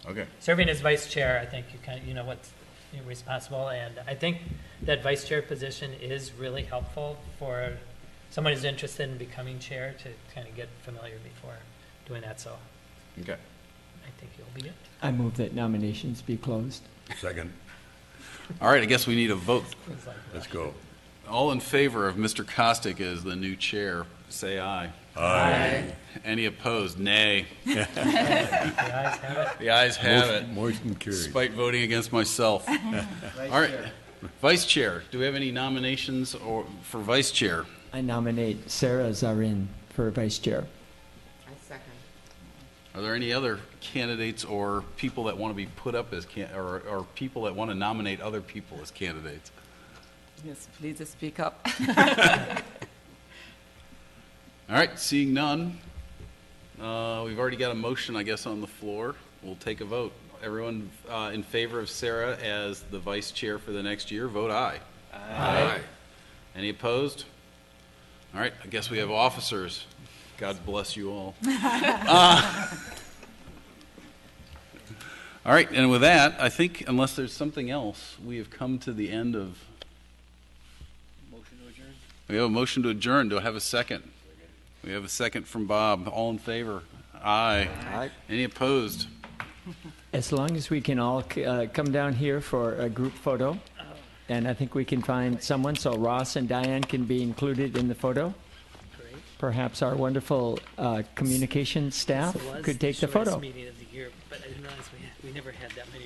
And okay. Serving as vice chair, I think you know what's responsible, and I think that vice chair position is really helpful for someone who's interested in becoming chair to kind of get familiar before doing that. So, okay. I think you'll be it. I move that nominations be closed. Second. All right, I guess we need a vote. Let's go. All in favor of Mr. Kostick as the new chair, say aye. Aye. Any opposed? Nay. The ayes have it. The ayes have it. Motion carried. Despite voting against myself. All right, vice chair. Do we have any nominations for vice chair? I nominate Sarah Zarin for vice chair. I second. Are there any other candidates or people that want to be put up as or people that want to nominate other people as candidates? Yes, please speak up. All right, seeing none, we've already got a motion, I guess, on the floor. We'll take a vote. Everyone in favor of Sarah as the vice chair for the next year, vote aye. Aye. Any opposed? All right, I guess we have officers. God bless you all. All right, and with that, I think, unless there's something else, we have come to the end of... Motion to adjourn? We have a motion to adjourn. Do I have a second? We have a second from Bob. All in favor? Aye. Aye. Any opposed? As long as we can all come down here for a group photo, and I think we can find someone so Ross and Diane can be included in the photo. Great. Perhaps our wonderful communication staff could take the photo. Meeting of the year, but I didn't realize we never had that many